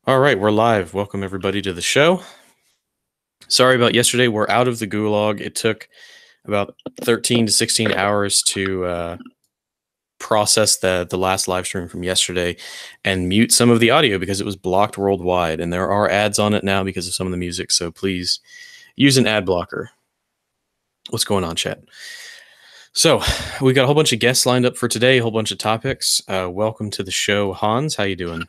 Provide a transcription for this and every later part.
All right, we're live. Welcome everybody to the show. Sorry about yesterday. We're out of the gulag. It took about 13 to 16 hours to process the last live stream from yesterday and mute some of the audio because it was blocked worldwide. And there are ads on it now because of some of the music. So please use an ad blocker. What's going on, chat? So we got a whole bunch of guests lined up for today, a whole bunch of topics. Welcome to the show, Hans. How you doing?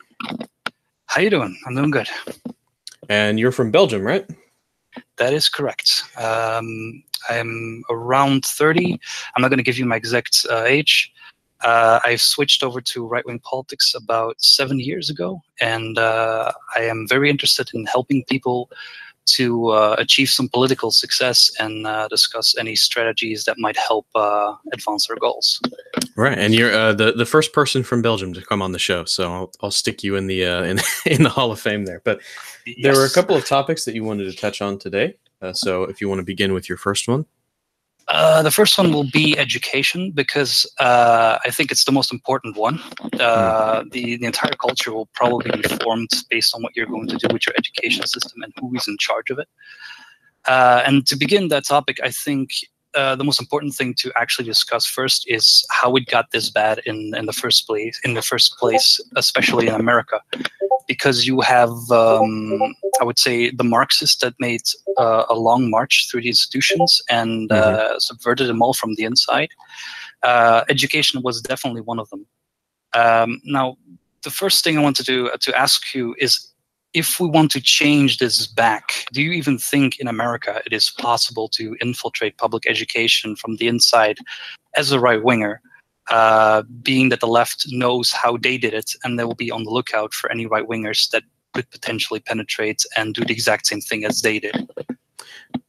How you doing? I'm doing good. And you're from Belgium, right? That is correct. I'm around 30. I'm not going to give you my exact age. I've switched over to right-wing politics about 7 years ago, and I am very interested in helping people to achieve some political success and discuss any strategies that might help advance our goals. Right, and you're the first person from Belgium to come on the show, so I'll stick you in the in the Hall of Fame there. But there were a couple of topics that you wanted to touch on today. So if you want to begin with your first one. The first one will be education, because I think it's the most important one. The entire culture will probably be formed based on what you're going to do with your education system and who is in charge of it. And to begin that topic, I think the most important thing to actually discuss first is how it got this bad in the first place, especially in America, because you have, I would say, the Marxists that made a long march through the institutions and subverted them all from the inside. Education was definitely one of them. Now, the first thing I want to ask you is, if we want to change this back, do you even think in America it is possible to infiltrate public education from the inside as a right-winger, being that the left knows how they did it and they will be on the lookout for any right-wingers that could potentially penetrate and do the exact same thing as they did?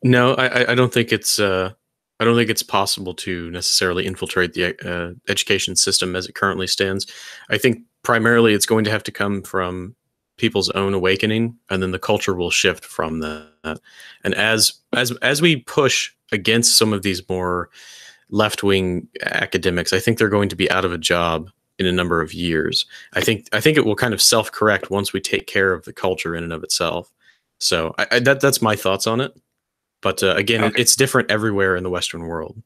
No, I don't think it's possible to necessarily infiltrate the education system as it currently stands. I think primarily it's going to have to come from people's own awakening, and then the culture will shift from that. And as we push against some of these more left-wing academics, I think they're going to be out of a job in a number of years. I think it will kind of self-correct once we take care of the culture in and of itself. So that's my thoughts on it. But again, it's different everywhere in the Western world.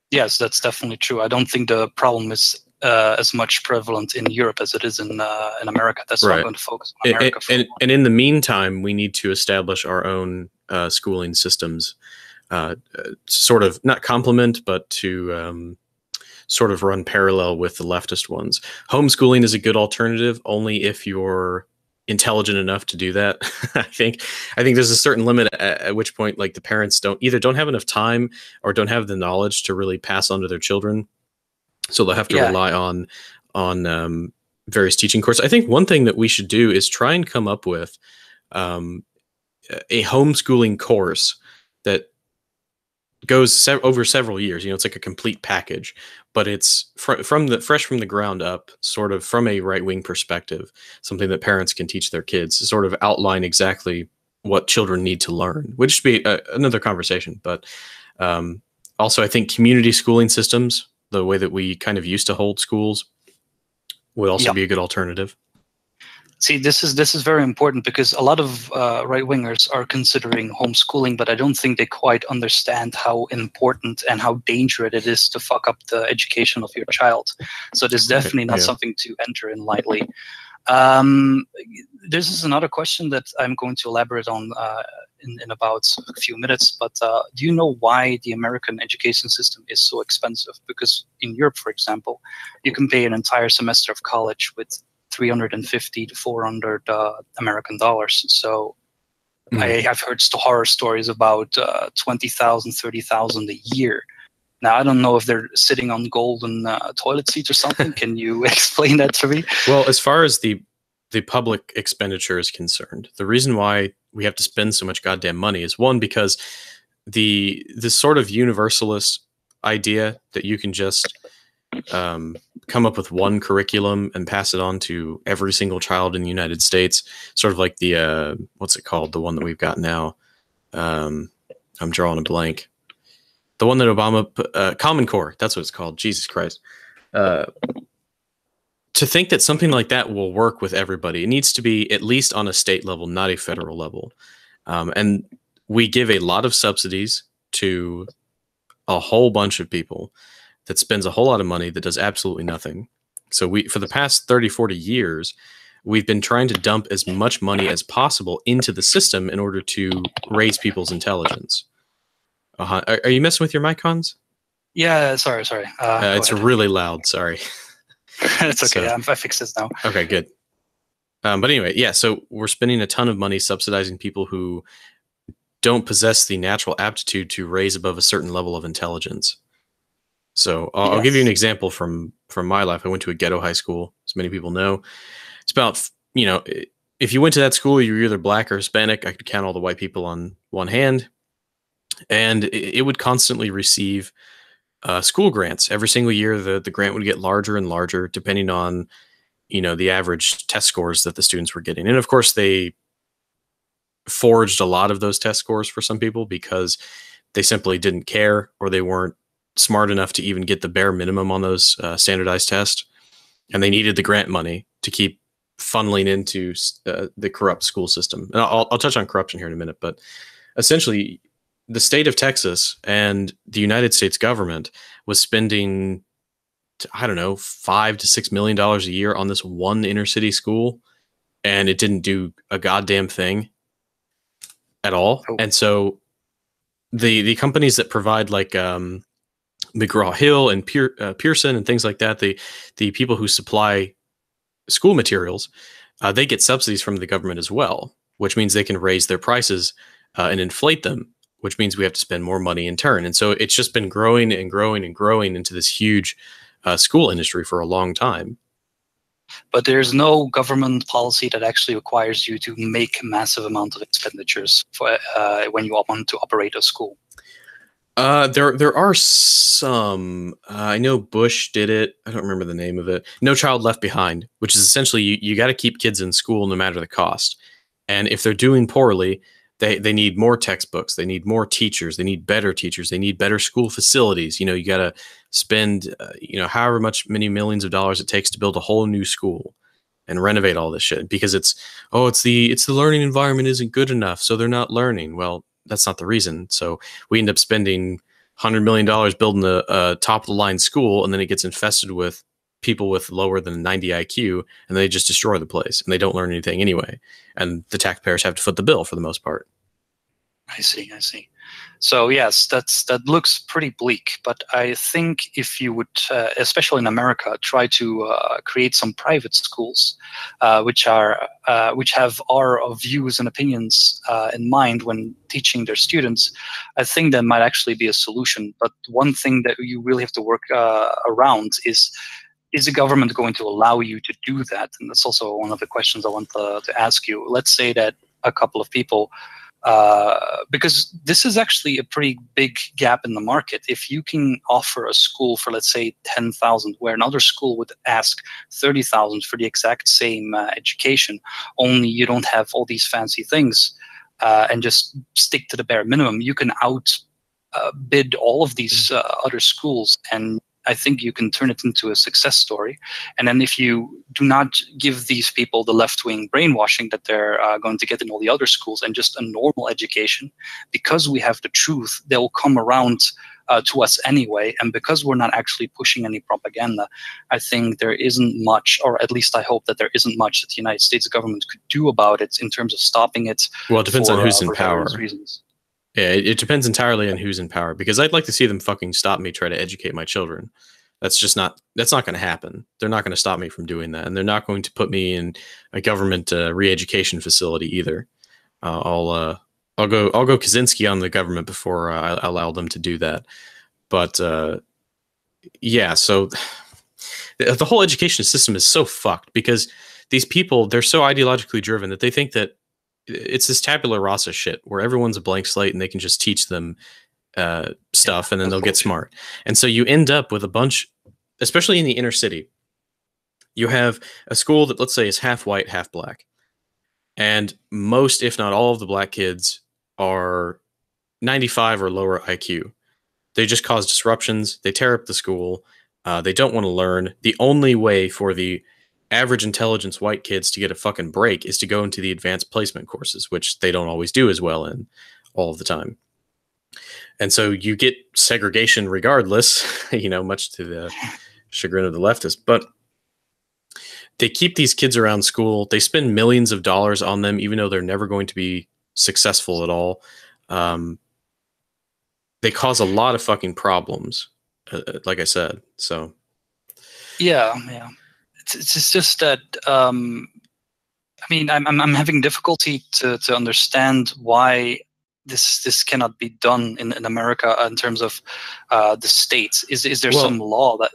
Yes, that's definitely true. I don't think the problem is as much prevalent in Europe as it is in America. That's why I'm going to focus on America. And in the meantime, we need to establish our own schooling systems, sort of not complement, but to sort of run parallel with the leftist ones. Homeschooling is a good alternative only if you're intelligent enough to do that. I think there's a certain limit at which point, like, the parents don't have enough time or don't have the knowledge to really pass on to their children. So they'll have to rely on various teaching courses. I think one thing that we should do is try and come up with a homeschooling course that goes over several years. You know, it's like a complete package, but it's fresh from the ground up, sort of from a right-wing perspective, something that parents can teach their kids to sort of outline exactly what children need to learn, which should be another conversation. But also, I think community schooling systems, the way that we kind of used to hold schools, would also be a good alternative. See, this is very important, because a lot of right-wingers are considering homeschooling, but I don't think they quite understand how important and how dangerous it is to fuck up the education of your child. So it is definitely not something to enter in lightly. This is another question that I'm going to elaborate on in about a few minutes, but do you know why the American education system is so expensive? Because in Europe, for example, you can pay an entire semester of college with 350 to 400 American dollars. So I've heard horror stories about 20,000, 30,000 a year. Now, I don't know if they're sitting on golden toilet seats or something. Can you explain that to me? Well, as far as the public expenditure is concerned, the reason why we have to spend so much goddamn money is, one, because this sort of universalist idea that you can just come up with one curriculum and pass it on to every single child in the United States, sort of like the what's it called, the one that we've got now. I'm drawing a blank. The one that Obama, Common Core, that's what it's called. Jesus Christ. to think that something like that will work with everybody, it needs to be at least on a state level, not a federal level. And we give a lot of subsidies to a whole bunch of people that spends a whole lot of money that does absolutely nothing. So we, for the past 30, 40 years, we've been trying to dump as much money as possible into the system in order to raise people's intelligence. Are you messing with your mic cons? Yeah, sorry. It's really loud. Sorry. It's okay. I fixed this now. Okay, good. But anyway, yeah, so we're spending a ton of money subsidizing people who don't possess the natural aptitude to raise above a certain level of intelligence. So I'll give you an example from my life. I went to a ghetto high school, as many people know. It's about, if you went to that school, you were either black or Hispanic. I could count all the white people on one hand. And it would constantly receive school grants. Every single year, the grant would get larger and larger, depending on, the average test scores that the students were getting. And of course, they forged a lot of those test scores for some people because they simply didn't care, or they weren't smart enough to even get the bare minimum on those standardized tests. And they needed the grant money to keep funneling into the corrupt school system. And I'll touch on corruption here in a minute, but essentially the state of Texas and the United States government was spending, I don't know, $5 to $6 million a year on this one inner city school, and it didn't do a goddamn thing at all. Oh. And so the companies that provide like McGraw-Hill and Pearson and things like that, the people who supply school materials, they get subsidies from the government as well, which means they can raise their prices and inflate them, which means we have to spend more money in turn. And so it's just been growing and growing and growing into this huge school industry for a long time. But there's no government policy that actually requires you to make massive amounts of expenditures for when you want to operate a school. There are some. I know Bush did it. I don't remember the name of it. No Child Left Behind, which is essentially you got to keep kids in school no matter the cost. And if they're doing poorly, they need more textbooks. They need more teachers. They need better teachers. They need better school facilities. You got to spend, however many millions of dollars it takes to build a whole new school and renovate all this shit because it's the learning environment isn't good enough, so they're not learning. Well, that's not the reason. So we end up spending $100 million building a top of the line school, and then it gets infested with people with lower than 90 IQ, and they just destroy the place, and they don't learn anything anyway. And the taxpayers have to foot the bill for the most part. I see. So yes, that looks pretty bleak. But I think if you would, especially in America, try to create some private schools, which have our views and opinions in mind when teaching their students, I think that might actually be a solution. But one thing that you really have to work around is the government going to allow you to do that? And that's also one of the questions I want to ask you. Let's say that a couple of people. Because this is actually a pretty big gap in the market. If you can offer a school for, let's say, 10,000, where another school would ask 30,000 for the exact same education, only you don't have all these fancy things and just stick to the bare minimum, you can outbid all of these other schools, and I think you can turn it into a success story. And then if you do not give these people the left-wing brainwashing that they're going to get in all the other schools and just a normal education, because we have the truth, they'll come around to us anyway. And because we're not actually pushing any propaganda, I think there isn't much, or at least I hope that there isn't much that the United States government could do about it in terms of stopping it. Well, it depends on who's in power. Reasons. Yeah, it depends entirely on who's in power, because I'd like to see them fucking stop me try to educate my children. That's not going to happen. They're not going to stop me from doing that, and they're not going to put me in a government re-education facility either. I'll go Kaczynski on the government before I allow them to do that. But yeah, so the whole education system is so fucked because these people, they're so ideologically driven that they think that it's this tabula rasa shit where everyone's a blank slate and they can just teach them stuff and then they'll get smart. And so you end up with a bunch, especially in the inner city, you have a school that, let's say, is half white, half black. And most, if not all of the black kids are 95 or lower IQ. They just cause disruptions. They tear up the school. They don't want to learn. The only way for the average intelligence white kids to get a fucking break is to go into the advanced placement courses, which they don't always do as well in all of the time. And so you get segregation regardless, much to the chagrin of the leftists. But they keep these kids around school. They spend millions of dollars on them, even though they're never going to be successful at all. They cause a lot of fucking problems, like I said. So, yeah. It's just that. I mean, I'm having difficulty to understand why this cannot be done in America in terms of the states. Is there some law that?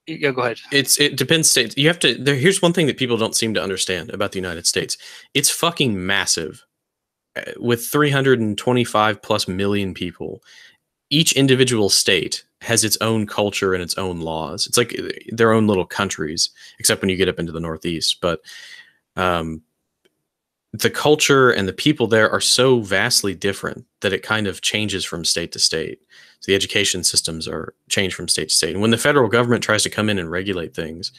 Yeah, go ahead. It depends states. You have to. Here's one thing that people don't seem to understand about the United States. It's fucking massive, with 325 plus million people. Each individual state has its own culture and its own laws. It's like their own little countries, except when you get up into the Northeast. But the culture and the people there are so vastly different that it kind of changes from state to state. So the education systems are changed from state to state. And when the federal government tries to come in and regulate things,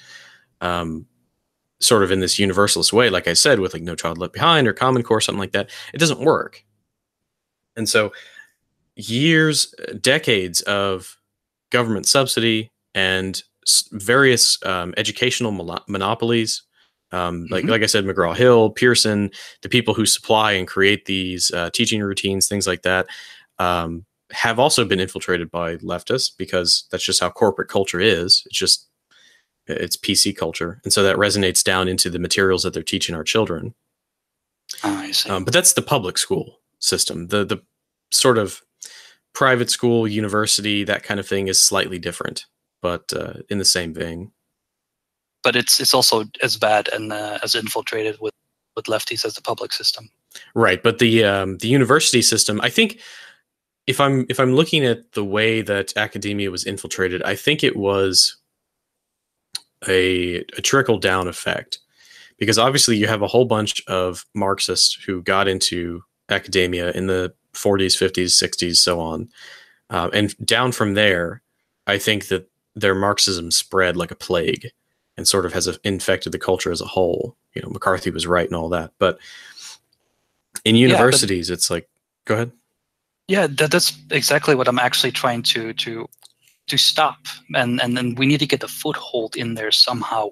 sort of in this universalist way, like I said, with like No Child Left Behind or Common Core, something like that, it doesn't work. And so years, decades of government subsidy and various educational monopolies, like I said, McGraw-Hill, Pearson, the people who supply and create these teaching routines, things like that, have also been infiltrated by leftists, because that's just how corporate culture is. It's PC culture. And so that resonates down into the materials that they're teaching our children. I see. But that's the public school system. The sort of private school, university, that kind of thing is slightly different, but in the same vein. But it's also as bad and as infiltrated with lefties as the public system. Right, but the university system, I think, if I'm looking at the way that academia was infiltrated, I think it was a trickle down effect, because obviously you have a whole bunch of Marxists who got into academia in the 40s, 50s, 60s, so on, and down from there, I think that their Marxism spread like a plague and sort of has infected the culture as a whole. McCarthy was right and all that, but in universities, it's like, go ahead. Yeah, that's exactly what I'm actually trying to stop, and then we need to get a foothold in there somehow,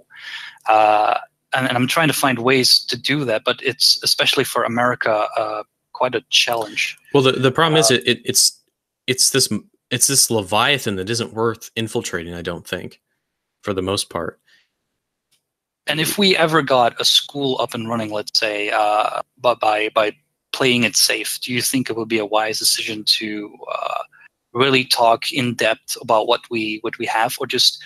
and I'm trying to find ways to do that, but it's, especially for America, quite a challenge. Well, the problem is it's this Leviathan that isn't worth infiltrating, I don't think, for the most part. And if we ever got a school up and running, let's say, but by playing it safe, do you think it would be a wise decision to really talk in depth about what we have, or just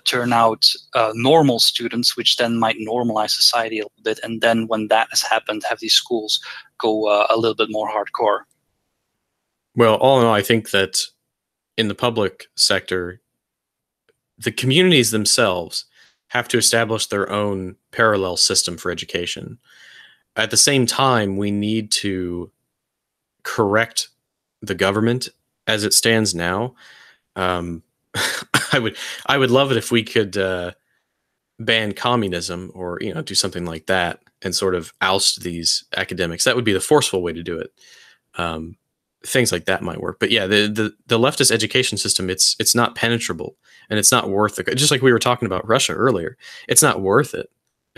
turn out normal students, which then might normalize society a little bit, and then when that has happened, have these schools go a little bit more hardcore? Well, all in all, I think that in the public sector, the communities themselves have to establish their own parallel system for education. At the same time, we need to correct the government as it stands now. I would love it if we could ban communism, or do something like that, and sort of oust these academics. That would be the forceful way to do it. Things like that might work. But yeah, the leftist education system, it's not penetrable, and it's not worth it. Just like we were talking about Russia earlier, it's not worth it.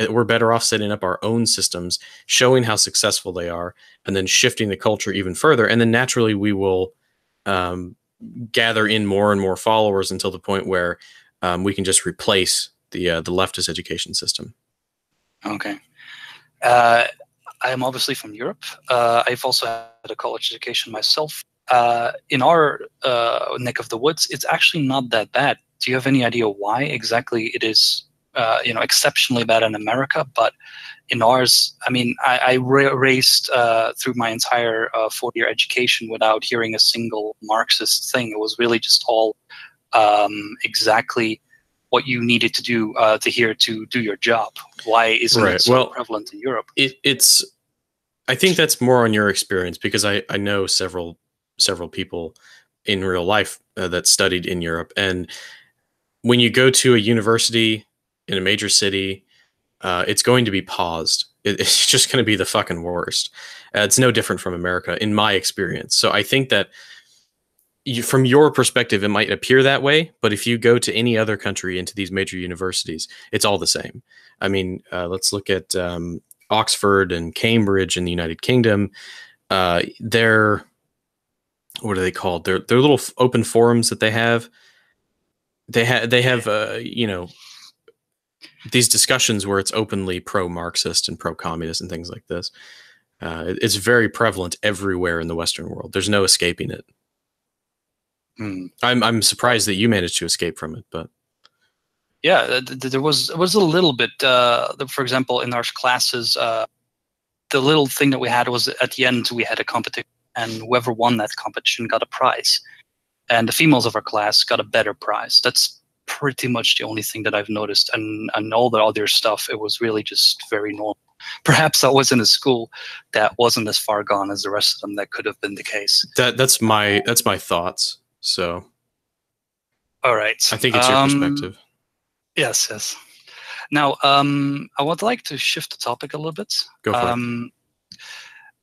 We're better off setting up our own systems, showing how successful they are, and then shifting the culture even further. And then naturally we will gather in more and more followers until the point where we can just replace the leftist education system. Okay. I am obviously from Europe. I've also had a college education myself. In our neck of the woods, it's actually not that bad. Do you have any idea why exactly it is exceptionally bad in America? But in ours, I mean, I raced through my entire 4-year education without hearing a single Marxist thing. It was really just all exactly what you needed to do to do your job. Why isn't it so prevalent in Europe? I think that's more on your experience, because I know several people in real life that studied in Europe. And when you go to a university, in a major city, it's going to be paused. It's just going to be the fucking worst. It's no different from America in my experience. So I think that from your perspective, it might appear that way, but if you go to any other country into these major universities, it's all the same. I mean, let's look at Oxford and Cambridge in the United Kingdom. They're, what are they called? They're little open forums that they have. They have you know, these discussions where it's openly pro-Marxist and pro-communist and things like this. It's very prevalent everywhere in the Western world. There's no escaping it. I'm surprised that you managed to escape from it, but yeah, there was a little bit. For example, in our classes, the little thing that we had was at the end we had a competition, and whoever won that competition got a prize, and the females of our class got a better prize. That's pretty much the only thing that I've noticed, and all the other stuff, it was really just very normal. Perhaps I was in a school that wasn't as far gone as the rest of them. That could have been the case. That's my thoughts. So, all right, I think it's your perspective. Yes. Now, I would like to shift the topic a little bit. Go for it.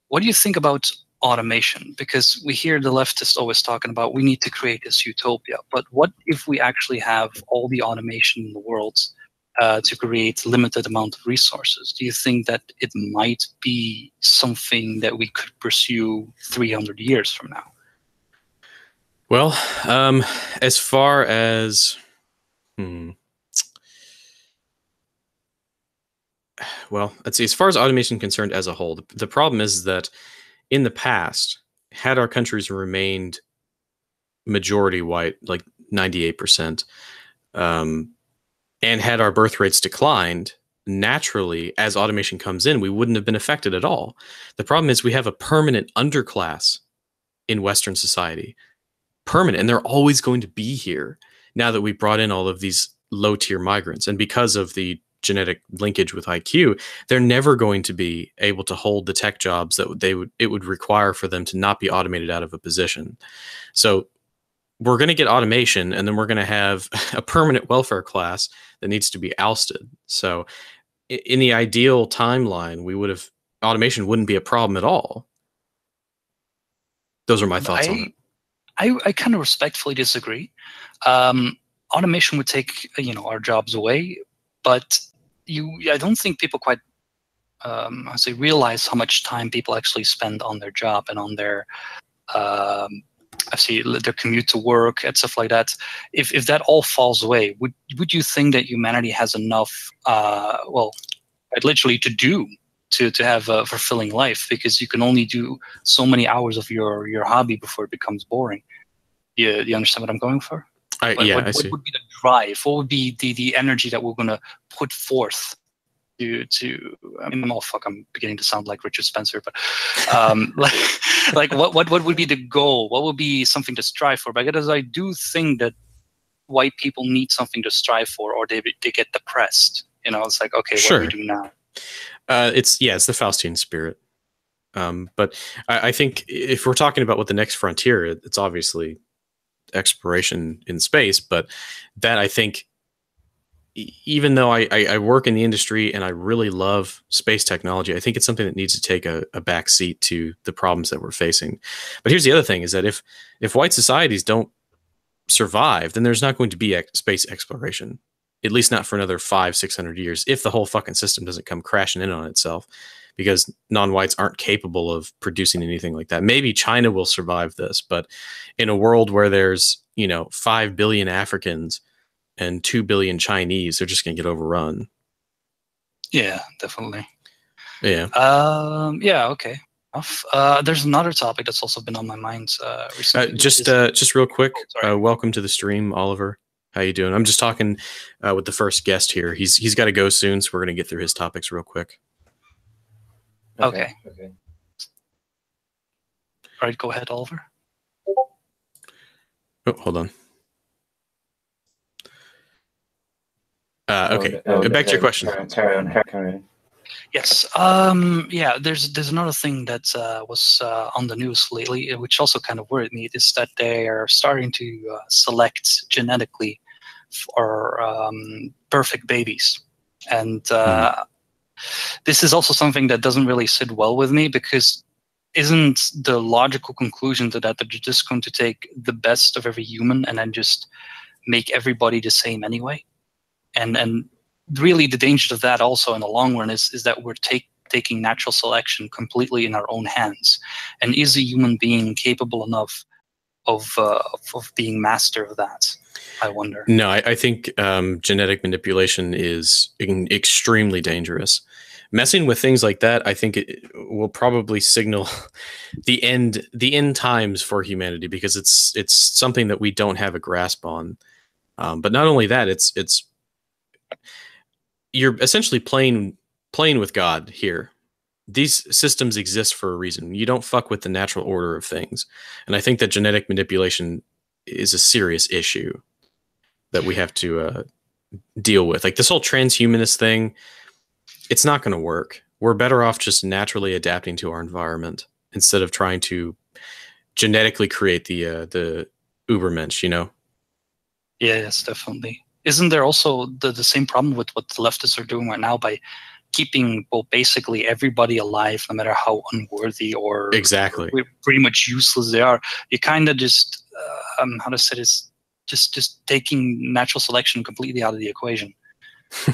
What do you think about automation? Because we hear the leftists always talking about we need to create this utopia. But what if we actually have all the automation in the world to create limited amount of resources? Do you think that it might be something that we could pursue 300 years from now? Well, as far as well, let's see. As far as automation is concerned as a whole, the problem is that in the past, had our countries remained majority white, like 98%, and had our birth rates declined, naturally, as automation comes in, we wouldn't have been affected at all. The problem is we have a permanent underclass in Western society. Permanent, and they're always going to be here now that we brought in all of these low-tier migrants. And because of the genetic linkage with IQ, they're never going to be able to hold the tech jobs that it would require for them to not be automated out of a position. So we're going to get automation, and then we're going to have a permanent welfare class that needs to be ousted. So in the ideal timeline, automation wouldn't be a problem at all. Those are my thoughts on it. I kind of respectfully disagree. Automation would take our jobs away, but I don't think people quite realize how much time people actually spend on their job and on their their commute to work and stuff like that. If that all falls away, would you think that humanity has enough literally to have a fulfilling life? Because you can only do so many hours of your hobby before it becomes boring. You understand what I'm going for? I see. What would be the drive? What would be the energy that we're going to put forth to I mean, I'm beginning to sound like Richard Spencer, but what would be the goal? What would be something to strive for? Because I do think that white people need something to strive for, or they get depressed. It's like, okay, sure. What do we do now? It's the Faustian spirit. But I think if we're talking about what the next frontier, it's obviously exploration in space. But that, I think, even though I work in the industry and I really love space technology, I think it's something that needs to take a back seat to the problems that we're facing. But here's the other thing, is that if white societies don't survive, then there's not going to be space exploration, at least not for another 500-600 years, if the whole fucking system doesn't come crashing in on itself, because non-whites aren't capable of producing anything like that. Maybe China will survive this, but in a world where there's 5 billion Africans and 2 billion Chinese, they're just going to get overrun. Yeah, definitely. Yeah. Okay. There's another topic that's also been on my mind recently. Just real quick, welcome to the stream, Oliver. How you doing? I'm just talking with the first guest here. He's got to go soon, so we're going to get through his topics real quick. Okay. All right, go ahead, Oliver. Oh, hold on. Okay. Back to your question. Carry on. Yes. There's another thing that was on the news lately, which also kind of worried me, is that they are starting to select genetically perfect babies, and Mhm. this is also something that doesn't really sit well with me, because isn't the logical conclusion to that they're just going to take the best of every human and then just make everybody the same anyway? And really the danger of that also in the long run is that we're taking natural selection completely in our own hands. And is a human being capable enough of being master of that, I wonder? No, I think genetic manipulation is extremely dangerous. Messing with things like that, I think it will probably signal the end times for humanity, because it's something that we don't have a grasp on. But not only that, it's you're essentially playing with God here. These systems exist for a reason. You don't fuck with the natural order of things, and I think that genetic manipulation is a serious issue that we have to deal with. Like this whole transhumanist thing, it's not going to work. We're better off just naturally adapting to our environment instead of trying to genetically create the Ubermensch. You know? Yeah, yes, definitely. Isn't there also the same problem with what the leftists are doing right now by keeping, well, basically everybody alive, no matter how unworthy or Exactly. pretty much useless they are? You kind of just, how to say this, just taking natural selection completely out of the equation.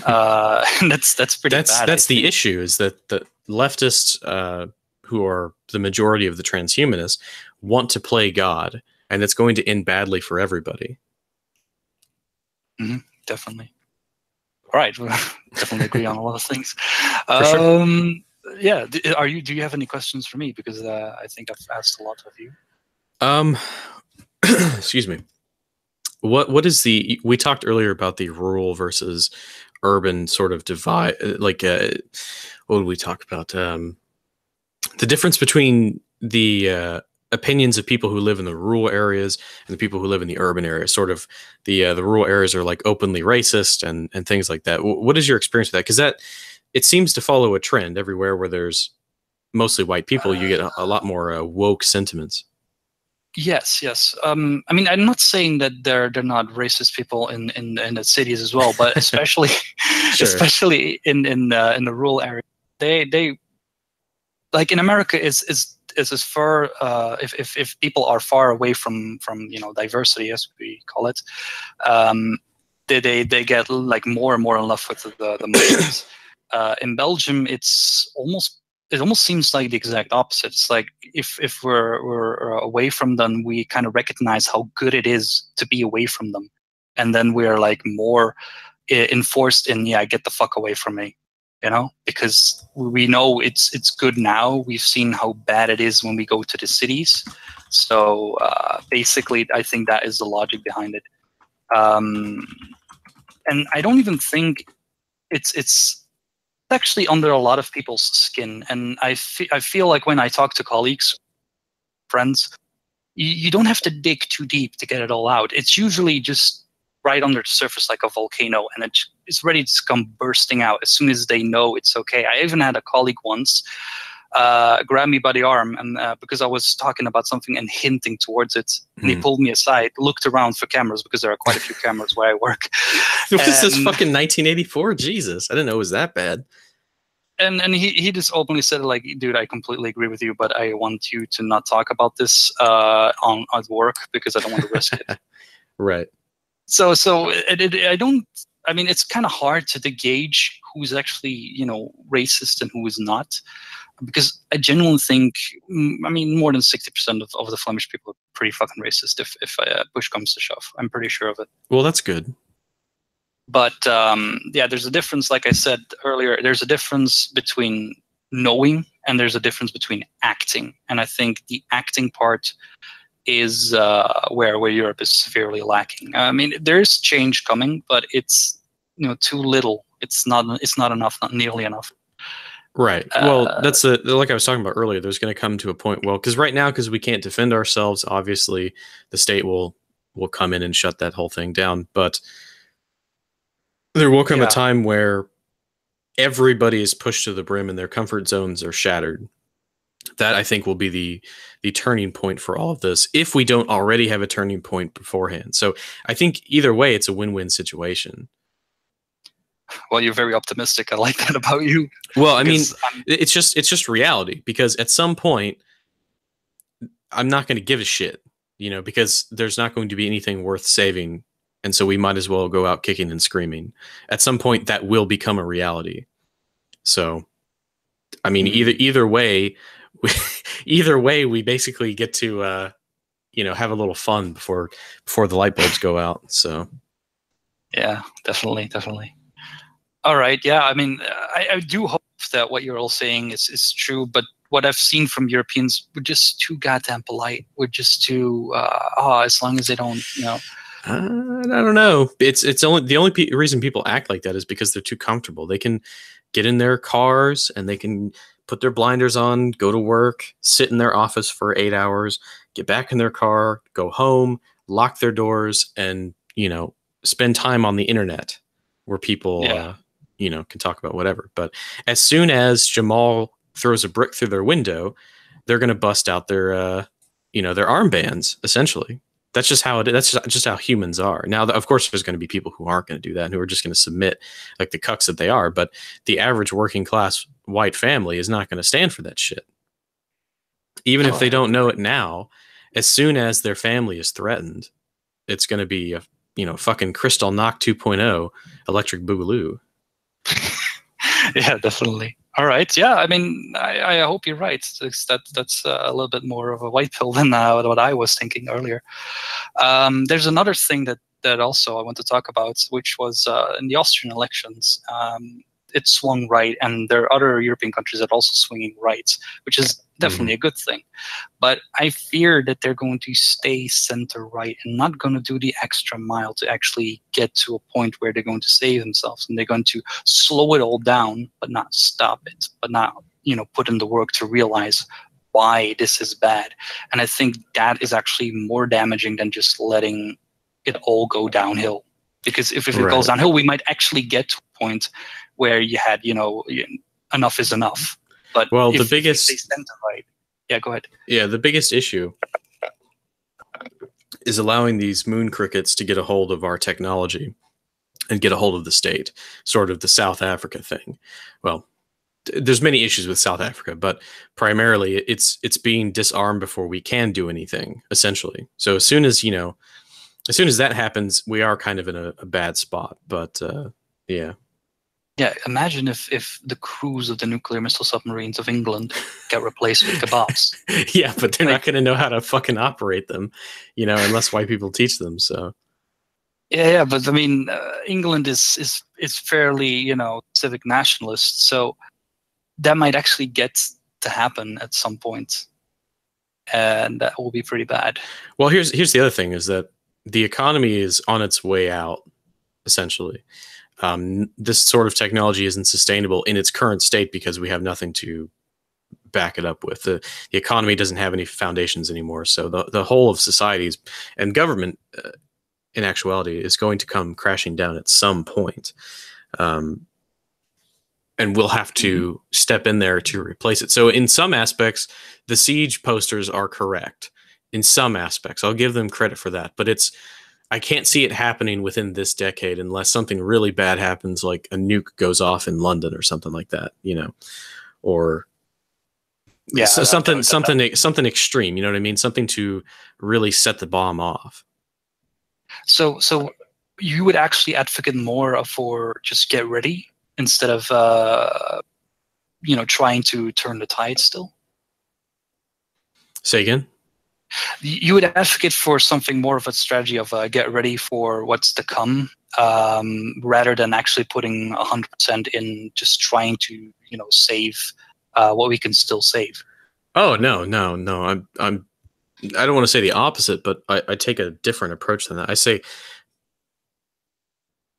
And that's pretty bad. That's the issue, is that the leftists, who are the majority of the transhumanists, want to play God, and it's going to end badly for everybody. Definitely. All right, we'll definitely agree on a lot of things. For sure. Yeah, do you have any questions for me? Because I think I've asked a lot of you. Excuse me. What is we talked earlier about the rural versus urban sort of divide, like what did we talk about? The difference between the opinions of people who live in the rural areas and the people who live in the urban areas. Sort of the rural areas are like openly racist and things like that. What is your experience with that? Because that it seems to follow a trend everywhere where there's mostly white people. You get a lot more woke sentiments. Yes, yes. I mean, I'm not saying that they're not racist people in the cities as well, but especially Sure. especially in the rural area, they like in America is as far if people are far away from diversity, as we call it, um, they get like more and more in love with the minorities. In Belgium, it almost seems like the exact opposite. It's like if we're away from them, we kind of recognize how good it is to be away from them, and then we're like more enforced in, yeah, get the fuck away from me, because we know it's good now. We've seen how bad it is when we go to the cities. So basically, I think that is the logic behind it. And I don't even think it's actually under a lot of people's skin. And I feel like when I talk to colleagues, friends, you don't have to dig too deep to get it all out. It's usually just right under the surface like a volcano, and it's ready to come bursting out as soon as they know it's okay. I even had a colleague once grab me by the arm, and because I was talking about something and hinting towards it, and he pulled me aside, looked around for cameras, because there are quite a few cameras where I work. What is this fucking 1984? Jesus, I didn't know it was that bad. And he just openly said, like, dude, I completely agree with you, but I want you to not talk about this at work, because I don't want to risk it. Right. So I don't. I mean, it's kind of hard to gauge who's actually racist and who is not, because I genuinely think, I mean, more than 60% of the Flemish people are pretty fucking racist. If push comes to shove, I'm pretty sure of it. Well, that's good. But yeah, there's a difference. Like I said earlier, there's a difference between knowing and there's a difference between acting. And I think the acting part is where Europe is severely lacking. I mean, there's change coming, but it's too little. It's not enough, not nearly enough. Right. Well, that's like I was talking about earlier. There's going to come to a point. Well, because right now, because we can't defend ourselves, obviously, the state will come in and shut that whole thing down. But there will come a time where everybody is pushed to the brim and their comfort zones are shattered. That I think will be the turning point for all of this if we don't already have a turning point beforehand. So I think either way, it's a win-win situation. Well, you're very optimistic. I like that about you. Well, I mean, it's just reality, because at some point I'm not going to give a shit, because there's not going to be anything worth saving, and so we might as well go out kicking and screaming. At some point, that will become a reality. So, I mean, either way, either way, we basically get to have a little fun before the light bulbs go out. So, yeah, definitely. All right. Yeah. I mean, I do hope that what you're all saying is true, but what I've seen from Europeans, we're just too goddamn polite. We're just too, as long as they don't, I don't know. It's only the only reason people act like that is because they're too comfortable. They can get in their cars and they can put their blinders on, go to work, sit in their office for 8 hours, get back in their car, go home, lock their doors, and spend time on the internet where people can talk about whatever. But as soon as Jamal throws a brick through their window, they're going to bust out their their armbands, essentially. That's just how it is. That's just how humans are. Now, of course, there's going to be people who aren't going to do that and who are just going to submit like the cucks that they are. But the average working class white family is not going to stand for that shit. Even if they don't know it now, as soon as their family is threatened, it's going to be a fucking Crystal Knock 2.0 Electric Boogaloo. Yeah, definitely. All right. Yeah, I mean, I hope you're right. That's a little bit more of a white pill than what I was thinking earlier. There's another thing that also I want to talk about, which was in the Austrian elections. It swung right, and there are other European countries that are also swinging right, which is definitely a good thing. But I fear that they're going to stay center right and not going to do the extra mile to actually get to a point where they're going to save themselves, and they're going to slow it all down, but not stop it, but not put in the work to realize why this is bad. And I think that is actually more damaging than just letting it all go downhill. Because if it goes downhill, we might actually get to a point where you had, enough is enough. But if they center right, yeah, go ahead. Yeah, the biggest issue is allowing these moon crickets to get a hold of our technology and get a hold of the state, sort of the South Africa thing. Well, there's many issues with South Africa, but primarily it's being disarmed before we can do anything, essentially. So as soon as that happens, we are kind of in a bad spot. But yeah. Yeah, imagine if the crews of the nuclear missile submarines of England get replaced with kebabs. Yeah, but they're not going to know how to fucking operate them, unless white people teach them. So. Yeah, but I mean, England is fairly civic nationalist, so that might actually get to happen at some point, and that will be pretty bad. Well, here's the other thing: is that the economy is on its way out, essentially. This sort of technology isn't sustainable in its current state because we have nothing to back it up with. The economy doesn't have any foundations anymore. So the whole of societies and government, in actuality, is going to come crashing down at some point. And we'll have to step in there to replace it. So in some aspects, the siege posters are correct. In some aspects, I'll give them credit for that. But I can't see it happening within this decade unless something really bad happens, like a nuke goes off in London or something like that, or something extreme. You know what I mean? Something to really set the bomb off. So you would actually advocate more for just get ready instead of trying to turn the tide still? Say again? You would advocate for something more of a strategy of get ready for what's to come, rather than actually putting 100% in just trying to save what we can still save. Oh no! I don't want to say the opposite, but I take a different approach than that. I say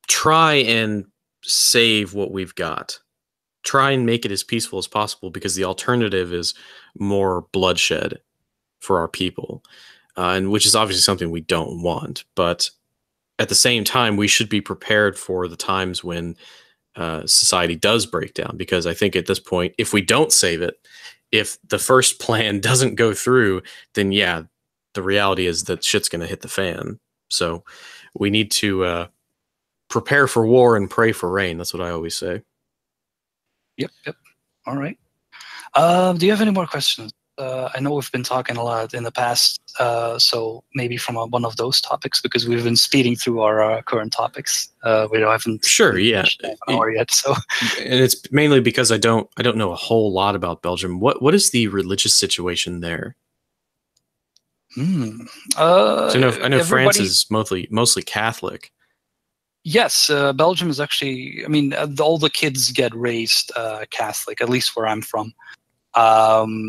try and save what we've got. Try and make it as peaceful as possible, because the alternative is more bloodshed for our people, and which is obviously something we don't want. But at the same time, we should be prepared for the times when society does break down, because I think at this point, if we don't save it, if the first plan doesn't go through, then yeah, the reality is that shit's going to hit the fan. So we need to prepare for war and pray for rain. That's what I always say. Yep. All right. Do you have any more questions? I know we've been talking a lot in the past, so maybe from one of those topics, because we've been speeding through our current topics. We haven't finished an hour yet, so. And it's mainly because I don't know a whole lot about Belgium. What is the religious situation there? I know France is mostly Catholic. Yes, Belgium is actually. I mean, all the kids get raised Catholic, at least where I'm from.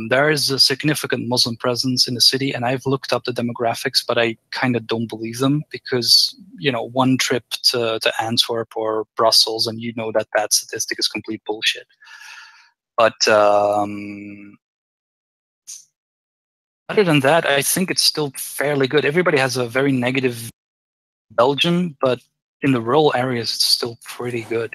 There is a significant Muslim presence in the city, and I've looked up the demographics, but I kind of don't believe them because, you know, one trip to Antwerp or Brussels, and you know that statistic is complete bullshit. But other than that, I think it's still fairly good. Everybody has a very negative Belgium, but in the rural areas, it's still pretty good.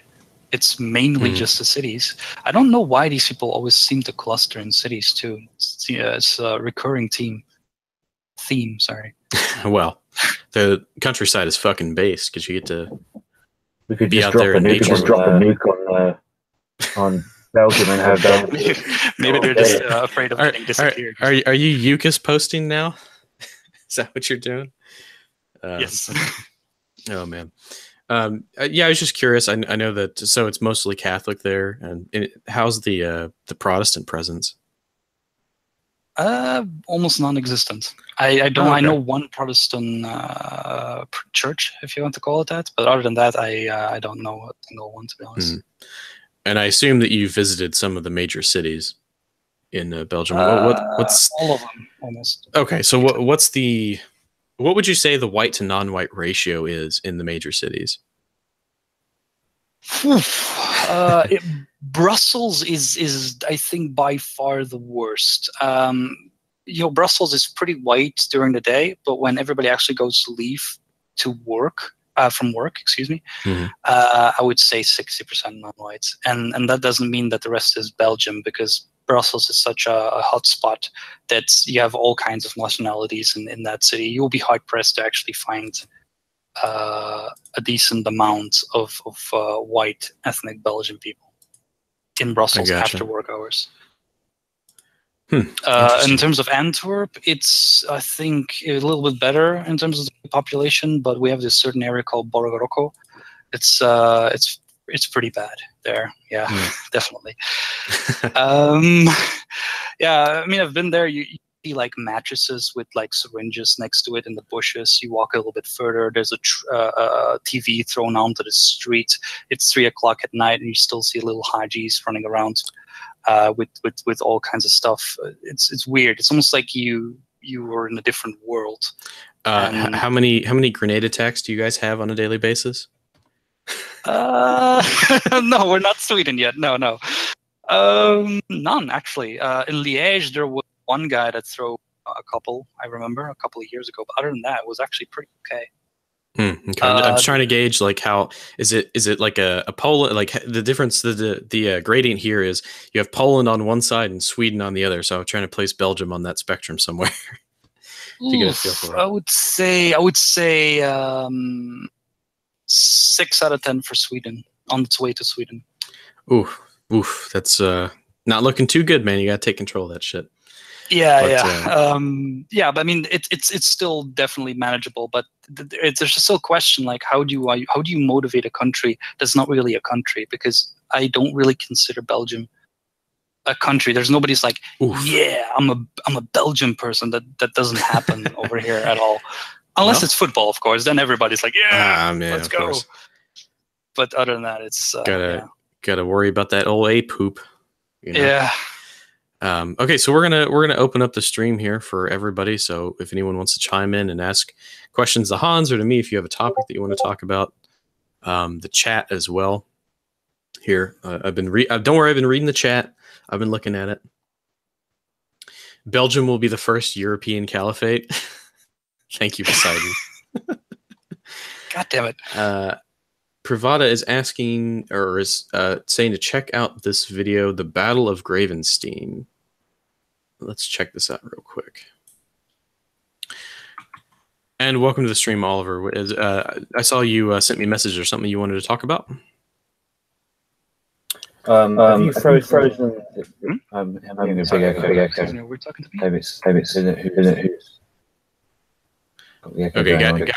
It's mainly just the cities. I don't know why these people always seem to cluster in cities too. It's a recurring theme. Sorry. Well, the countryside is fucking based because you get to be out there in nature. Just drop a nuke on Belgium and have them. Maybe they're just afraid of getting disappeared. Are you UCAS posting now? Is that what you're doing? Yes. Oh man. Yeah, I was just curious. I know that. So it's mostly Catholic there, and how's the Protestant presence? Almost non-existent. I don't. I know one Protestant church, if you want to call it that, but other than that, I don't know a single one, to be honest. And I assume that you visited some of the major cities in Belgium. What's all of them almost? Okay, so what would you say the white to non-white ratio is in the major cities? Brussels is I think by far the worst. Brussels is pretty white during the day, but when everybody actually goes to leave to work, from work, excuse me, I would say 60% non-white, and that doesn't mean that the rest is Belgium, because Brussels is such a hot spot that you have all kinds of nationalities in that city. You'll be hard pressed to actually find a decent amount of white ethnic Belgian people in Brussels after work hours. In terms of Antwerp, it's, I think, a little bit better in terms of the population, but we have this certain area called Borgeroko. It's pretty bad there. Yeah, definitely. Yeah, I mean, I've been there. You see like mattresses with like syringes next to it in the bushes. You walk a little bit further, there's a TV thrown onto the street. It's 3 o'clock at night, and you still see little hajis running around with all kinds of stuff. It's weird. It's almost like you were in a different world. How many grenade attacks do you guys have on a daily basis? No, we're not Sweden yet. No. None, actually. In Liège, there was one guy that threw a couple, I remember, a couple of years ago. But other than that, it was actually pretty okay. Okay. I'm just trying to gauge, like, how is it like a Poland, like the difference, the gradient here is you have Poland on one side and Sweden on the other. So I'm trying to place Belgium on that spectrum somewhere. To get a feel for it. I would say 6 out of 10 for Sweden, on its way to Sweden. Oof, that's not looking too good, man. You gotta take control of that shit. Yeah. But I mean, it's still definitely manageable. But there's still a question, like, how do you motivate a country that's not really a country? Because I don't really consider Belgium a country. There's nobody's like, yeah, I'm a Belgian person. That doesn't happen over here at all. Unless it's football, of course. Then everybody's like, yeah, let's go. Course. But other than that, it's gotta worry about that old A poop. You know? Yeah. Okay, so we're gonna open up the stream here for everybody. So if anyone wants to chime in and ask questions to Hans or to me, if you have a topic that you want to talk about, the chat as well. Here, don't worry, I've been reading the chat. I've been looking at it. Belgium will be the first European caliphate. Thank you, Poseidon. God damn it. Pravada is asking, or is saying to check out this video, The Battle of Gravenstein. let's check this out real quick. And welcome to the stream, Oliver. I saw you sent me a message or something you wanted to talk about. Have you frozen? I'm having a big echo. No, we're talking to me. Maybe it's who's got the echo Okay, going on.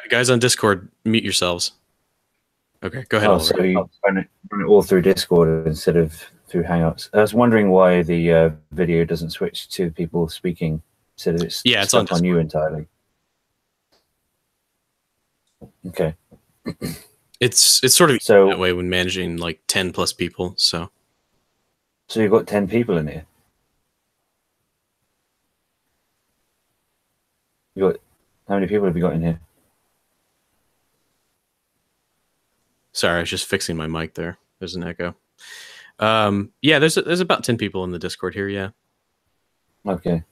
guys on Discord, mute yourselves. Okay, go ahead, Oh, Oliver. so you run it all through Discord instead of through Hangouts. I was wondering why the video doesn't switch to people speaking instead of it's stuck on you entirely. Okay. It's sort of that way when managing like 10 plus people. So you've got 10 people in here. How many people have you got in here? Sorry, I was just fixing my mic there. There's an echo. Yeah, there's about 10 people in the Discord here. Yeah. Okay.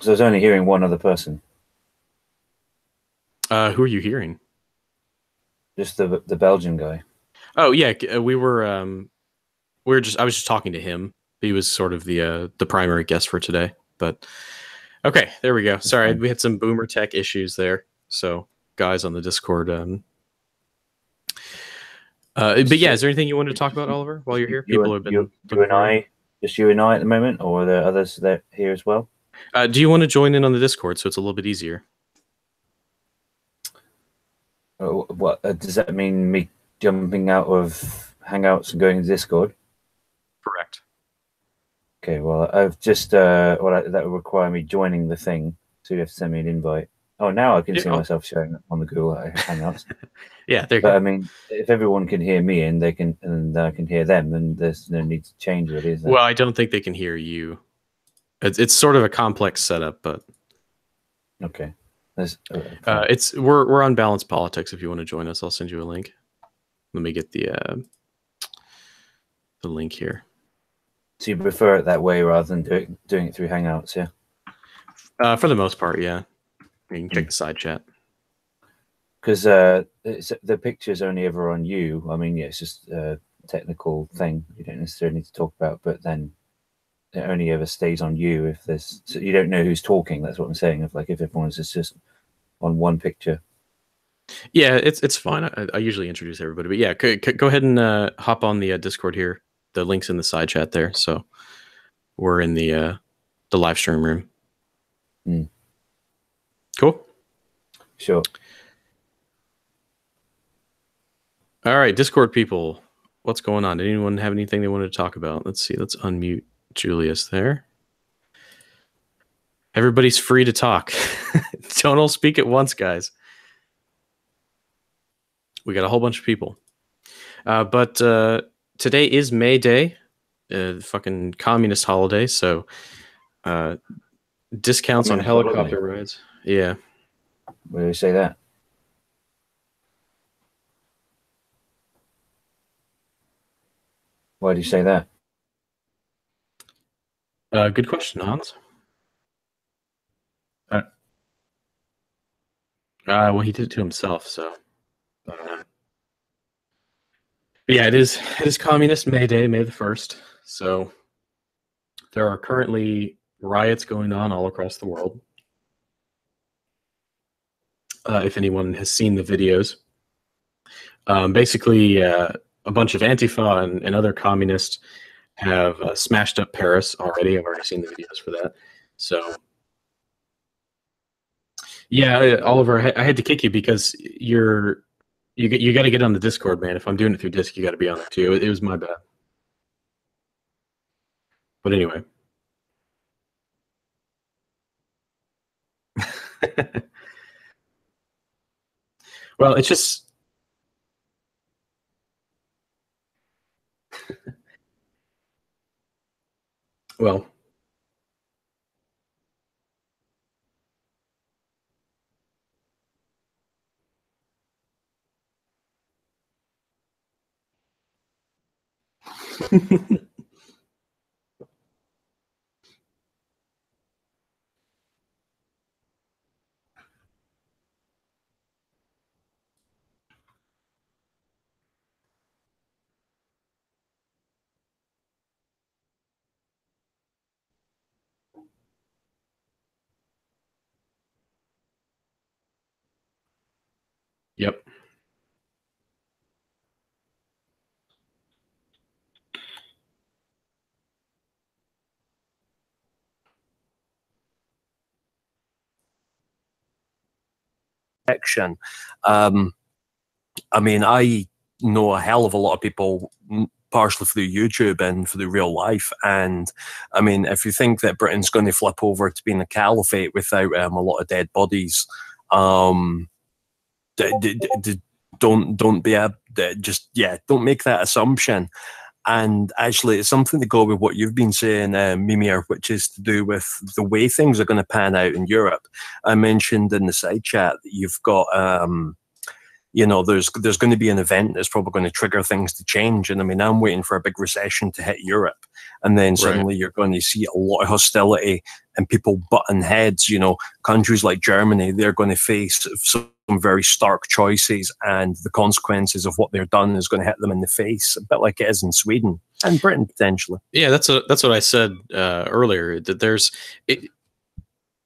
So I was only hearing one other person. Who are you hearing? Just the Belgian guy. Oh yeah, I was just talking to him. He was sort of the primary guest for today. But okay, there we go. Sorry, we had some boomer tech issues there. So guys on the Discord. But yeah, is there anything you wanted to talk about, Oliver, while you're here? People have been just you and I at the moment, or are there others that here as well? Do you want to join in on the Discord so it's a little bit easier? What does that mean? Me jumping out of Hangouts and going to Discord? Correct. Okay. Well, I've just that would require me joining the thing, so you have to send me an invite. Oh, now I can see myself showing up on the Google Hangouts. Yeah, there you go. But I mean, if everyone can hear me and I can hear them, then there's no need to change it, is there? Well, I don't think they can hear you. It's sort of a complex setup, but okay. We're on Balanced Politics. If you want to join us, I'll send you a link. Let me get the link here. So you prefer it that way rather than doing it through Hangouts, yeah? For the most part, yeah. You can check the side chat. Because the picture's only ever on you. I mean, yeah, it's just a technical thing you don't necessarily need to talk about, but then it only ever stays on you if so you don't know who's talking. That's what I'm saying. If everyone's just on one picture. Yeah, it's fine. I usually introduce everybody, but yeah, go ahead and hop on the Discord here. The link's in the side chat there, so we're in the live stream room. Mm. Cool. Sure. All right, Discord people, what's going on? Did anyone have anything they wanted to talk about? Let's see. Let's unmute Julius there. Everybody's free to talk. Don't all speak at once, guys. We got a whole bunch of people. But today is May Day, fucking communist holiday, so discounts on helicopter rides. Yeah. Why do you say that? Why do you say that? Good question, Hans. Well, he did it to himself, so. Yeah, it is Communist May Day, May the 1st. So there are currently riots going on all across the world. If anyone has seen the videos. Basically, a bunch of Antifa and other communists have smashed up Paris already. I've already seen the videos for that. So, yeah, Oliver, I had to kick you because you got to get on the Discord, man. If I'm doing it through Disc, you got to be on it too. It was my bad. But anyway. Well, it's just well. action. I mean, I know a hell of a lot of people, partially through YouTube and through real life. And I mean, if you think that Britain's going to flip over to being a caliphate without a lot of dead bodies, don't make that assumption. And actually, it's something to go with what you've been saying, Mimir, which is to do with the way things are going to pan out in Europe. I mentioned in the side chat that you've got, there's going to be an event that's probably going to trigger things to change. And I mean, I'm waiting for a big recession to hit Europe. And then suddenly you're going to see a lot of hostility and people butting heads. Countries like Germany, they're going to face some very stark choices, and the consequences of what they've done is going to hit them in the face, a bit like it is in Sweden and Britain potentially. Yeah, that's what I said earlier. That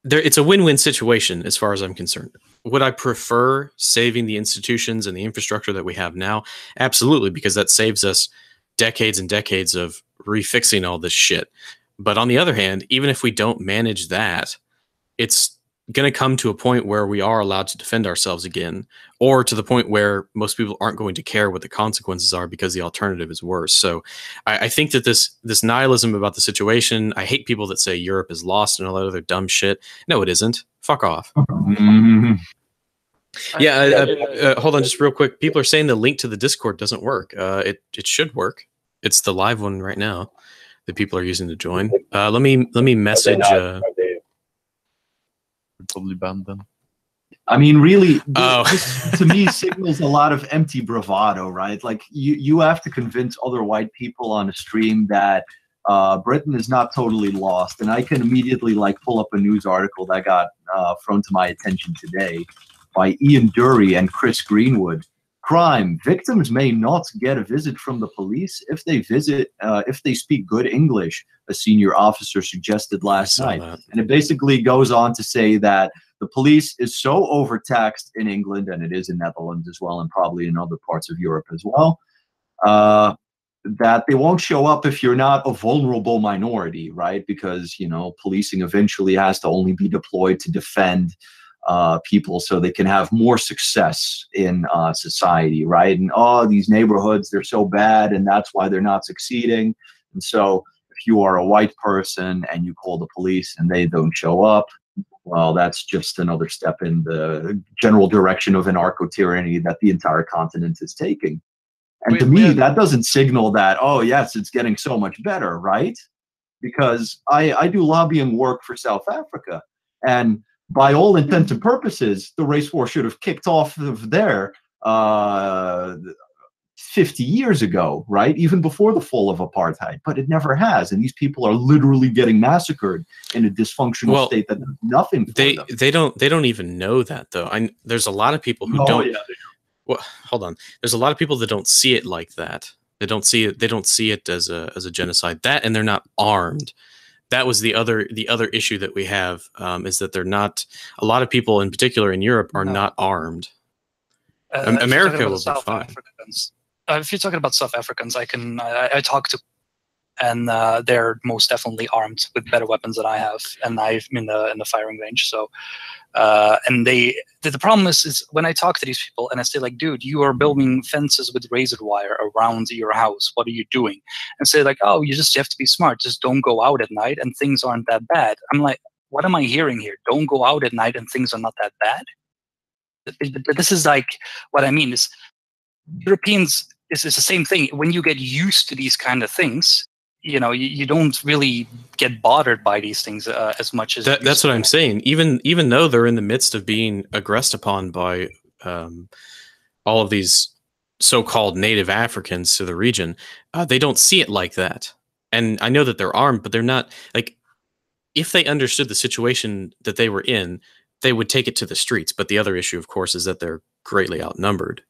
it's a win-win situation as far as I'm concerned. Would I prefer saving the institutions and the infrastructure that we have now? Absolutely, because that saves us decades and decades of refixing all this shit. But on the other hand, even if we don't manage that, it's going to come to a point where we are allowed to defend ourselves again, or to the point where most people aren't going to care what the consequences are because the alternative is worse. So I think that this nihilism about the situation, I hate people that say Europe is lost and all that other dumb shit. No, it isn't. Fuck off. Hold on just real quick. People are saying the link to the Discord doesn't work. It should work. It's the live one right now that people are using to join. Let me message. Probably banned them. I mean, really, this to me signals a lot of empty bravado, right? Like you have to convince other white people on a stream that Britain is not totally lost, and I can immediately pull up a news article that got thrown to my attention today by Ian Dury and Chris Greenwood. Crime victims may not get a visit from the police if they speak good English, a senior officer suggested last night. And it basically goes on to say that the police is so overtaxed in England, and it is in Netherlands as well, and probably in other parts of Europe as well, that they won't show up if you're not a vulnerable minority, right? Because, policing eventually has to only be deployed to defend people so they can have more success in society, right? And these neighborhoods, they're so bad, and that's why they're not succeeding. And so if you are a white person and you call the police and they don't show up, well, that's just another step in the general direction of anarcho-tyranny that the entire continent is taking. And to me, that doesn't signal that, oh, yes, it's getting so much better, right? Because I do lobbying work for South Africa, and by all intents and purposes, the race war should have kicked off of there 50 years ago, right? Even before the fall of apartheid, but it never has. And these people are literally getting massacred in a dysfunctional state that does nothing for them. They don't even know that, though. There's a lot of people who don't. Yeah, well, hold on. There's a lot of people that don't see it like that. They don't see it. They don't see it as a genocide. That, and they're not armed. That was the other issue that we have, is that they're not. A lot of people, in particular in Europe, are not armed. America will be fine. If you're talking about South Africans, I talk to, and they're most definitely armed with better weapons than I have, and I'm in the firing range. So, and the problem is when I talk to these people and I say, like, dude, you are building fences with razor wire around your house. What are you doing? And say, like, oh, you have to be smart. Just don't go out at night and things aren't that bad. I'm like, what am I hearing here? Don't go out at night and things are not that bad. This is like what I mean is Europeans. It's the same thing. When you get used to these kind of things, you don't really get bothered by these things as much as that's what I'm saying. Even though they're in the midst of being aggressed upon by all of these so-called native Africans to the region, they don't see it like that. And I know that they're armed, but they're not. Like, if they understood the situation that they were in, they would take it to the streets. But the other issue, of course, is that they're greatly outnumbered.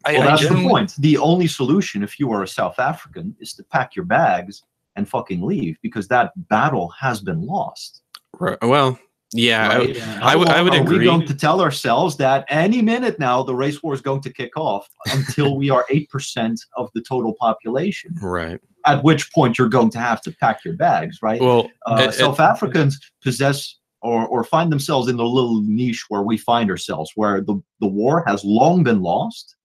Well, that's the point. The only solution, if you are a South African, is to pack your bags and fucking leave, because that battle has been lost. Right. Well, yeah, right? I would agree. Are we going to tell ourselves that any minute now the race war is going to kick off until we are 8% of the total population? Right. At which point you're going to have to pack your bags, right? Well, South Africans possess or find themselves in the little niche where we find ourselves, where the war has long been lost,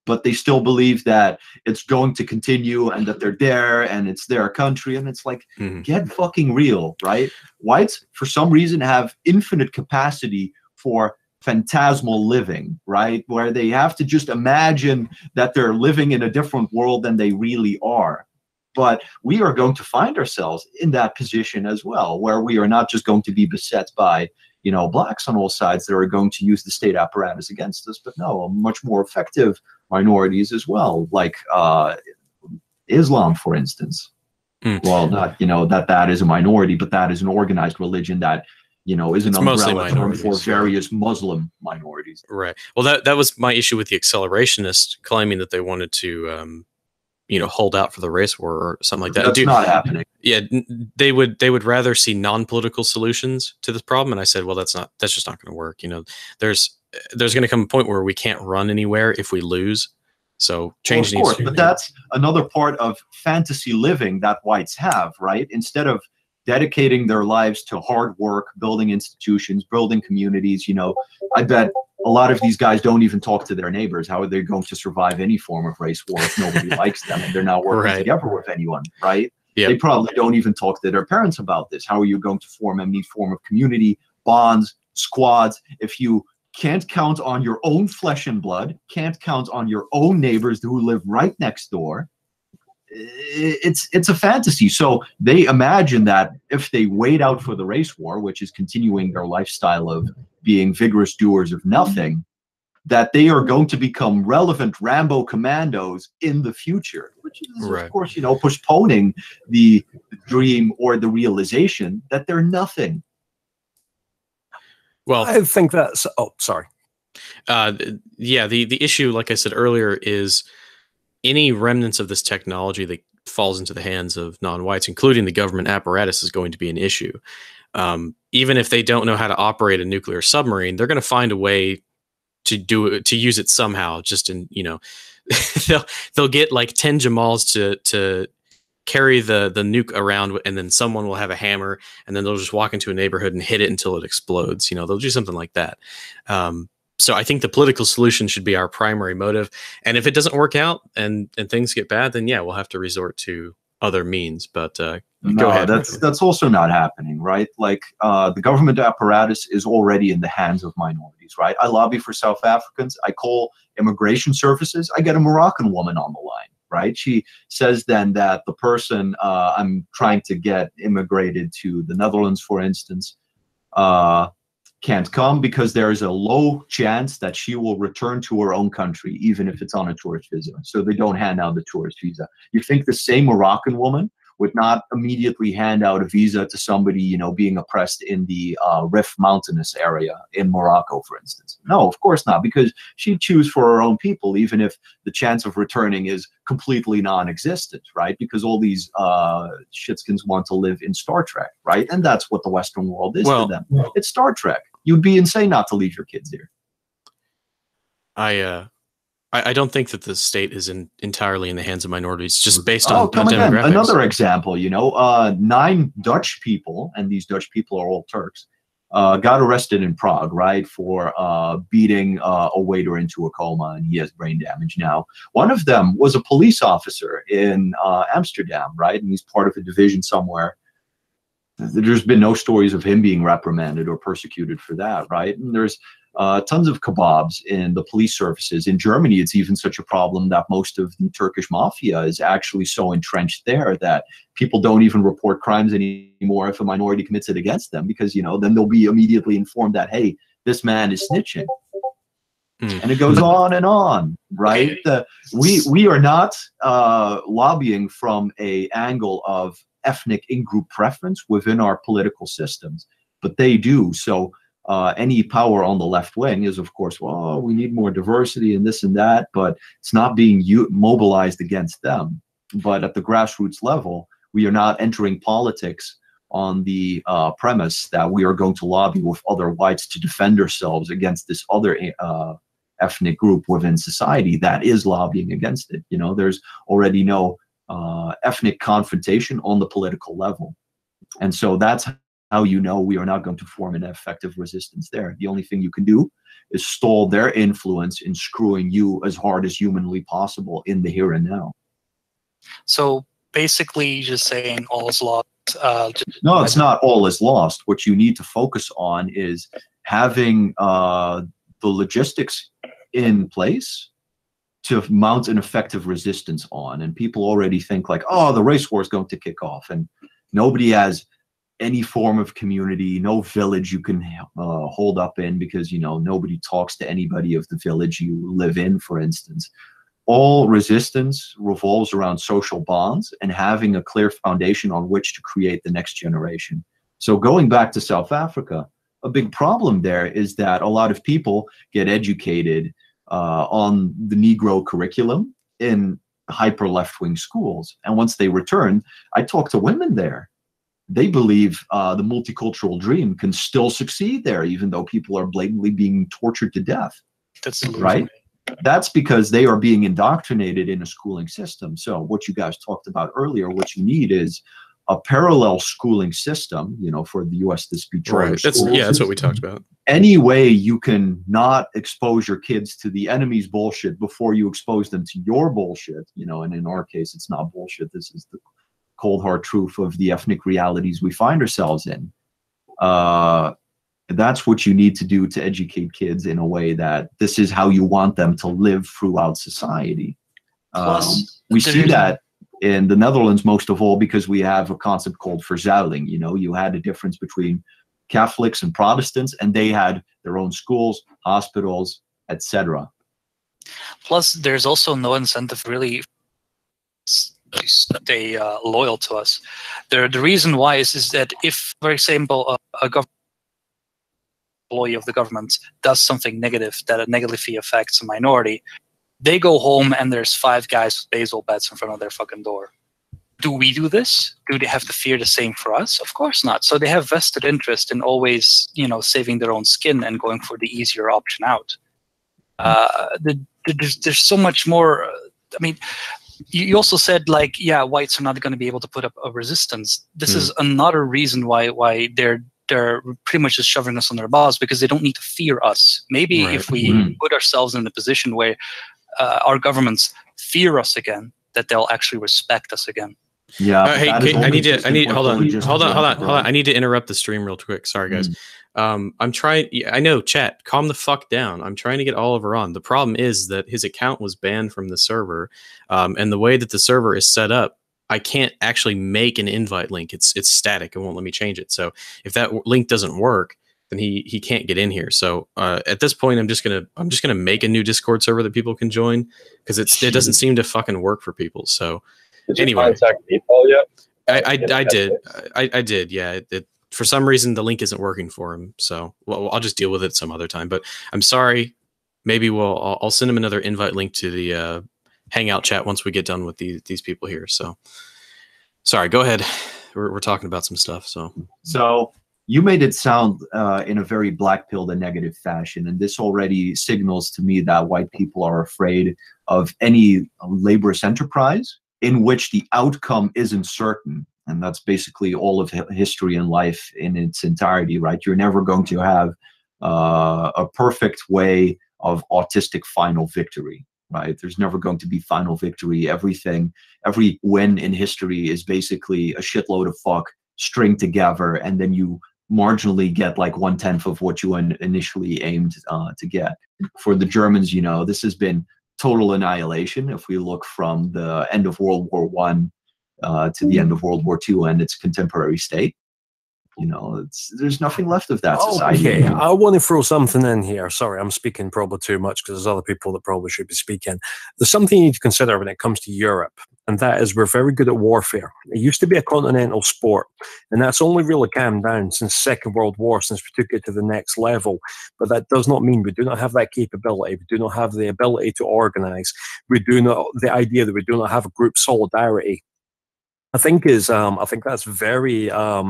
but they still believe that it's going to continue and that they're there and it's their country. And it's like, get fucking real, right? Whites, for some reason, have infinite capacity for phantasmal living, right? Where they have to just imagine that they're living in a different world than they really are. But we are going to find ourselves in that position as well, where we are not just going to be beset by, you know, blacks on all sides that are going to use the state apparatus against us, but no, much more effective minorities as well, like Islam, for instance. Well, not, you know, that is a minority, but that is an organized religion that, you know, is an umbrella term for various Muslim minorities. Right. Well, that was my issue with the accelerationists claiming that they wanted to, you know, hold out for the race war or something like that. That's not happening. Yeah, they would rather see non-political solutions to this problem, and I said, well, that's just not going to work. You know, there's going to come a point where we can't run anywhere if we lose. So change needs to be made. But that's another part of fantasy living that whites have, right? Instead of dedicating their lives to hard work, building institutions, building communities, you know, I bet a lot of these guys don't even talk to their neighbors. How are they going to survive any form of race war if nobody likes them and they're not working together with anyone, right? Yep. They probably don't even talk to their parents about this. How are you going to form any form of community, bonds, squads, if you can't count on your own flesh and blood, can't count on your own neighbors who live right next door? It's a fantasy. So they imagine that if they wait out for the race war, which is continuing their lifestyle of being vigorous doers of nothing, that they are going to become relevant Rambo commandos in the future, which is, of course, you know, postponing the dream or the realization that they're nothing. Well, I think that's, oh, sorry. Yeah, the issue, like I said earlier, is any remnants of this technology that falls into the hands of non-whites, including the government apparatus, is going to be an issue. Even if they don't know how to operate a nuclear submarine, they're going to find a way to use it somehow. Just in, you know, they'll get like 10 Jamals to carry the nuke around, and then someone will have a hammer, and then they'll just walk into a neighborhood and hit it until it explodes. You know, they'll do something like that. So I think the political solution should be our primary motive. And if it doesn't work out and things get bad, then yeah, we'll have to resort to other means. But go ahead. That's also not happening, right? Like the government apparatus is already in the hands of minorities, right? I lobby for South Africans. I call immigration services. I get a Moroccan woman on the line, right? She says then that the person I'm trying to get immigrated to the Netherlands, for instance, can't come because there is a low chance that she will return to her own country, even if it's on a tourist visa. So they don't hand out the tourist visa. You think the same Moroccan woman would not immediately hand out a visa to somebody, you know, being oppressed in the Rif mountainous area in Morocco, for instance? No, of course not, because she'd choose for her own people, even if the chance of returning is completely non-existent, right? Because all these shitskins want to live in Star Trek, right? And that's what the Western world is to them. It's Star Trek. You'd be insane not to leave your kids here. I don't think that the state is entirely in the hands of minorities, just based on demographics. Another example, you know, 9 Dutch people, and these Dutch people are all Turks, got arrested in Prague, right, for beating a waiter into a coma, and he has brain damage now. One of them was a police officer in Amsterdam, right, and he's part of a division somewhere. There's been no stories of him being reprimanded or persecuted for that, right? And there's tons of kebabs in the police services. In Germany, it's even such a problem that most of the Turkish mafia is actually so entrenched there that people don't even report crimes anymore if a minority commits it against them, because, you know, then they'll be immediately informed that, hey, this man is snitching. And it goes on, right? We are not lobbying from an angle of ethnic in-group preference within our political systems, but they do. So any power on the left wing is, of course, well, we need more diversity and this and that, but it's not being mobilized against them. But at the grassroots level, we are not entering politics on the premise that we are going to lobby with other whites to defend ourselves against this other ethnic group within society that is lobbying against it. You know, there's already no ethnic confrontation on the political level. And so that's how you know we are not going to form an effective resistance there. The only thing you can do is stall their influence in screwing you as hard as humanly possible in the here and now. So basically, just saying all is lost. No, it's not all is lost. What you need to focus on is having the logistics in place to mount an effective resistance on. And people already think like, oh, the race war is going to kick off, and nobody has any form of community, no village you can hold up in, because, you know, nobody talks to anybody of the village you live in, for instance. All resistance revolves around social bonds and having a clear foundation on which to create the next generation. So going back to South Africa, a big problem there is that a lot of people get educated on the Negro curriculum in hyper left-wing schools. And once they return, I talk to women there. They believe the multicultural dream can still succeed there, even though people are blatantly being tortured to death. That's right. That's because they are being indoctrinated in a schooling system. So what you guys talked about earlier, what you need is a parallel schooling system, you know, for the U.S. to speak charter Right. schools. That's what we talked about. Any way you can not expose your kids to the enemy's bullshit before you expose them to your bullshit, you know, and in our case, it's not bullshit. This is the cold hard truth of the ethnic realities we find ourselves in. That's what you need to do to educate kids in a way that this is how you want them to live throughout society. We see that in the Netherlands most of all because we have a concept called verzuiling. You know, you had a difference between Catholics and Protestants, and they had their own schools, hospitals, etc. Plus, there's also no incentive really to stay loyal to us. The reason why is that if, for example, a government employee of the government does something negative that negatively affects a minority, they go home and there's 5 guys with baseball bats in front of their fucking door. Do we do this? Do they have to fear the same for us? Of course not. So they have vested interest in always, you know, saving their own skin and going for the easier option out. There's so much more. I mean, you also said, like, yeah, whites are not going to be able to put up a resistance. This is another reason why they're pretty much just shoving us on their balls, because they don't need to fear us. Maybe if we put ourselves in a position where our governments fear us again, that they'll actually respect us again. Yeah. Hey, hold on. I need to interrupt the stream real quick. Sorry, guys. I'm trying. I know, chat. Calm the fuck down. I'm trying to get Oliver on. The problem is that his account was banned from the server, and the way that the server is set up, I can't actually make an invite link. It's static. It won't let me change it. So if that link doesn't work, then he can't get in here. So at this point, I'm just gonna make a new Discord server that people can join, because it doesn't seem to fucking work for people. So anyway, did you contact PayPal yet? I did. Yeah. For some reason, the link isn't working for him. So I'll just deal with it some other time. But I'm sorry. Maybe I'll send him another invite link to the Hangout chat once we get done with these people here. So sorry. Go ahead. We're talking about some stuff. So you made it sound in a very black-pilled and negative fashion, and this already signals to me that white people are afraid of any laborious enterprise in which the outcome isn't certain. And that's basically all of history and life in its entirety, right? You're never going to have a perfect way of autistic final victory, right? There's never going to be final victory. Every win in history is basically a shitload of fuck string together, and then you marginally get like 1/10 of what you initially aimed to get. For the Germans, you know, this has been total annihilation. If we look from the end of World War I to the end of World War II and its contemporary state, you know, there's nothing left of that society. Okay, I want to throw something in here. Sorry, I'm speaking probably too much because there's other people that probably should be speaking. There's something you need to consider when it comes to Europe, and that is we're very good at warfare. It used to be a continental sport, and that's only really calmed down since the Second World War, since we took it to the next level. But that does not mean we do not have that capability. We do not have the ability to organize. The idea that we do not have a group solidarity I think that's very I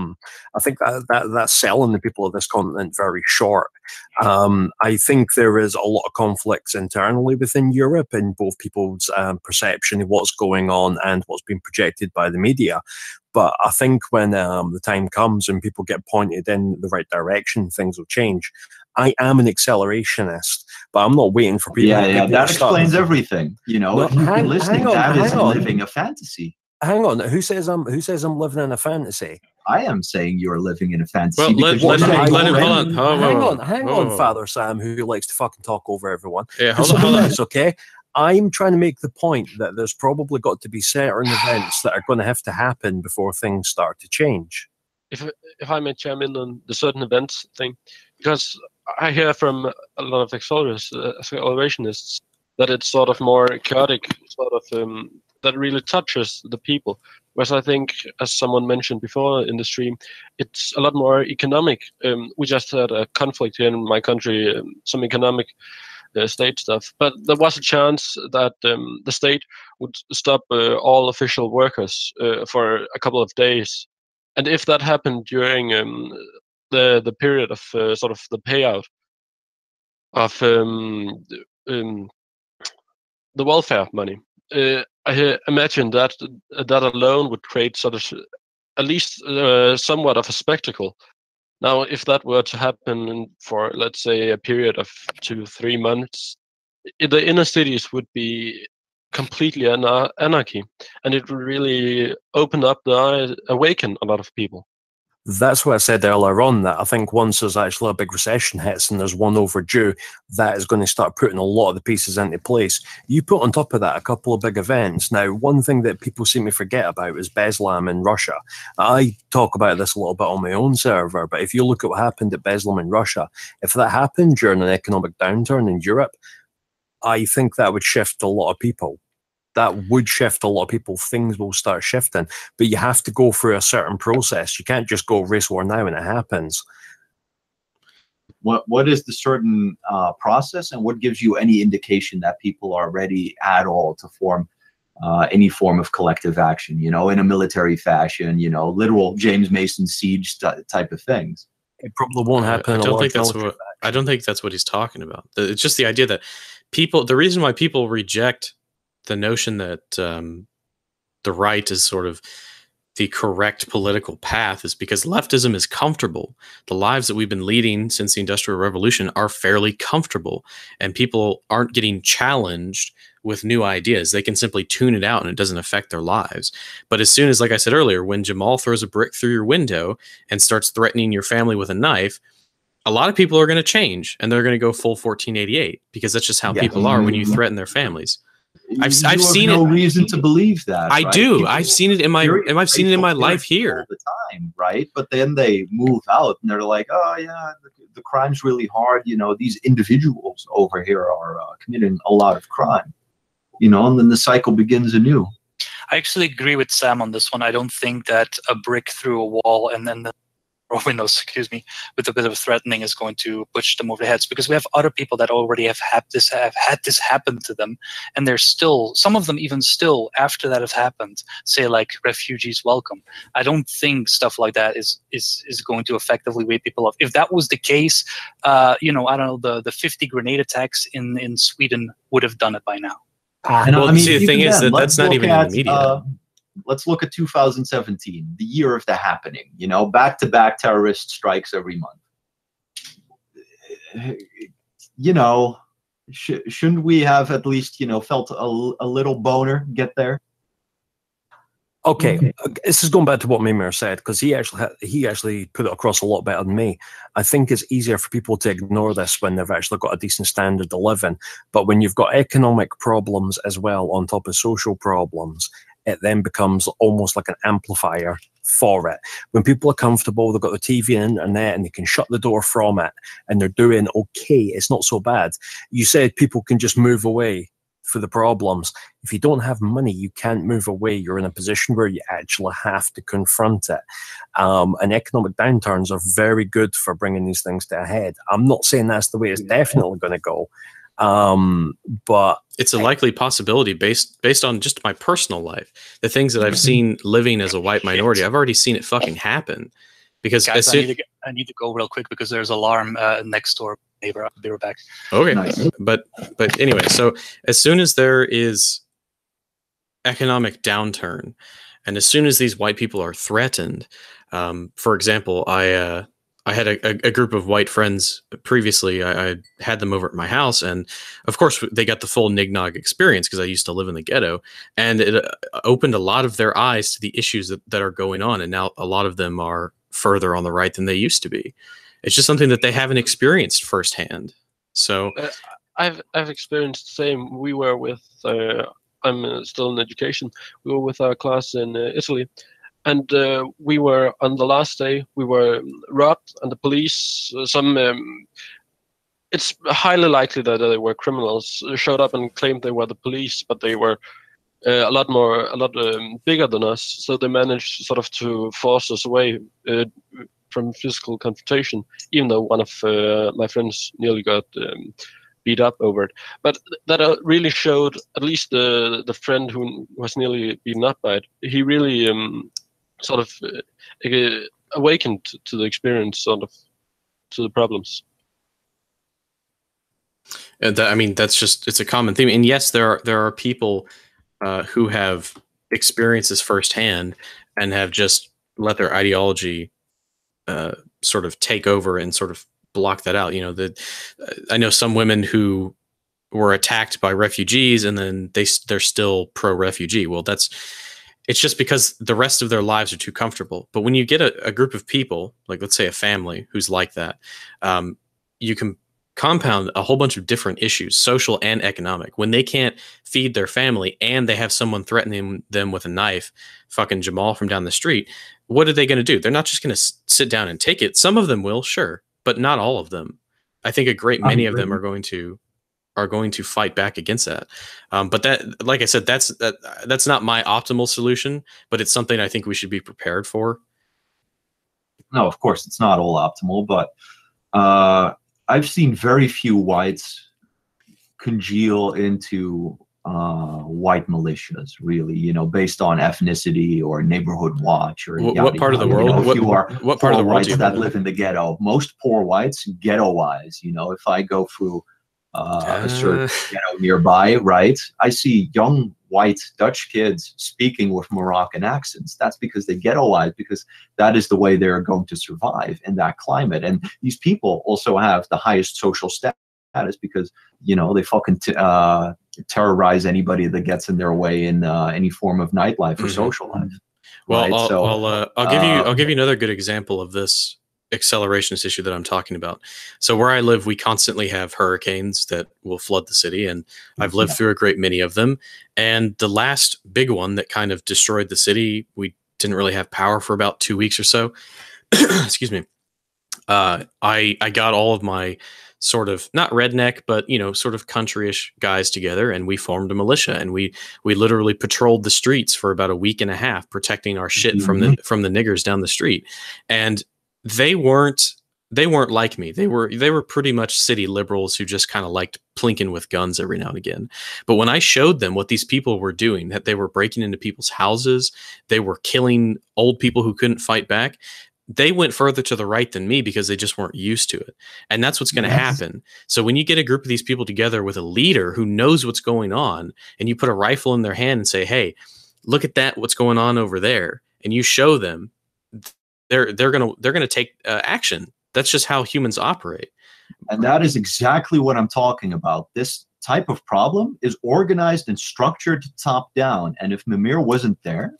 think that's selling the people of this continent very short. I think there is a lot of conflicts internally within Europe in both people's perception of what's going on and what's being projected by the media. But I think when the time comes and people get pointed in the right direction, things will change. I am an accelerationist, but I'm not waiting for people. Yeah, that explains everything. You know, if you've been listening, that is living a fantasy. Hang on, who says I'm living in a fantasy? I am saying you're living in a fantasy. Well, hang on, Father Sam, who likes to fucking talk over everyone. Yeah, hold on. It's okay. I'm trying to make the point that there's probably got to be certain events that are going to have to happen before things start to change. If I may chime in on the certain events thing, because I hear from a lot of accelerationists that it's sort of more chaotic, sort of that really touches the people. Whereas I think, as someone mentioned before in the stream, it's a lot more economic. We just had a conflict here in my country, some economic state stuff, but there was a chance that the state would stop all official workers for a couple of days. And if that happened during the period of sort of the payout of the welfare money, I imagine that alone would create sort of at least somewhat of a spectacle. Now, if that were to happen for, let's say, a period of 2-3 months, the inner cities would be completely anarchy, and it would really open up the eyes, awaken a lot of people. That's what I said earlier on, that I think once there's actually a big recession hits and there's one overdue, that is going to start putting a lot of the pieces into place. You put on top of that a couple of big events. Now, one thing that people seem to forget about is Beslan in Russia. I talk about this a little bit on my own server, but if you look at what happened at Beslan in Russia, if that happened during an economic downturn in Europe, I think that would shift a lot of people. That would shift a lot of people. Things will start shifting, but you have to go through a certain process. You can't just go race war now and it happens. What is the certain process, and what gives you any indication that people are ready at all to form any form of collective action, you know, in a military fashion, you know, literal James Mason siege type of things? It probably won't happen. I don't think that's what he's talking about. It's just the idea that people, the reason why people reject the notion that the right is sort of the correct political path is because leftism is comfortable. The lives that we've been leading since the Industrial Revolution are fairly comfortable, and people aren't getting challenged with new ideas. They can simply tune it out and it doesn't affect their lives. But as soon as, like I said earlier, when Jamal throws a brick through your window and starts threatening your family with a knife, a lot of people are going to change and they're going to go full 1488 because that's just how people are when you threaten their families. I've seen no it. reason to believe that. I right? do. People, I've seen it in my life here all the time, right? But then they move out and they're like, oh yeah, the crime's really hard. You know, these individuals over here are committing a lot of crime. You know, and then the cycle begins anew. I actually agree with Sam on this one. I don't think that a brick through a wall and then or windows, excuse me, with a bit of threatening is going to push them over the heads, because we have other people that already have had this happen to them, and they're still, some of them even still after that have happened, say like refugees welcome. I don't think stuff like that is going to effectively wake people up. If that was the case, you know, I don't know, the 50 grenade attacks in Sweden would have done it by now. Well, I mean, see, the thing is that that's not even in the media. Let's look at 2017, the year of the happening. You know, back-to-back terrorist strikes every month. You know, shouldn't we have at least, you know, felt a little boner get there? Okay, this is going back to what Mimir said, because he actually put it across a lot better than me. I think it's easier for people to ignore this when they've actually got a decent standard of living. But when you've got economic problems as well on top of social problems, it then becomes almost like an amplifier for it. When people are comfortable, they've got the TV and internet and they can shut the door from it and they're doing okay, it's not so bad. You said people can just move away for the problems. If you don't have money, you can't move away. You're in a position where you actually have to confront it. And economic downturns are very good for bringing these things to a head. I'm not saying that's the way it's definitely going to go, But it's a likely possibility based on just my personal life. The things that I've seen living as a white minority, I've already seen it fucking happen. Because guys, I need to go real quick because there's alarm next door neighbor. I'll be right back. Okay, Nice. but anyway, so as soon as there is economic downturn, and as soon as these white people are threatened, for example, I had a group of white friends previously. I had them over at my house, and of course they got the full Nignog experience because I used to live in the ghetto, and it opened a lot of their eyes to the issues that are going on, and now a lot of them are further on the right than they used to be. It's just something that they haven't experienced firsthand. So I've experienced the same. We were with I'm still in education. We were with our class in Italy, and we were on the last day. We were robbed, and the police. It's highly likely that they were criminals. Showed up and claimed they were the police, but they were a lot bigger than us. So they managed sort of to force us away from physical confrontation, even though one of my friends nearly got beat up over it. But that really showed, at least the friend who was nearly beaten up by it, he really sort of awakened to the experience, sort of to the problems. And I mean, it's a common theme. And yes, there are people who have experienced this firsthand and have just let their ideology sort of take over and sort of block that out. You know, I know some women who were attacked by refugees and then they're still pro-refugee. Well, it's just because the rest of their lives are too comfortable. But when you get a group of people, like let's say a family who's like that, you can compound a whole bunch of different issues, social and economic. When they can't feed their family and they have someone threatening them with a knife, fucking Jamal from down the street, what are they going to do? They're not just going to sit down and take it. Some of them will, sure, but not all of them. I think a great many of them are going to fight back against that. But that, like I said, that's not my optimal solution, but it's something I think we should be prepared for. No, of course it's not all optimal, but I've seen very few whites congeal into white militias, really, you know, based on ethnicity or neighborhood watch or what part of the world? You know, if you are what part of the world whites that live in the ghetto, most poor whites, ghetto-wise, you know, if I go through a certain ghetto nearby, right, I see young white Dutch kids speaking with Moroccan accents. That's because they ghettoize, because that is the way they're going to survive in that climate. And these people also have the highest social status because, you know, they fucking terrorize anybody that gets in their way in any form of nightlife or social life. Well, right? I'll give you another good example of this accelerationist issue that I'm talking about. So where I live, we constantly have hurricanes that will flood the city, and I've lived through a great many of them. And the last big one that kind of destroyed the city, we didn't really have power for about 2 weeks or so. Excuse me. I got all of my sort of not redneck, but you know, sort of countryish guys together, and we formed a militia, and we literally patrolled the streets for about a week and a half, protecting our shit from the niggers down the street. And they weren't like me. They were pretty much city liberals who just kind of liked plinking with guns every now and again. But when I showed them what these people were doing, that they were breaking into people's houses, they were killing old people who couldn't fight back, they went further to the right than me because they just weren't used to it. And that's what's going to happen. So when you get a group of these people together with a leader who knows what's going on, and you put a rifle in their hand and say, hey, look at that, what's going on over there, and you show them, they're gonna take action. That's just how humans operate. And that is exactly what I'm talking about. This type of problem is organized and structured top down. And if Mimir wasn't there,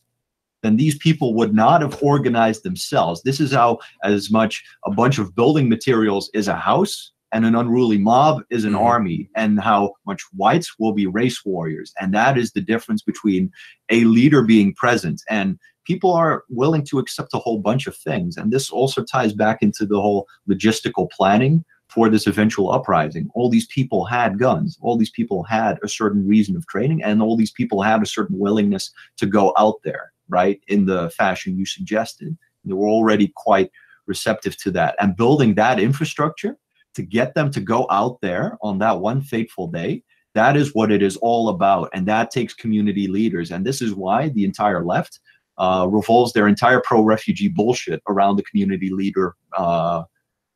then these people would not have organized themselves. This is how as much a bunch of building materials is a house and an unruly mob is an army, and how much whites will be race warriors. And that is the difference between a leader being present, and people are willing to accept a whole bunch of things. And this also ties back into the whole logistical planning for this eventual uprising. All these people had guns. All these people had a certain reason of training, and all these people had a certain willingness to go out there, right, in the fashion you suggested. They were already quite receptive to that. And building that infrastructure to get them to go out there on that one fateful day. That is what it is all about. And that takes community leaders. And this is why the entire left revolves their entire pro-refugee bullshit around the community leader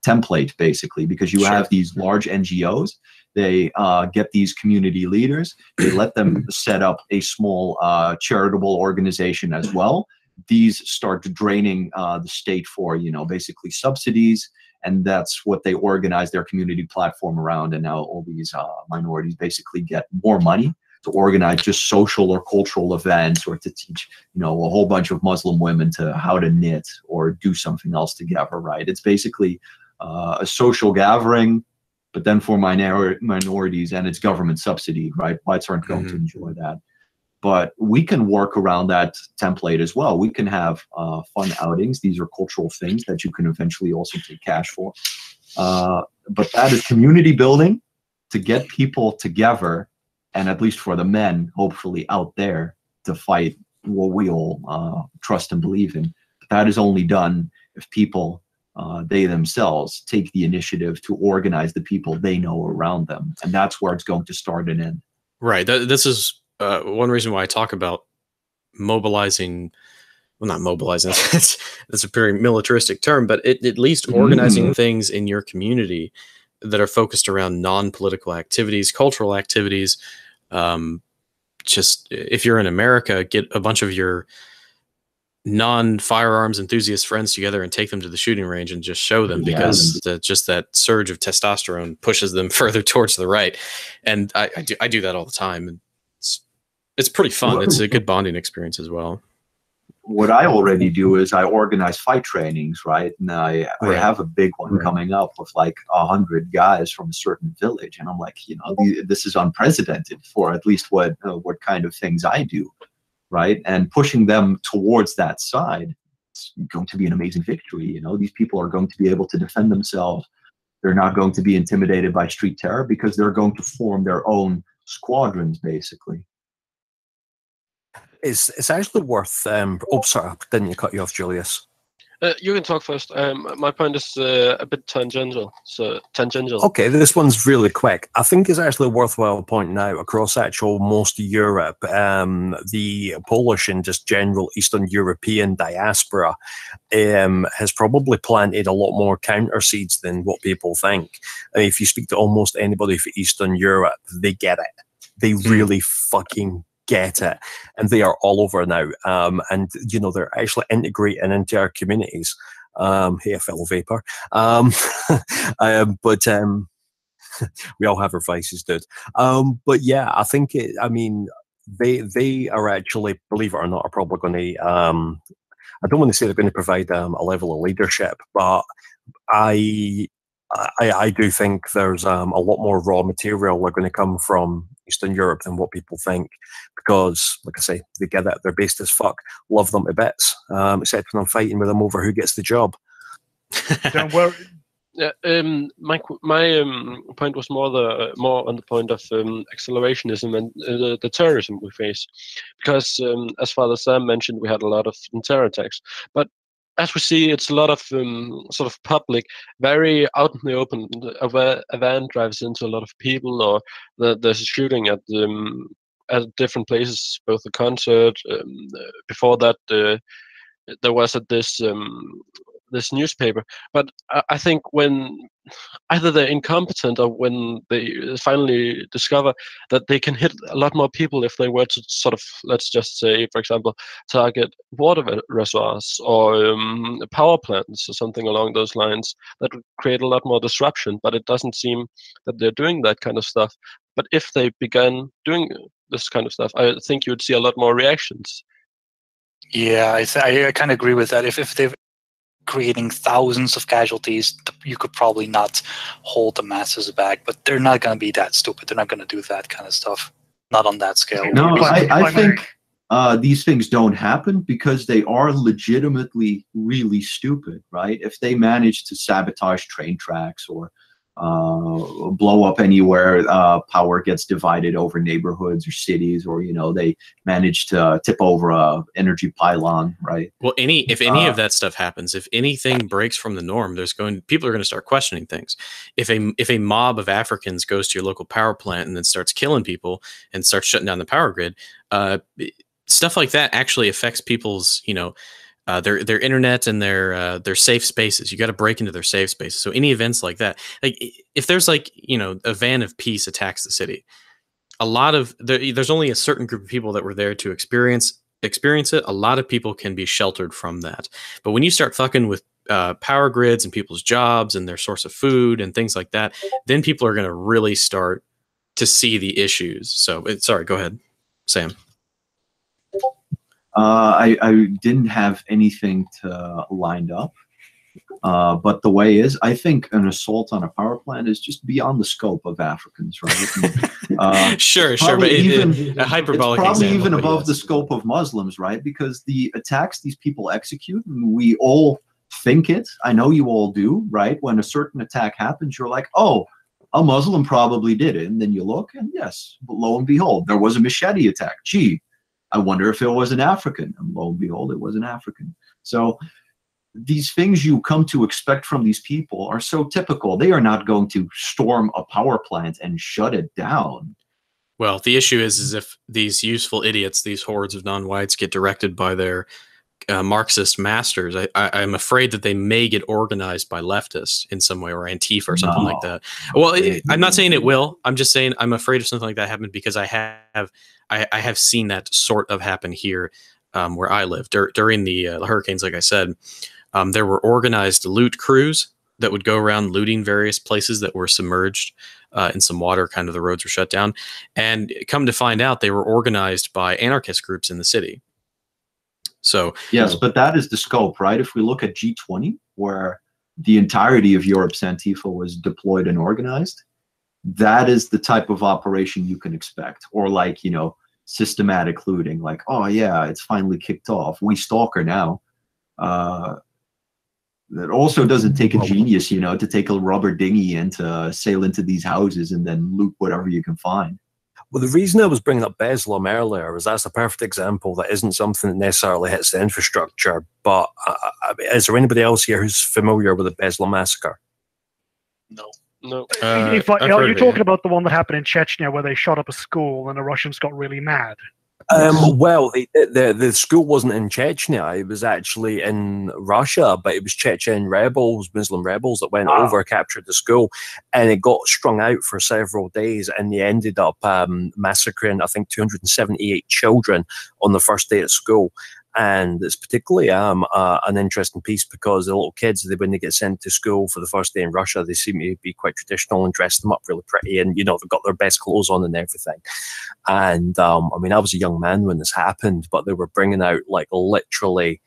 template, basically, because you have these large NGOs. They get these community leaders. They let them set up a small charitable organization as well. These start draining the state for, basically subsidies. And that's what they organize their community platform around. And now all these minorities basically get more money to organize just social or cultural events, or to teach, a whole bunch of Muslim women to how to knit or do something else together, right? It's basically a social gathering, but then for minorities, and it's government subsidy, right? Whites aren't going to enjoy that. But we can work around that template as well. We can have fun outings. These are cultural things that you can eventually also take cash for. But that is community building to get people together, and at least for the men, hopefully out there, to fight what we all trust and believe in. But that is only done if people, they themselves, take the initiative to organize the people they know around them. And that's where it's going to start and end. Right. This is one reason why I talk about mobilizing, well, not mobilizing, that's a very militaristic term, but at least organizing things in your community that are focused around non-political activities, cultural activities. Just if you're in America, get a bunch of your non-firearms enthusiast friends together and take them to the shooting range and just show them, because just that surge of testosterone pushes them further towards the right. And I do that all the time. And it's pretty fun. It's a good bonding experience as well. What I already do is I organize fight trainings, right? And I have a big one coming up with like 100 guys from a certain village. And I'm like, this is unprecedented for at least what kind of things I do, right? And pushing them towards that side, it's going to be an amazing victory. These people are going to be able to defend themselves. They're not going to be intimidated by street terror, because they're going to form their own squadrons, basically. It's actually worth. Sorry, didn't you cut you off, Julius? You can talk first. My point is a bit tangential. Okay, this one's really quick. I think it's actually worthwhile pointing out across most of Europe, the Polish and just general Eastern European diaspora has probably planted a lot more counter seeds than what people think. I mean, if you speak to almost anybody from Eastern Europe, they get it. They really fucking get it, and they are all over now, and they're actually integrating into our communities. Hey, fellow vapor. But we all have our vices, dude. But yeah, I think they are actually, believe it or not, are probably going to I don't want to say they're going to provide a level of leadership, but I do think there's a lot more raw material that are going to come from Eastern Europe than what people think, because, like I say, they get it. They're based as fuck. Love them to bits, except when I'm fighting with them over who gets the job. Don't worry. Yeah, my point was more on the point of accelerationism and the terrorism we face, because as Father Sam mentioned, we had a lot of terror attacks, but as we see, it's a lot of sort of public, very out in the open. A van drives into a lot of people, or there's a shooting at different places, both the concert. Before that, there was at this newspaper. But I think when either they're incompetent, or when they finally discover that they can hit a lot more people if they were to sort of, let's just say, for example, target water reservoirs or power plants or something along those lines, that would create a lot more disruption. But it doesn't seem that they're doing that kind of stuff. But if they began doing this kind of stuff, I think you would see a lot more reactions. Yeah, I kind of agree with that. If they've creating thousands of casualties, you could probably not hold the masses back, but they're not going to be that stupid. They're not going to do that kind of stuff. Not on that scale. No, I think these things don't happen because they are legitimately really stupid, right? If they manage to sabotage train tracks or blow up anywhere power gets divided over neighborhoods or cities, or they manage to tip over a energy pylon, right? Well, if any of that stuff happens, if anything breaks from the norm, people are going to start questioning things. If a mob of Africans goes to your local power plant and then starts killing people and starts shutting down the power grid, stuff like that actually affects people's their internet and their safe spaces. You got to break into their safe spaces. So any events like that, like if there's a van of peace attacks the city, there's only a certain group of people that were there to experience it. A lot of people can be sheltered from that. But when you start fucking with power grids and people's jobs and their source of food and things like that, then people are going to really start to see the issues. So sorry, go ahead, Sam. I didn't have anything lined up, but the way is, I think an assault on a power plant is just beyond the scope of Africans, right? Sure, but a hyperbolic it's probably example, even above the scope of Muslims, right? Because the attacks these people execute, and we all think it. I know you all do, right? When a certain attack happens, you're like, oh, a Muslim probably did it, and then you look, and yes, but lo and behold, there was a machete attack. Gee, I wonder if it was an African. And lo and behold, it was an African. So these things you come to expect from these people are so typical. They are not going to storm a power plant and shut it down. Well, the issue is if these useful idiots, these hordes of non-whites, get directed by their Marxist masters, I'm afraid that they may get organized by leftists in some way, or Antifa or something like that. Well, I'm not saying it will. I'm just saying I'm afraid of something like that happening because I have seen that sort of happen here where I live. During the hurricanes, like I said, there were organized loot crews that would go around looting various places that were submerged in some water, kind of the roads were shut down. And come to find out, they were organized by anarchist groups in the city. So yes, but that is the scope, right? If we look at G20, where the entirety of Europe's Antifa was deployed and organized, that is the type of operation you can expect. Or like, systematic looting, like, oh yeah, it's finally kicked off. We stalker now. That also doesn't take a genius, to take a rubber dinghy and to sail into these houses and then loot whatever you can find. Well, the reason I was bringing up Beslam earlier was that's a perfect example that isn't something that necessarily hits the infrastructure. But is there anybody else here who's familiar with the Beslam massacre? No. You're talking about the one that happened in Chechnya where they shot up a school and the Russians got really mad. Well, the school wasn't in Chechnya. It was actually in Russia, but it was Chechen rebels, Muslim rebels that went over, captured the school, and it got strung out for several days, and they ended up massacring, I think, 278 children on the first day at school. And it's particularly an interesting piece because the little kids, when they get sent to school for the first day in Russia, they seem to be quite traditional and dress them up really pretty, and they've got their best clothes on and everything. And I was a young man when this happened, but they were bringing out like literally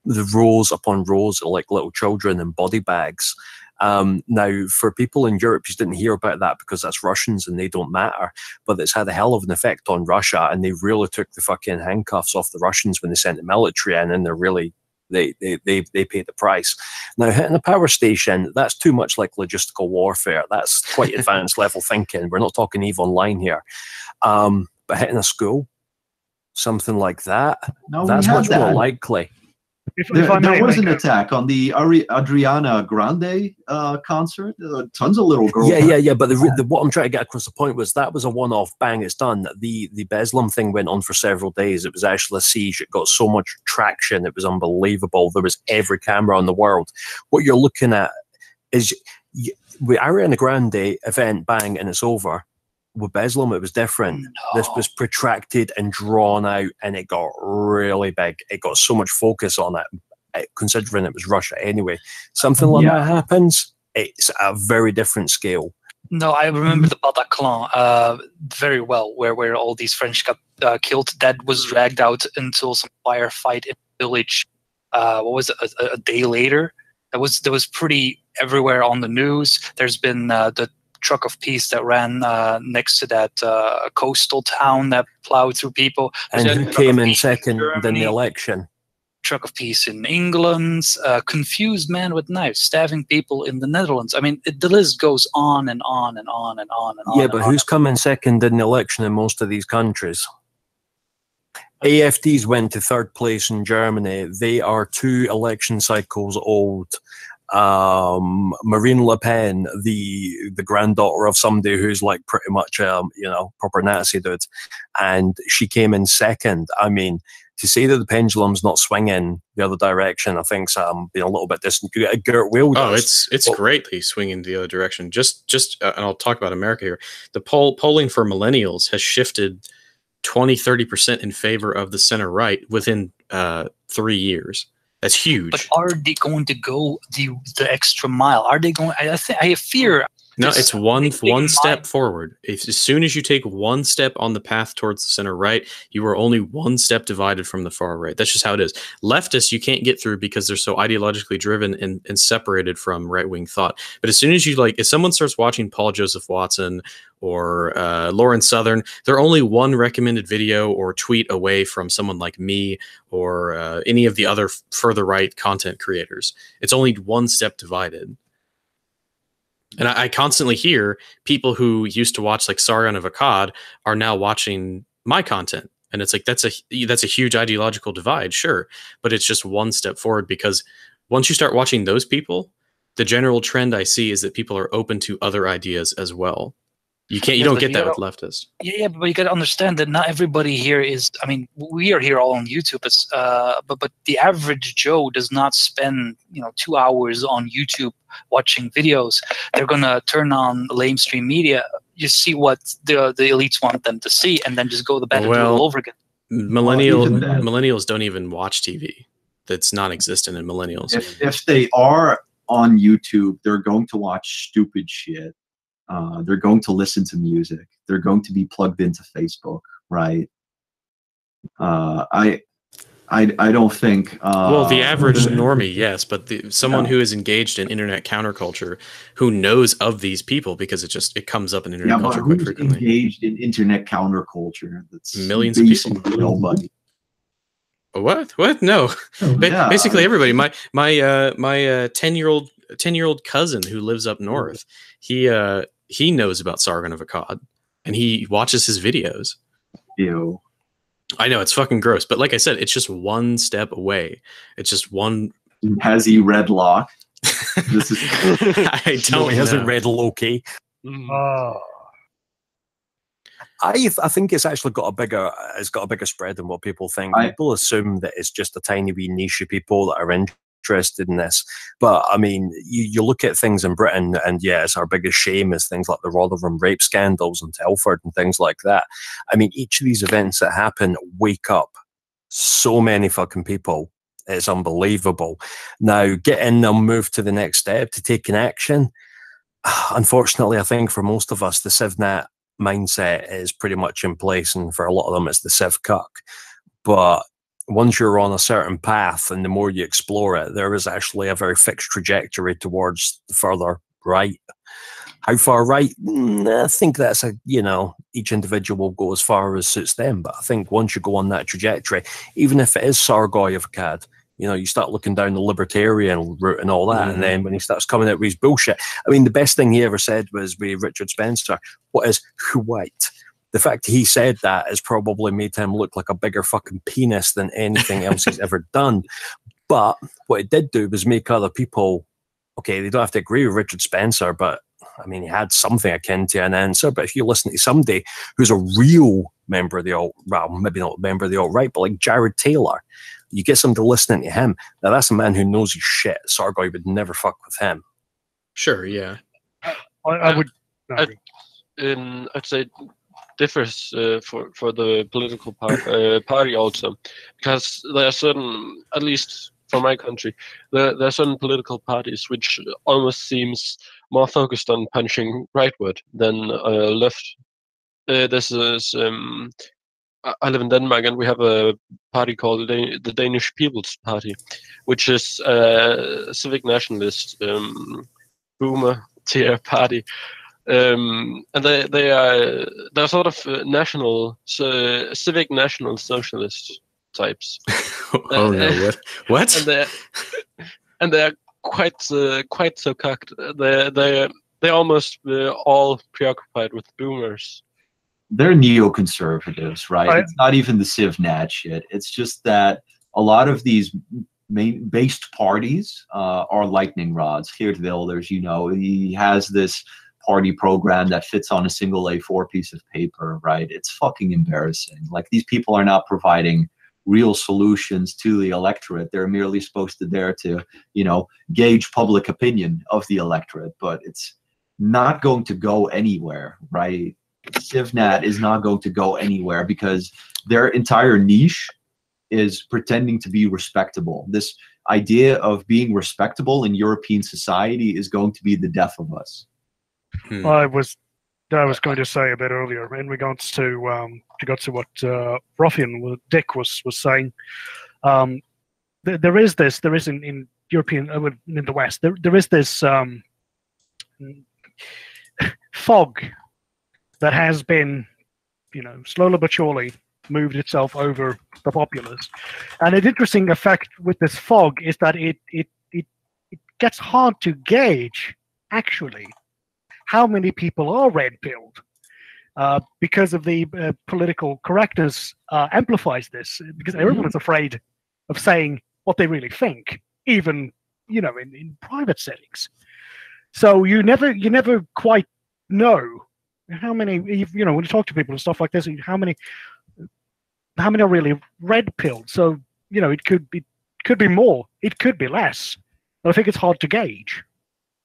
the rows upon rows of like little children in body bags. Now, for people in Europe, you didn't hear about that because that's Russians and they don't matter. But it's had a hell of an effect on Russia, and they really took the fucking handcuffs off the Russians when they sent the military in, and they're really they paid the price. Now, hitting a power station, that's too much like logistical warfare. That's quite advanced level thinking. We're not talking EVE Online here. But hitting a school, something like that, that's much more likely. There was an attack on the Adriana Grande concert. Tons of little girls. Yeah. But what I'm trying to get across the point was that was a one-off, bang, it's done. The Beslam thing went on for several days. It was actually a siege. It got so much traction. It was unbelievable. There was every camera in the world. What you're looking at is with Ariana Grande event, bang, and it's over. With Beslam, it was different. No. This was protracted and drawn out, and it got really big. It got so much focus on it, considering it was Russia anyway. Something like that happens, it's a very different scale. No, I remember the Bataclan very well, where all these French got killed. That was dragged out until some firefight in the village. What was it, a day later? That was pretty everywhere on the news. There's been the truck of peace that ran next to that coastal town that plowed through people. And who came in second in the election? truck of peace in England, confused man with knives stabbing people in the Netherlands. I mean, the list goes on and on and on and on and on. Yeah, but who's coming second in the election in most of these countries? AFDs went to third place in Germany. They are 2 election cycles old. Marine Le Pen, the granddaughter of somebody who's like pretty much proper Nazi dude, and she came in second. I mean, to say that the pendulum's not swinging the other direction, I think being a little bit distant. Gert Wilders. Oh, it's greatly swinging the other direction. Just and I'll talk about America here. The polling for millennials has shifted 20-30% in favor of the center right within 3 years. That's huge. But are they going to go the extra mile? Are they going? I fear. No, it's one step forward. As soon as you take one step on the path towards the center right, you are only one step divided from the far right. That's just how it is. Leftists, you can't get through because they're so ideologically driven and separated from right-wing thought. But as soon as if someone starts watching Paul Joseph Watson or Lauren Southern, they're only one recommended video or tweet away from someone like me or any of the other further right content creators. It's only one step divided. And I constantly hear people who used to watch like Sargon of Akkad are now watching my content. And it's like, that's a huge ideological divide, sure. But it's just one step forward, because once you start watching those people, the general trend I see is that people are open to other ideas as well. You don't get that with leftists. Yeah, but you got to understand that not everybody here is. I mean, we are here all on YouTube. But the average Joe does not spend 2 hours on YouTube watching videos. They're gonna turn on lamestream media, just see what the elites want them to see, and then just go to bed and do it all over again. Millennials don't even watch TV. That's non-existent in millennials. If they are on YouTube, they're going to watch stupid shit. They're going to listen to music. They're going to be plugged into Facebook, right? I don't think. Well, the average normie, yes, but someone who is engaged in internet counterculture, who knows of these people, because it comes up in internet culture quite frequently. Engaged in internet counterculture? That's millions of people. Nobody. What? No. Basically everybody. My 10-year-old cousin who lives up north, he knows about Sargon of Akkad, and he watches his videos. Ew. I know, it's fucking gross, but like I said, it's just one step away. It's just one. Has he read Locke? I don't know. He hasn't read Loki. Oh. I think it's actually got a bigger spread than what people think. People assume that it's just a tiny wee niche of people that are interested in this. But I mean, you look at things in Britain, and yeah, it's our biggest shame is things like the Rotherham rape scandals and Telford and things like that. I mean, each of these events that happen wake up so many fucking people. It's unbelievable. Now, getting them moved to the next step to taking action, unfortunately, I think for most of us, the CivNat mindset is pretty much in place, and for a lot of them, it's the CivCuck. But once you're on a certain path, and the more you explore it, there is actually a very fixed trajectory towards the further right. How far right? I think that's each individual will go as far as suits them. But I think once you go on that trajectory, even if it is Sargon of Akkad, you start looking down the libertarian route and all that. And then when he starts coming out with his bullshit, I mean, the best thing he ever said was with Richard Spencer, what is white? The fact he said that has probably made him look like a bigger fucking penis than anything else he's ever done. But what it did do was make other people, okay, they don't have to agree with Richard Spencer, but I mean, he had something akin to an answer. But if you listen to somebody who's a real member of the maybe not a member of the alt-right, but like Jared Taylor, you get somebody listening to him. Now, that's a man who knows his shit. Sargon would never fuck with him. Sure, yeah. I would. I'd say differs for the political party also, because there are certain, at least for my country, there are certain political parties which almost seems more focused on punching rightward than left. This is I live in Denmark, and we have a party called the Danish People's Party, which is a civic nationalist boomer tier party. And they're sort of civic national socialists. types. Oh no! What? And they're quite so cocked. They almost all preoccupied with boomers. They're neoconservatives, right? Right. It's not even the CivNat shit. It's just that a lot of these based parties are lightning rods. Geert Wilders, you know, he has this party program that fits on a single A4 piece of paper, right? It's fucking embarrassing. Like, these people are not providing real solutions to the electorate. They're merely supposed to dare to, you know, gauge public opinion of the electorate, but it's not going to go anywhere, right? CivNat is not going to go anywhere because their entire niche is pretending to be respectable. This idea of being respectable in European society is going to be the death of us. I was going to say a bit earlier in regards to what Dick was saying. There is in European in the West there is this fog that has been, you know, slowly but surely moved itself over the populace. And an interesting effect with this fog is that it gets hard to gauge actually how many people are red-pilled, because of the political correctness amplifies this, because everyone is afraid of saying what they really think, even, you know, in private settings. So you never quite know how many, you know, when you talk to people and stuff like this, how many are really red-pilled. So, you know, it could be more, it could be less. But I think it's hard to gauge.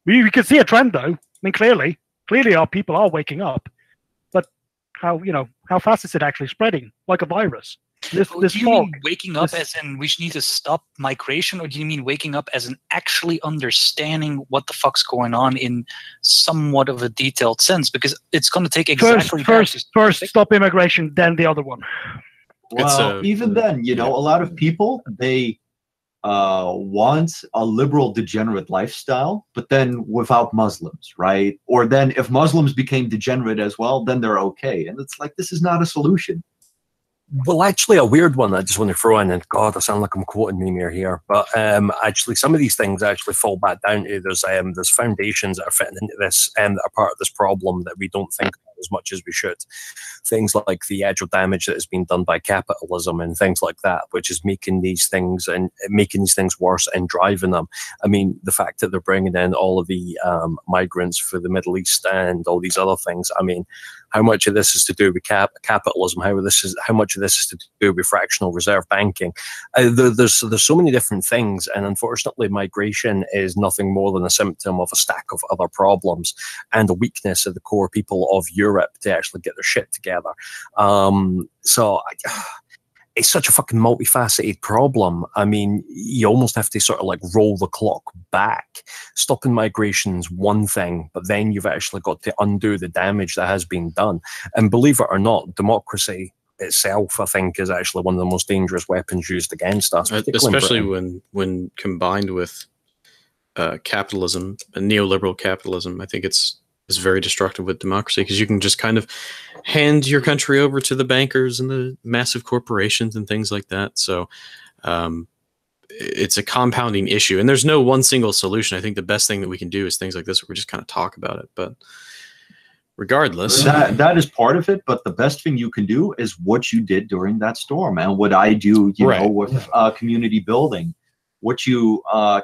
We can see a trend, though. I mean, clearly our people are waking up, but how fast is it actually spreading like a virus? Do you mean waking up as in we need to stop migration, or do you mean waking up as in actually understanding what the fuck's going on in somewhat of a detailed sense? Because it's going to take exactly first stop immigration, then the other one. Well, even then, you know, a lot of people, they want a liberal degenerate lifestyle, but then without Muslims, right? Or then if Muslims became degenerate as well, then they're okay. And it's like, this is not a solution. Well, actually, a weird one I just want to throw in, and God, I sound like I'm quoting Mimir here, but actually, some of these things actually fall back down to there's foundations that are fitting into this and that are part of this problem that we don't think about as much as we should. Things like the actual damage that has been done by capitalism and things like that, which is making these things worse and driving them. I mean, the fact that they're bringing in all of the migrants for the Middle East and all these other things. I mean, how much of this is to do with capitalism? How much of this is to do with fractional reserve banking? There's so many different things, and unfortunately, migration is nothing more than a symptom of a stack of other problems and a weakness of the core people of Europe to actually get their shit together. It's such a fucking multifaceted problem. I mean, you almost have to sort of like roll the clock back. Stopping migration's one thing, but then you've actually got to undo the damage that has been done. And believe it or not, democracy itself, I think, is actually one of the most dangerous weapons used against us. Especially when combined with capitalism, neoliberal capitalism. I think it's very destructive with democracy, because you can just kind of hand your country over to the bankers and the massive corporations and things like that. So it's a compounding issue, and there's no one single solution. I think the best thing that we can do is things like this, where we just kind of talk about it. But regardless, that is part of it. But the best thing you can do is what you did during that storm, and what I do, you know, with community building. What you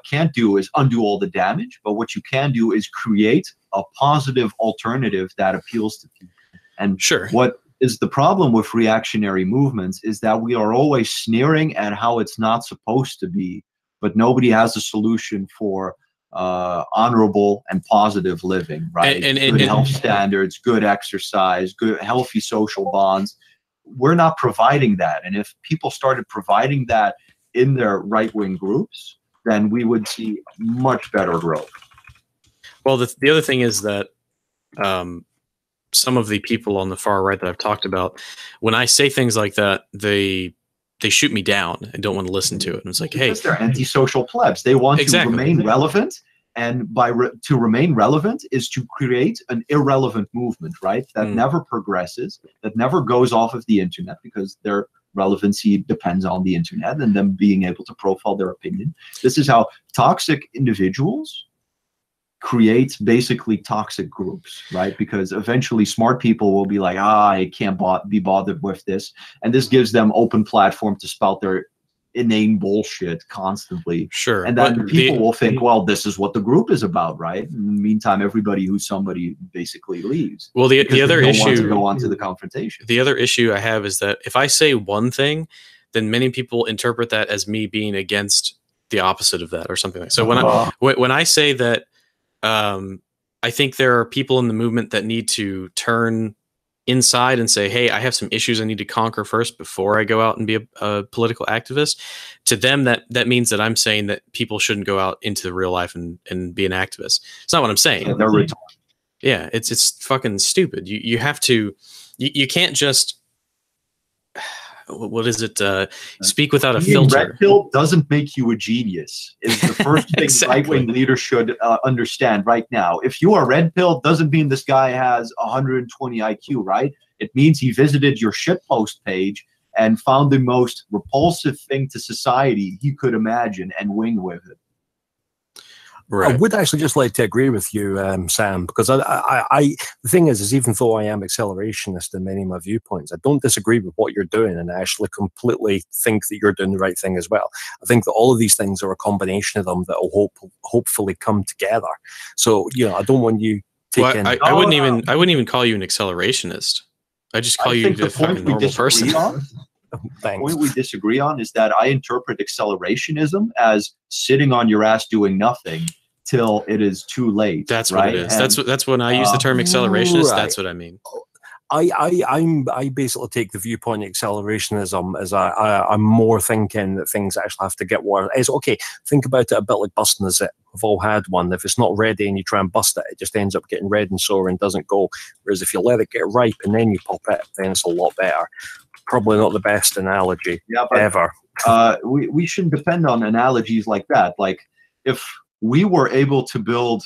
can't do is undo all the damage, but what you can do is create a positive alternative that appeals to people. And what is the problem with reactionary movements is that we are always sneering at how it's not supposed to be, but nobody has a solution for honorable and positive living, right? And good health standards, good exercise, good healthy social bonds. We're not providing that. And if people started providing that in their right-wing groups, then we would see much better growth. Well, the other thing is that some of the people on the far right that I've talked about, when I say things like that, they shoot me down and don't want to listen to it. And it's like, because they're antisocial plebs. They want to remain relevant, and to remain relevant is to create an irrelevant movement, right? That never progresses, that never goes off of the internet, because they're relevancy depends on the internet and them being able to profile their opinion. This is how toxic individuals create basically toxic groups, right? Because eventually smart people will be like, I can't be bothered with this. And this gives them open platform to spout their inane bullshit constantly. Sure. And then people will think, well, this is what the group is about, right? In the meantime, everybody who's somebody basically leaves. Well, the other don't issue want to go on to the confrontation. The other issue I have is that if I say one thing, then many people interpret that as me being against the opposite of that or something like that. So when I say that I think there are people in the movement that need to turn inside and say, hey, I have some issues I need to conquer first before I go out and be a political activist. To them, that means that I'm saying that people shouldn't go out into the real life and be an activist. It's not what I'm saying. Yeah, it's fucking stupid. You have to, you can't just, what is it? Speak without a filter. Red pill doesn't make you a genius. Is the first thing Exactly. right-wing leaders should understand right now. If you are red pill, doesn't mean this guy has 120 IQ, right? It means he visited your shitpost page and found the most repulsive thing to society he could imagine and wing with it. Right. I would actually just like to agree with you, Sam, because the thing is even though I am accelerationist in many of my viewpoints, I don't disagree with what you're doing, and I actually completely think that you're doing the right thing as well. I think that all of these things are a combination of them that will hopefully come together. So, I don't want you taking. Well, I wouldn't even call you an accelerationist. I just call you a fucking normal person. The point we disagree on is that I interpret accelerationism as sitting on your ass doing nothing till it is too late. That's right? what it is. And that's when I use the term accelerationist. Right. That's what I mean. I basically take the viewpoint of accelerationism as I'm more thinking that things actually have to get worse. It's okay. Think about it a bit like busting a zip. We've all had one. If it's not ready and you try and bust it, it just ends up getting red and sore and doesn't go. Whereas if you let it get ripe and then you pop it, then it's a lot better. Probably not the best analogy ever. We shouldn't depend on analogies like that. Like if we were able to build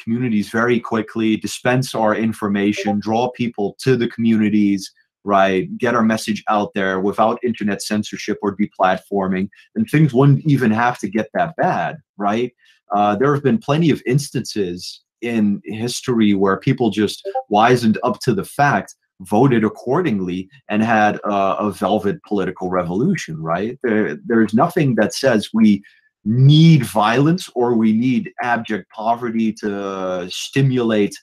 communities very quickly, dispense our information, draw people to the communities, right, get our message out there without internet censorship or deplatforming, then things wouldn't even have to get that bad, right? There have been plenty of instances in history where people just wisened up to the fact, voted accordingly, and had a velvet political revolution, right? There's nothing that says we need violence or we need abject poverty to stimulate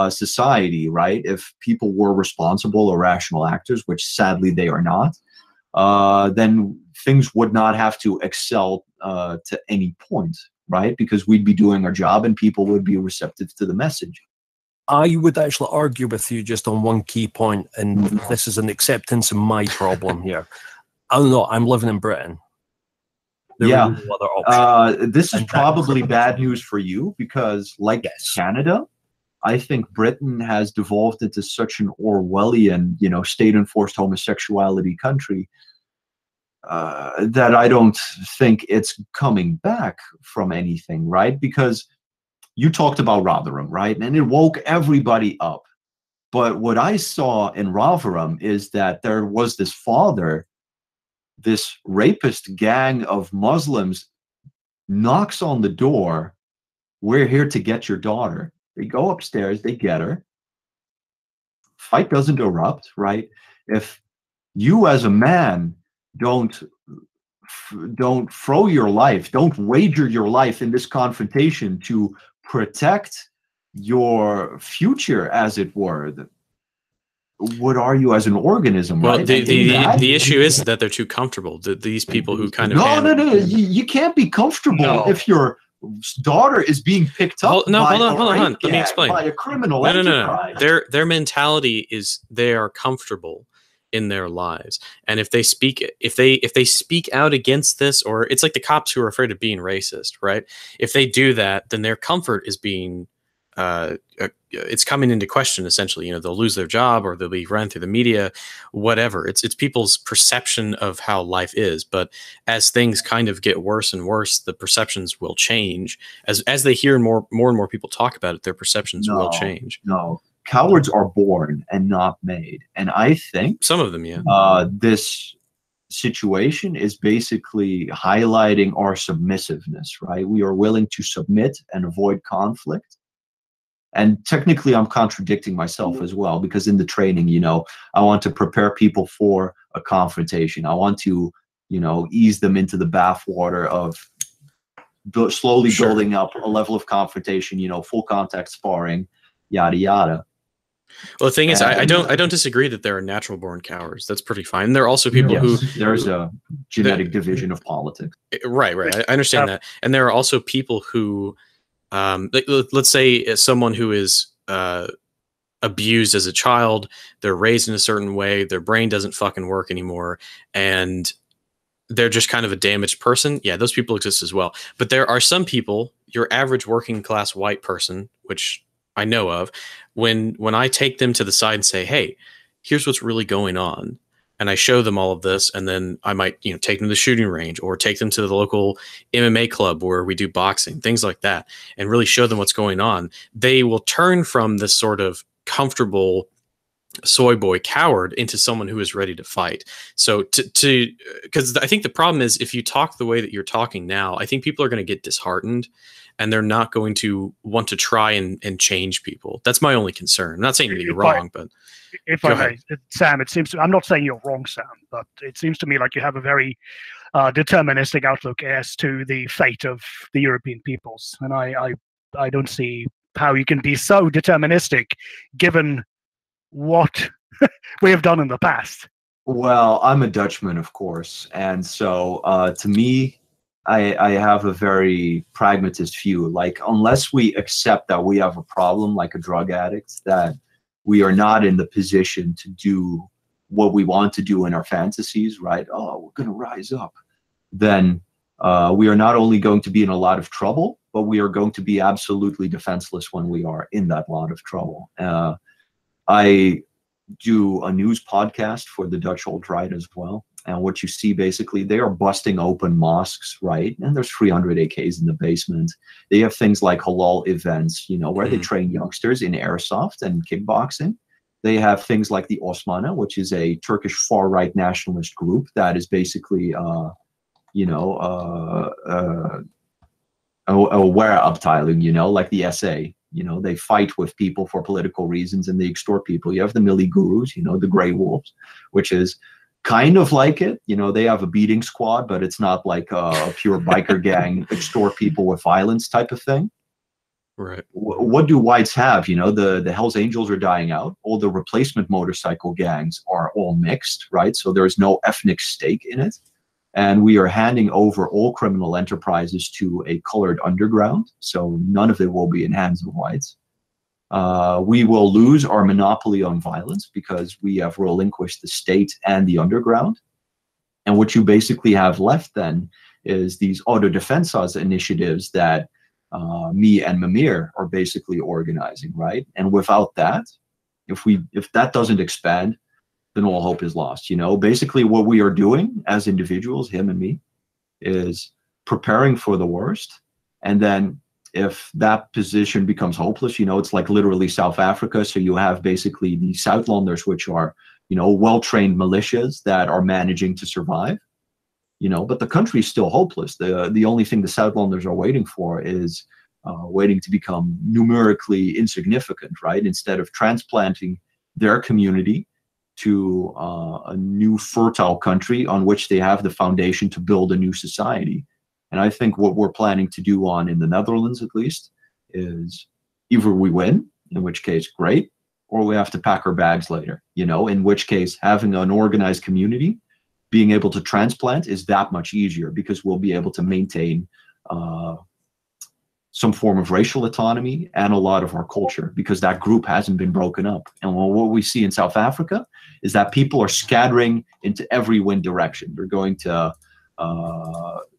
society, right? If people were responsible or rational actors, which sadly they are not, then things would not have to excel to any point, right? Because we'd be doing our job and people would be receptive to the message. I would actually argue with you just on one key point, and this is an acceptance of my problem here. I don't know, I'm living in Britain. There are no other options. This is probably bad news for you because, like Canada, I think Britain has devolved into such an Orwellian, state-enforced homosexuality country that I don't think it's coming back from anything, right? Because you talked about Rotherham, right? And it woke everybody up. But what I saw in Rotherham is that there was this father, this rapist gang of Muslims knocks on the door. We're here to get your daughter. They go upstairs, they get her. Fight doesn't erupt, right? If you as a man don't throw your life, don't wager your life in this confrontation to protect your future, as it were, what are you as an organism? Well, right? the issue is that they're too comfortable. These people who kind of no, you can't be comfortable if your daughter is being picked up. Hold on. Let me explain. By a criminal enterprise. No. Their mentality is they are comfortable in their lives, and if they speak out against this, or it's like the cops who are afraid of being racist, right? If they do that, then their comfort is being it's coming into question, essentially. They'll lose their job, or they'll be run through the media, whatever. It's people's perception of how life is. But as things kind of get worse and worse, the perceptions will change. As they hear more and more people talk about it, their perceptions will change. No. Cowards are born and not made. And I think some of them, situation is basically highlighting our submissiveness, right? We are willing to submit and avoid conflict. And technically, I'm contradicting myself as well, because in the training, you know, I want to prepare people for a confrontation. I want to, you know, ease them into the bathwater of slowly building up a level of confrontation, you know, full contact sparring, yada, yada. Well, the thing is, I don't disagree that there are natural born cowards. That's pretty fine. There are also people who there's a genetic division of politics. Right. I understand that. And there are also people who, let's say someone who is abused as a child, they're raised in a certain way, their brain doesn't fucking work anymore, and they're just kind of a damaged person. Yeah, those people exist as well. But there are some people, your average working class white person, which I know of, when I take them to the side and say, hey, here's what's really going on, and I show them all of this, and then I might, you know, take them to the shooting range or take them to the local MMA club where we do boxing, things like that, and really show them what's going on, they will turn from this sort of comfortable soy boy coward into someone who is ready to fight. So because I think the problem is, if you talk the way that you're talking now, I think people are going to get disheartened and they're not going to want to try and change people. That's my only concern. I'm not saying you're wrong, but if I may, Sam, it seems to, I'm not saying you're wrong, Sam, but it seems to me like you have a very deterministic outlook as to the fate of the European peoples. And I don't see how you can be so deterministic given what we have done in the past. Well, I'm a Dutchman, of course, and so to me, I have a very pragmatist view. Like, unless we accept that we have a problem, like a drug addict, that we are not in the position to do what we want to do in our fantasies, right? Oh, we're going to rise up. Then we are not only going to be in a lot of trouble, but we are going to be absolutely defenseless when we are in that lot of trouble. I do a news podcast for the Dutch alt-right as well. And what you see, basically, they are busting open mosques, right? And there's 300 AKs in the basement. They have things like halal events, you know, where they train youngsters in airsoft and kickboxing. They have things like the Osmanlı, which is a Turkish far-right nationalist group that is basically, you know, a Wehrabteilung, you know, like the SA. You know, they fight with people for political reasons and they extort people. You have the Milli Gurus, you know, the Grey Wolves, which is kind of like it. You know, they have a beating squad, but it's not like a pure biker gang, extort people with violence type of thing. Right. What do whites have? You know, the Hells Angels are dying out. All the replacement motorcycle gangs are all mixed, right? So there's no ethnic stake in it. And we are handing over all criminal enterprises to a colored underground. So none of it will be in hands of whites. We will lose our monopoly on violence because we have relinquished the state and the underground. And what you basically have left then is these autodefensas initiatives that me and Mimir are basically organizing, right? And without that, if that doesn't expand, then all hope is lost. You know, basically what we are doing as individuals, him and me, is preparing for the worst. And then if that position becomes hopeless, you know, it's like literally South Africa. So you have basically the Southlanders, which are, you know, well-trained militias that are managing to survive, you know, but the country is still hopeless. The only thing the Southlanders are waiting for is waiting to become numerically insignificant, right? Instead of transplanting their community to a new fertile country on which they have the foundation to build a new society. And I think what we're planning to do in the Netherlands, at least, is either we win, in which case, great, or we have to pack our bags later, you know, in which case having an organized community, being able to transplant is that much easier because we'll be able to maintain some form of racial autonomy and a lot of our culture because that group hasn't been broken up. And what we see in South Africa is that people are scattering into every wind direction. They're going to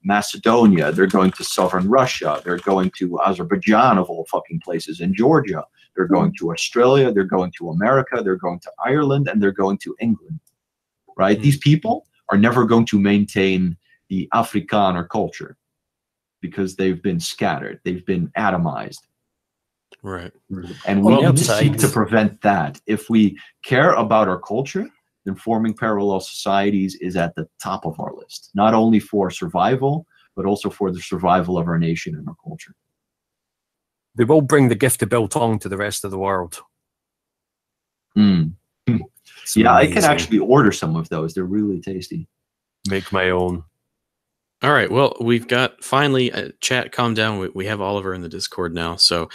Macedonia, they're going to southern Russia, they're going to Azerbaijan of all fucking places, and Georgia, they're going to Australia, they're going to America, they're going to Ireland, and they're going to England, right? These people are never going to maintain the Afrikaner culture because they've been scattered, they've been atomized. Right. And we need to seek to prevent that. If we care about our culture, then forming parallel societies is at the top of our list, not only for survival, but also for the survival of our nation and our culture. They will bring the gift of biltong to the rest of the world. Mm. Yeah, amazing. I can actually order some of those. They're really tasty. Make my own. All right. Well, we've got finally chat. Calm down. We have Oliver in the Discord now. So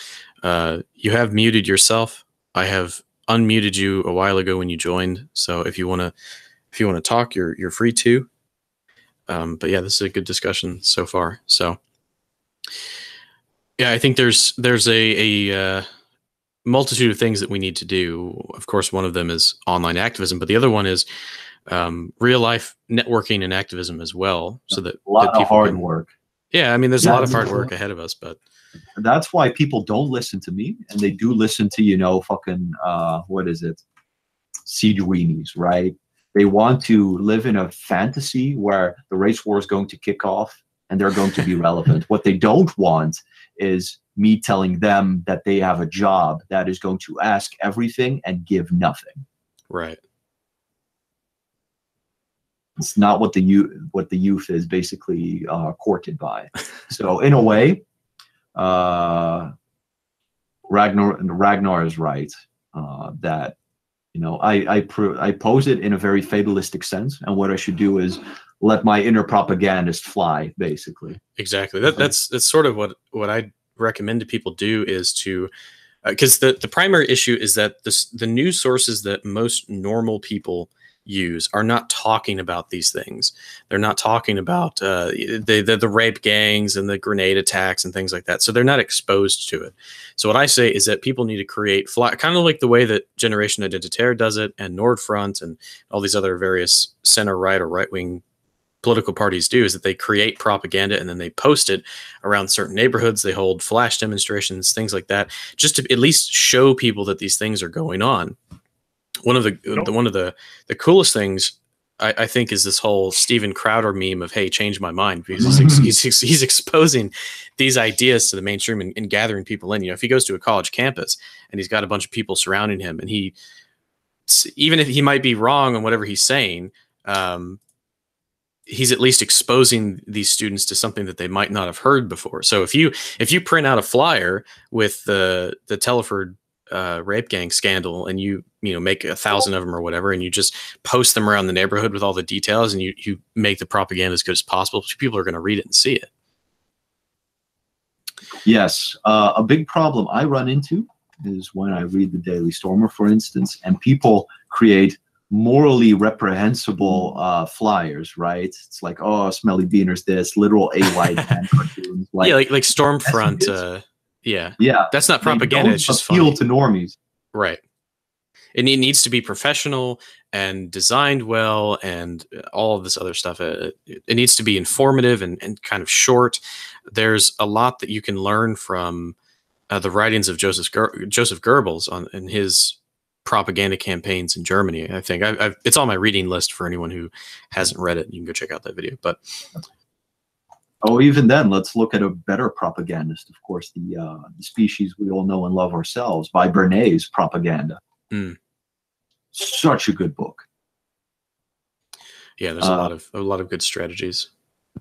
you have muted yourself. I have unmuted you a while ago when you joined. So if you want to talk, you're free to. But yeah, this is a good discussion so far. So yeah, I think there's a multitude of things that we need to do. Of course, one of them is online activism, but the other one is real life networking and activism as well. So that a lot that of people hard can, work. Yeah, I mean, there's a lot of hard work ahead of us, but that's why people don't listen to me, and they do listen to, fucking what is it, siege weenies, right? They want to live in a fantasy where the race war is going to kick off and they're going to be relevant. What they don't want is me telling them that they have a job that is going to ask everything and give nothing. Right. It's not what the youth is basically courted by. So in a way, Ragnar is right that I pose it in a very fatalistic sense, and what I should do is let my inner propagandist fly, basically. Exactly. That's sort of what I recommend to people do is to, because the primary issue is that the news sources that most normal people use are not talking about these things. They're not talking about the rape gangs and the grenade attacks and things like that. So they're not exposed to it. So what I say is that people need to create kind of like the way that Generation Identitaire does it, and Nordfront and all these other various center right or right wing political parties do, is that they create propaganda and then they post it around certain neighborhoods. They hold flash demonstrations, things like that, just to at least show people that these things are going on. One of the coolest things I think is this whole Steven Crowder meme of, hey, change my mind, because he's exposing these ideas to the mainstream and gathering people in. If he goes to a college campus and he's got a bunch of people surrounding him, and even if he might be wrong on whatever he's saying, he's at least exposing these students to something that they might not have heard before. So if you print out a flyer with the Telford rape gang scandal, and you make 1,000 of them or whatever, and you just post them around the neighborhood with all the details, and you make the propaganda as good as possible, people are going to read it and see it. Yes. A big problem I run into is when I read the Daily Stormer, for instance, and people create morally reprehensible flyers, right? It's like, oh, Smelly Beaner's this, literal AY cartoons. Like, yeah, like Stormfront. Yeah. That's not propaganda. It's just appeal funny to normies. Right. It needs to be professional and designed well, and all of this other stuff. It needs to be informative and kind of short. There's a lot that you can learn from the writings of Joseph Goebbels in his propaganda campaigns in Germany. I think it's on my reading list for anyone who hasn't read it. You can go check out that video. But even then, let's look at a better propagandist. Of course, the Species We All Know and Love Ourselves by Bernays, Propaganda. Such a good book. Yeah, there's a lot of good strategies.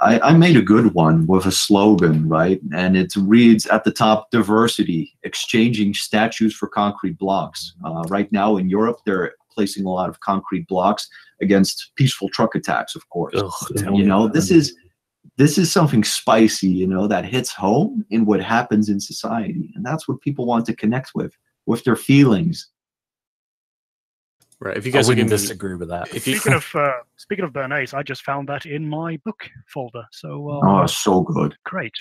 I made a good one with a slogan, right? And it reads at the top: diversity, exchanging statues for concrete blocks. Right now in Europe, they're placing a lot of concrete blocks against peaceful truck attacks, of course. This is something spicy, that hits home in what happens in society. And that's what people want to connect with their feelings. Right. If you guys wouldn't disagree with that. Speaking of Bernays, I just found that in my book folder. So so good. Great.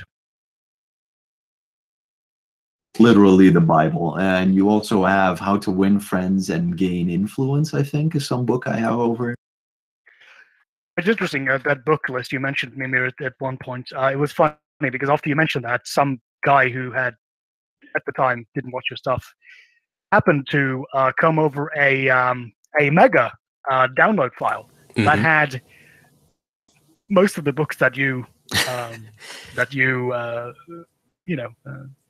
Literally the Bible. And you also have How to Win Friends and Gain Influence, I think, is some book I have over. It's interesting, that book list you mentioned, Mimir, at one point. It was funny because after you mentioned that, some guy who had, at the time, didn't watch your stuff, happened to come over a mega download file that had most of the books that you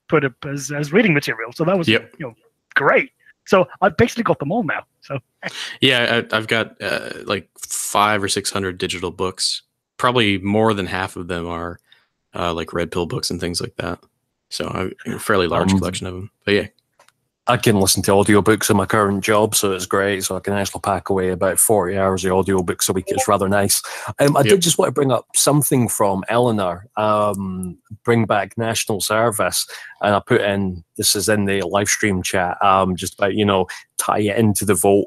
put up as reading material. So that was great. So I've basically got them all now. So Yeah, I've got like 500 or 600 digital books. Probably more than half of them are like red pill books and things like that. So I have a fairly large collection of them. But yeah. I can listen to audiobooks in my current job, so it's great. So I can actually pack away about 40 hours of audiobooks a week. It's rather nice. I did just want to bring up something from Eleanor, bring back national service. And I put in, this is in the live stream chat, just about, tie it into the vote.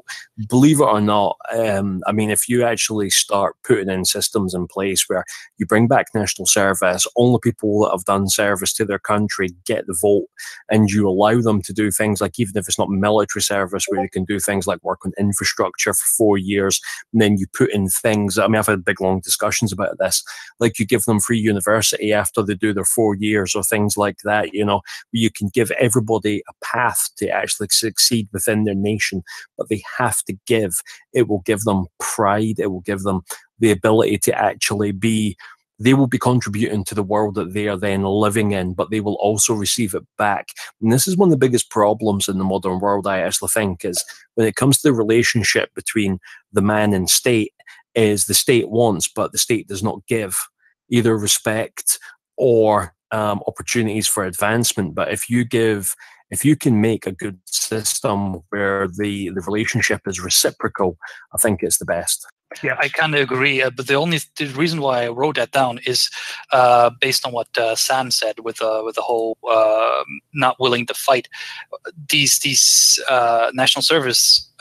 Believe it or not, I mean, if you actually start putting in systems in place where you bring back national service, only people that have done service to their country get the vote, and you allow them to do things like, even if it's not military service, where you can do things like work on infrastructure for 4 years, and then you put in things, I mean, I've had big long discussions about this, like you give them free university after they do their 4 years or things like that, you can give everybody a path to actually succeed within their nation, but they have to give. It will give them pride. It will give them the ability to actually be, they will be contributing to the world that they are then living in, but they will also receive it back. And this is one of the biggest problems in the modern world, I actually think, is when it comes to the relationship between the man and state, is the state wants, but the state does not give either respect or opportunities for advancement. But if you can make a good system where the relationship is reciprocal, I think it's the best. Yeah, I kind of agree. But the reason why I wrote that down is based on what Sam said with the whole not willing to fight. These national service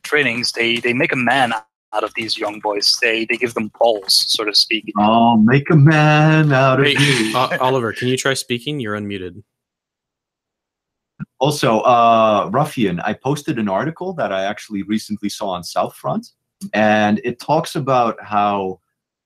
trainings, they make a man out of these young boys. They give them balls, so to speak. Oh, make a man out of you. Oliver, can you try speaking? You're unmuted. Also, Ruffian, I posted an article that I actually recently saw on Southfront, and it talks about how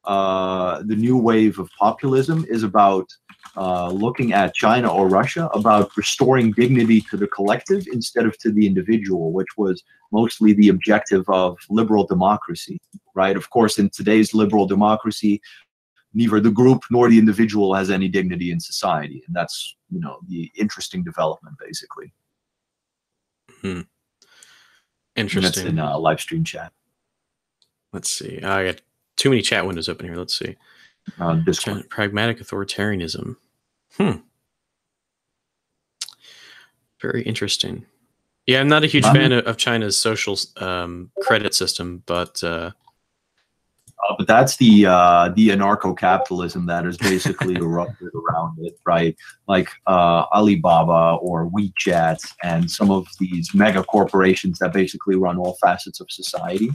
the new wave of populism is about looking at China or Russia, about restoring dignity to the collective instead of to the individual, which was mostly the objective of liberal democracy, right? Of course, in today's liberal democracy, neither the group nor the individual has any dignity in society, and that's the interesting development, basically. Interesting. And that's in live stream chat. Let's see. I got too many chat windows open here. Let's see. Discord. Pragmatic authoritarianism. Very interesting. Yeah, I'm not a huge fan of China's social credit system, but that's the anarcho-capitalism that is basically erupted around it, right? Like Alibaba or WeChat and some of these mega corporations that basically run all facets of society.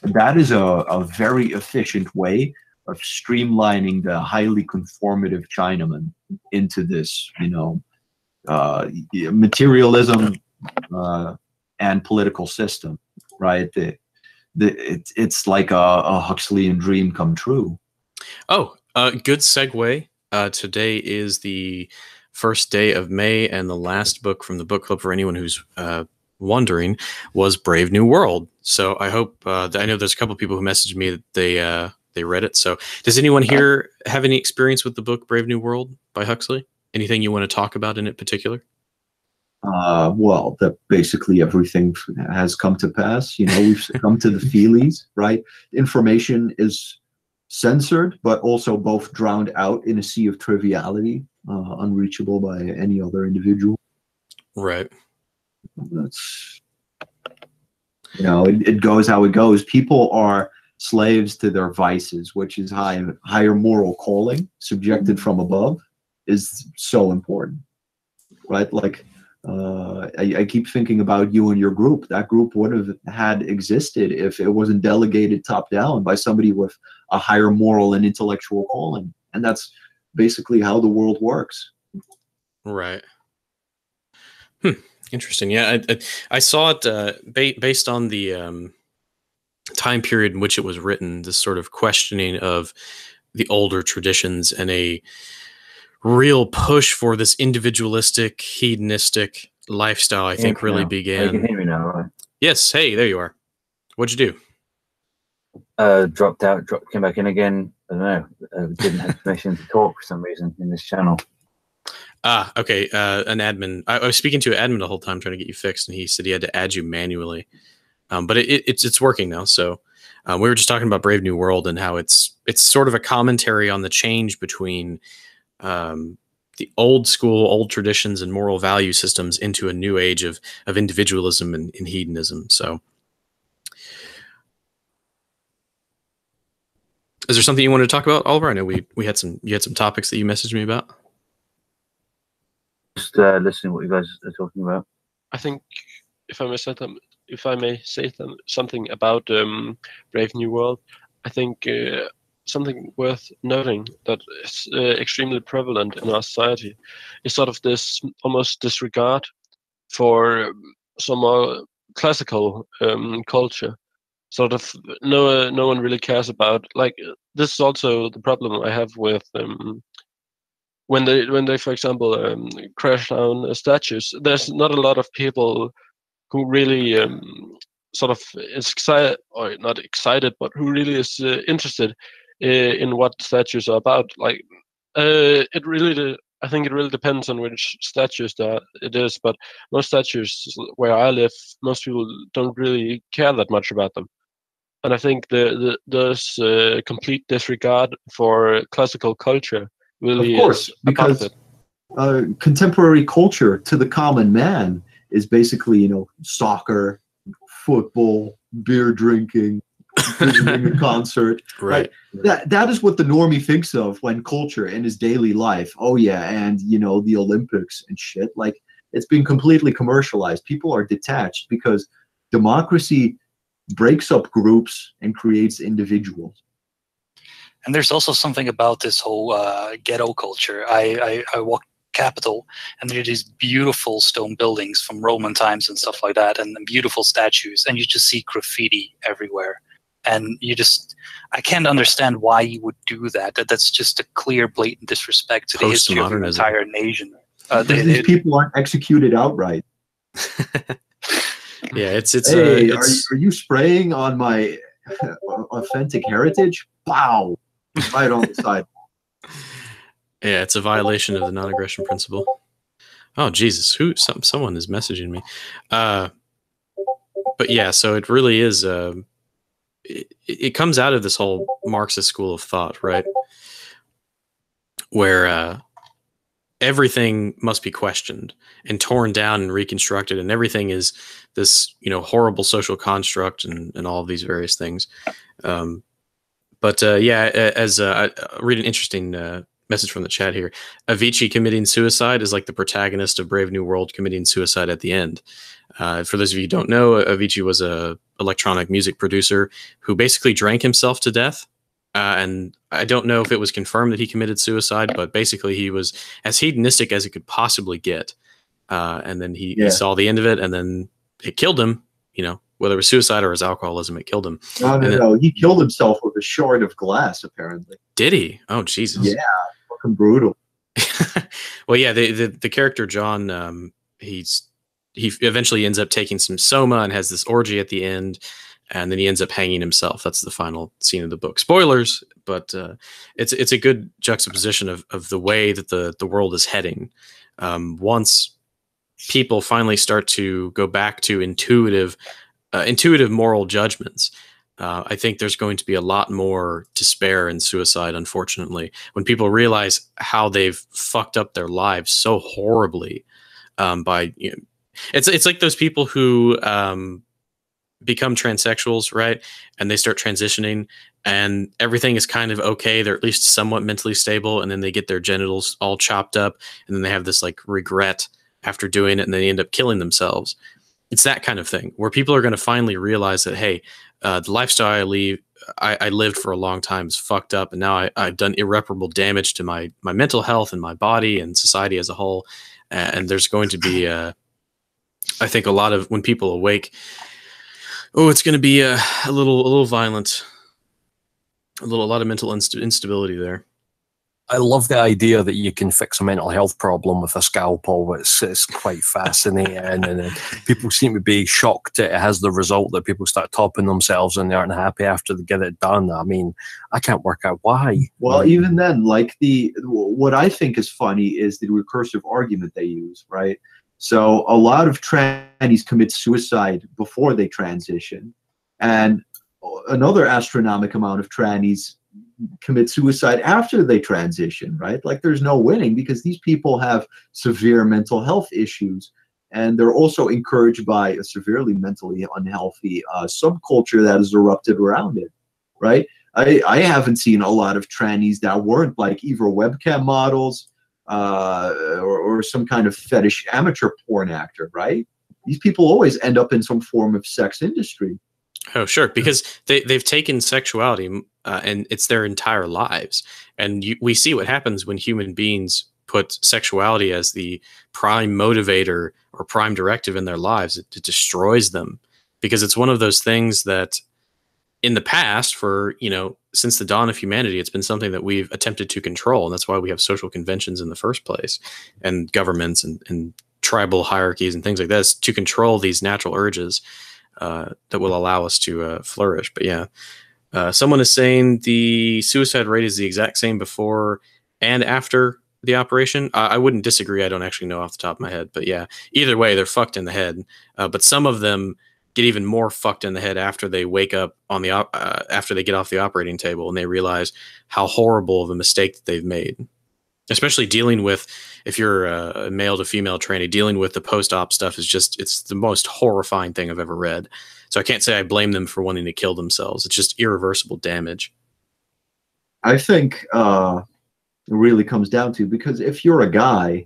That is a very efficient way of streamlining the highly conformative Chinaman into this, materialism and political system, right? It's like a Huxleyan dream come true. Oh, good segue. Today is the first day of May, and the last book from the book club, for anyone who's wondering, was Brave New World. So I hope I know there's a couple people who messaged me that they read it. So does anyone here have any experience with the book Brave New World by Huxley? Anything you want to talk about in it particular? Well, that basically everything has come to pass. We've succumbed to the feelies, right? Information is censored, but also both drowned out in a sea of triviality, unreachable by any other individual. Right. That's, it goes how it goes. People are slaves to their vices, which is higher moral calling, subjected from above, is so important, right? Like, I keep thinking about you and your group. That group would have had existed if it wasn't delegated top down by somebody with a higher moral and intellectual calling. And that's basically how the world works. Right. Interesting. Yeah, I saw it based on the time period in which it was written, this sort of questioning of the older traditions and a real push for this individualistic, hedonistic lifestyle, I think, really began. You can hear me now, right? Yes. Hey, there you are. What'd you do? Dropped out, came back in again. I don't know. Didn't have permission to talk for some reason in this channel. Okay. An admin. I was speaking to an admin the whole time trying to get you fixed, and he said he had to add you manually. But it's working now. So we were just talking about Brave New World and how it's sort of a commentary on the change between the old school, old traditions and moral value systems into a new age of individualism and hedonism. So, is there something you wanted to talk about, Oliver? I know you had some topics that you messaged me about. Just listening to what you guys are talking about. I think if I may say something about Brave New World, I think something worth noting that is extremely prevalent in our society is sort of this almost disregard for some more classical culture. Sort of no one really cares about. Like, this is also the problem I have with when they for example crash down statues. There's not a lot of people who really sort of is excited, or not excited, but who really is interested in what statues are about. Like, I think it really depends on which statues it is, but most statues where I live, most people don't really care that much about them. And I think there's complete disregard for classical culture really Of course, is a part of because it. contemporary culture to the common man is basically, soccer, football, beer drinking, visiting a concert. Right. That is what the normie thinks of when culture in his daily life. Oh yeah, and the Olympics and shit. Like, it's been completely commercialized. People are detached because democracy breaks up groups and creates individuals. And there's also something about this whole ghetto culture. I walked Capital, and there are these beautiful stone buildings from Roman times and stuff like that, and beautiful statues, and you just see graffiti everywhere. And I can't understand why you would do that. That's just a clear, blatant disrespect to the history of your entire nation. These people aren't executed outright. Yeah, it's. Hey, are you spraying on my authentic heritage? Wow, right on the side. Yeah, it's a violation of the non-aggression principle. Oh Jesus, someone is messaging me. But yeah, so it really is. It comes out of this whole Marxist school of thought, right? Where everything must be questioned and torn down and reconstructed, and everything is this, horrible social construct and all of these various things. But as I read an interesting message from the chat here. Avicii committing suicide is like the protagonist of Brave New World committing suicide at the end. For those of you who don't know, Avicii was a electronic music producer who basically drank himself to death. And I don't know if it was confirmed that he committed suicide, but basically he was as hedonistic as it could possibly get. And then he saw the end of it, and then it killed him, whether it was suicide or his alcoholism, it killed him. No. He killed himself with a shard of glass, apparently. Did he? Oh, Jesus. Yeah. Brutal. Well, yeah, the character John, he eventually ends up taking some soma and has this orgy at the end, and then he ends up hanging himself. That's the final scene of the book. Spoilers, but it's a good juxtaposition of the way that the world is heading. Once people finally start to go back to intuitive moral judgments, I think there's going to be a lot more despair and suicide, unfortunately, when people realize how they've fucked up their lives so horribly. It's like those people who become transsexuals, right? And they start transitioning, and everything is kind of okay. They're at least somewhat mentally stable, and then they get their genitals all chopped up, and then they have this like regret after doing it, and they end up killing themselves. It's that kind of thing where people are going to finally realize that, hey, the lifestyle I lived for a long time is fucked up, and now I've done irreparable damage to my mental health and my body and society as a whole. And there's going to be, I think, a lot of when people awake. Oh, it's going to be a little violent, a lot of mental instability there. I love the idea that you can fix a mental health problem with a scalpel. It's quite fascinating, and then people seem to be shocked that it has the result that people start topping themselves and they aren't happy after they get it done. I mean, I can't work out why. Well, even then, like what I think is funny is the recursive argument they use, right? So a lot of trannies commit suicide before they transition, and another astronomical amount of trannies commit suicide after they transition, right? Like there's no winning because these people have severe mental health issues, and they're also encouraged by a severely mentally unhealthy subculture that has erupted around it, right? I haven't seen a lot of trannies that weren't like either webcam models or some kind of fetish amateur porn actor, right? These people always end up in some form of sex industry. Oh, sure, because they've taken sexuality and it's their entire lives. And we see what happens when human beings put sexuality as the prime motivator or prime directive in their lives. It destroys them, because it's one of those things that in the past, for, since the dawn of humanity, it's been something that we've attempted to control. And that's why we have social conventions in the first place, and governments and tribal hierarchies and things like this, to control these natural urges that will allow us to flourish. But yeah, someone is saying the suicide rate is the exact same before and after the operation. I wouldn't disagree. I don't actually know off the top of my head, but yeah, either way, they're fucked in the head. But some of them get even more fucked in the head after they wake up on the after they get off the operating table and they realize how horrible of a mistake that they've made. Especially dealing with, if you're a male to female trainee, dealing with the post-op stuff is just, it's the most horrifying thing I've ever read. So I can't say I blame them for wanting to kill themselves. It's just irreversible damage. I think it really comes down to, because if you're a guy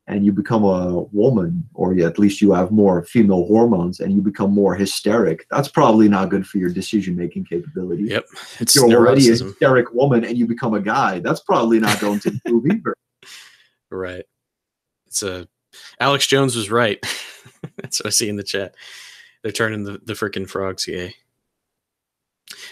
and you become a woman, or at least you have more female hormones and you become more hysteric, that's probably not good for your decision-making capability. Yep. If you're already a hysteric woman and you become a guy, that's probably not going to improve either. Right. It's Alex Jones was right. That's what I see in the chat. They're turning the freaking frogs gay.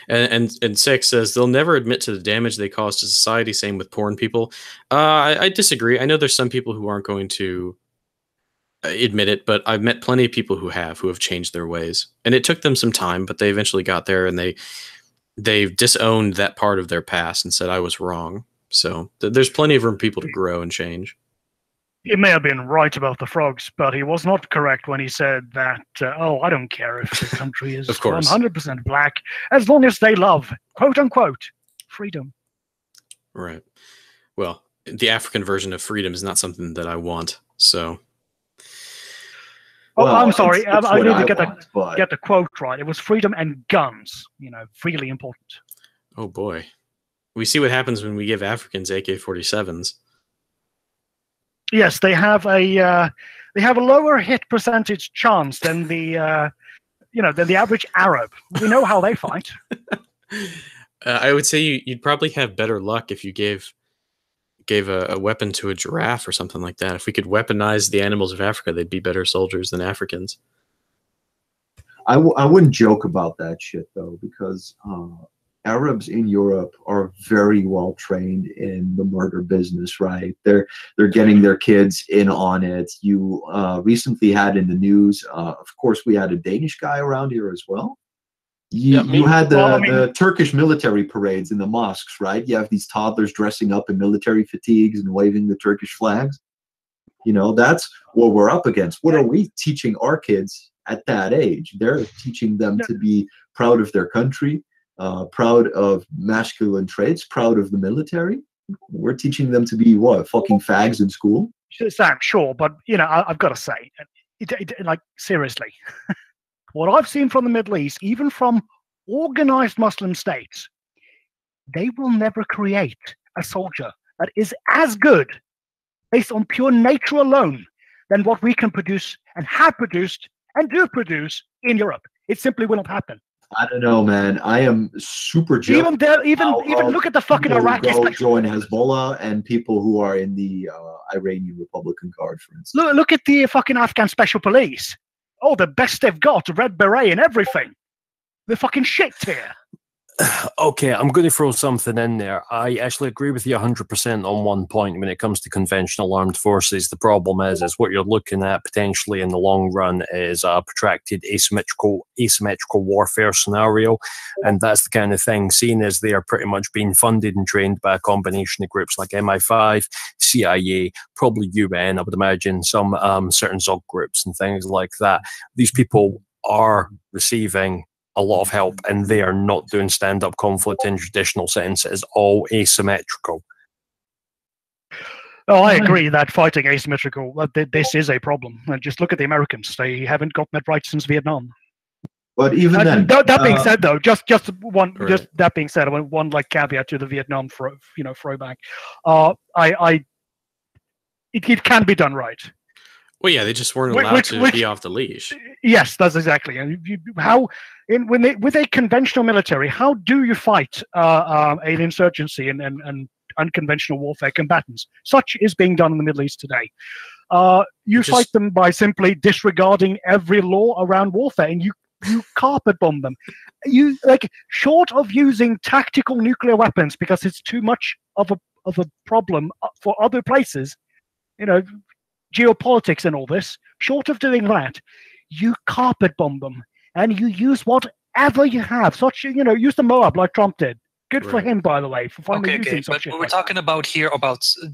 And Six says they'll never admit to the damage they cause to society. Same with porn people. I disagree. I know there's some people who aren't going to admit it, but I've met plenty of people who have changed their ways, and it took them some time, but they eventually got there, and they've disowned that part of their past and said I was wrong. So there's plenty of room for people to grow and change. He may have been right about the frogs, but he was not correct when he said that, I don't care if the country is 100% black, as long as they love, quote unquote, freedom. Right. Well, the African version of freedom is not something that I want, so. Well, I'm sorry. I need to get the quote right. It was freedom and guns, really important. Oh, boy. We see what happens when we give Africans AK-47s. Yes, they have a lower hit percentage chance than the than the average Arab. We know how they fight. I would say you'd probably have better luck if you gave a weapon to a giraffe or something like that. If we could weaponize the animals of Africa, they'd be better soldiers than Africans. I wouldn't joke about that shit though, because Arabs in Europe are very well trained in the murder business, right? They're getting their kids in on it. You recently had in the news, of course, we had a Danish guy around here as well. You had the Turkish military parades in the mosques, right? You have these toddlers dressing up in military fatigues and waving the Turkish flags. That's what we're up against. What are we teaching our kids at that age? They're teaching them to be proud of their country, proud of masculine traits, proud of the military. We're teaching them to be what? Fucking fags in school? Sam, sure, but I've got to say, like seriously, what I've seen from the Middle East, even from organized Muslim states, they will never create a soldier that is as good, based on pure nature alone, than what we can produce and have produced and do produce in Europe. It simply will not happen. I don't know, man. I am super jealous. Even look at the fucking Iraqis. Go join Hezbollah and people who are in the Iranian Republican Guard, for instance. Look at the fucking Afghan Special Police. Oh, the best they've got, red beret and everything. They're fucking shit here. Okay, I'm going to throw something in there. I actually agree with you 100% on one point when it comes to conventional armed forces. The problem is what you're looking at potentially in the long run is a protracted asymmetrical warfare scenario, and that's the kind of thing, seen as they are pretty much being funded and trained by a combination of groups like MI5, CIA, probably UN, I would imagine, some certain ZOG groups and things like that. These people are receiving a lot of help, and they are not doing stand-up conflict in traditional sense. It is all asymmetrical. Oh, I agree that fighting asymmetrical, this is a problem. And just look at the Americans; they haven't gotten that right since Vietnam. But even then, that being said, though, just Right. that being said, one like caveat to the Vietnam throwback. It can be done right. Well, yeah, they just weren't allowed to be off the leash. Yes, that's exactly. And with a conventional military, how do you fight an insurgency and unconventional warfare combatants? Such is being done in the Middle East today. You fight them by simply disregarding every law around warfare, and you carpet bomb them. You short of using tactical nuclear weapons because it's too much of a problem for other places. Geopolitics and all this, short of doing that, you carpet bomb them and you use whatever you have. Use the Moab like Trump did. Good for him, by the way, for finally using such shit. But we're talking about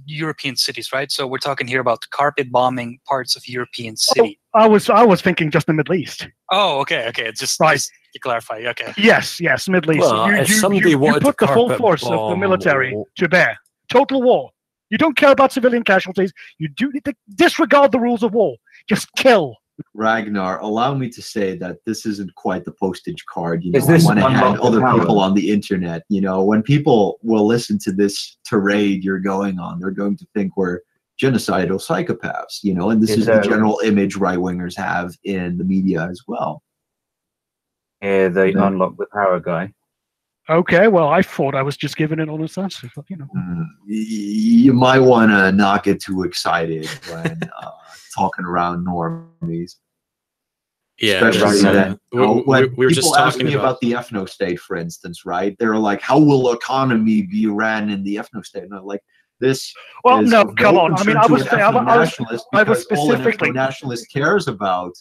European cities, right? So we're talking here about carpet bombing parts of European cities. I was thinking just the Middle East. Oh, okay. Just to clarify. Okay. Yes, Middle East. Well, you put the full force of the military to bear. Total war. You don't care about civilian casualties. You disregard the rules of war. Just kill. Ragnar, allow me to say that this isn't quite the postage card. Is this I want to have other power? people on the internet. When people will listen to this tirade you're going on, they're going to think we're genocidal psychopaths. And this is the general image right-wingers have in the media as well. Yeah, the unlock the power guy. Okay, well, I thought I was just giving an honest answer, but You might want to not get too excited when talking around normies. Yeah, Especially when we were just people ask talking me about the ethno state, for instance, right? They're like, "How will economy be ran in the ethno state?" And I'm like, "This." Well, is no, of come on. I mean, I was specifically all an nationalist cares about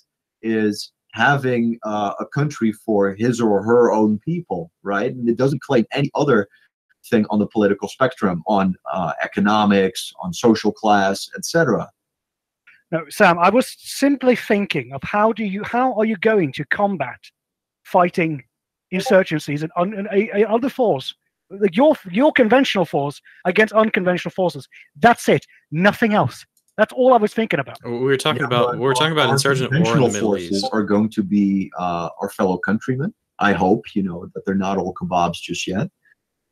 is having a country for his or her own people, right? And it doesn't claim any other thing on the political spectrum, on economics, on social class, etc. No, Sam, I was simply thinking of how are you going to combat fighting insurgencies and other force, like your conventional force against unconventional forces. That's it. Nothing else. That's all I was thinking about. We were talking about insurgent war in the Middle East. Are going to be our fellow countrymen. I hope that they're not all kebabs just yet,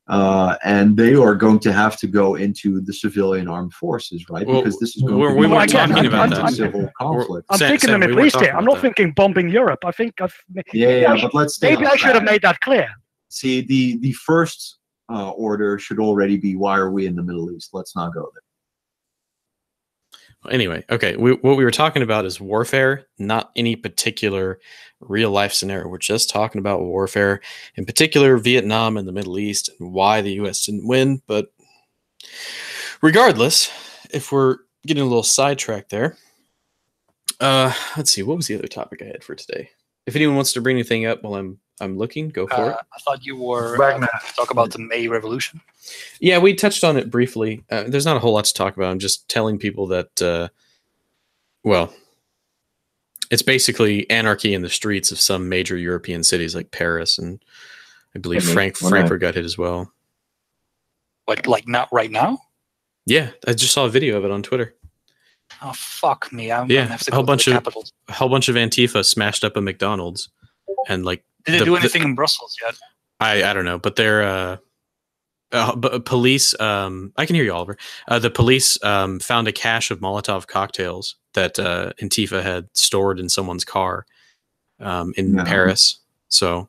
and they are going to have to go into the civilian armed forces, right? Because this is going to be that civil conflict. I'm thinking the Middle East here. I'm not thinking bombing Europe. I think but let's stay maybe I should have made that clear. See, the first order should already be, why are we in the Middle East? Let's not go there. Anyway, okay, what we were talking about is warfare, not any particular real life scenario. We're just talking about warfare, in particular Vietnam and the Middle East, and why the U.S. didn't win. But regardless, if we're getting a little sidetracked there, let's see, what was the other topic I had for today? If anyone wants to bring anything up while I'm looking, go for it. I thought you were going to talk about the May Revolution. Yeah, we touched on it briefly. There's not a whole lot to talk about. I'm just telling people that, it's basically anarchy in the streets of some major European cities like Paris, and I believe Frankfurt got hit as well. Like not right now? Yeah, I just saw a video of it on Twitter. Oh, fuck me. I'm yeah, gonna have to a whole go bunch to the of capitals. a whole bunch of Antifa smashed up a McDonald's, and like Did they do anything in Brussels yet? I don't know, but they're police. I can hear you, Oliver. The police found a cache of Molotov cocktails that Antifa had stored in someone's car in Paris. So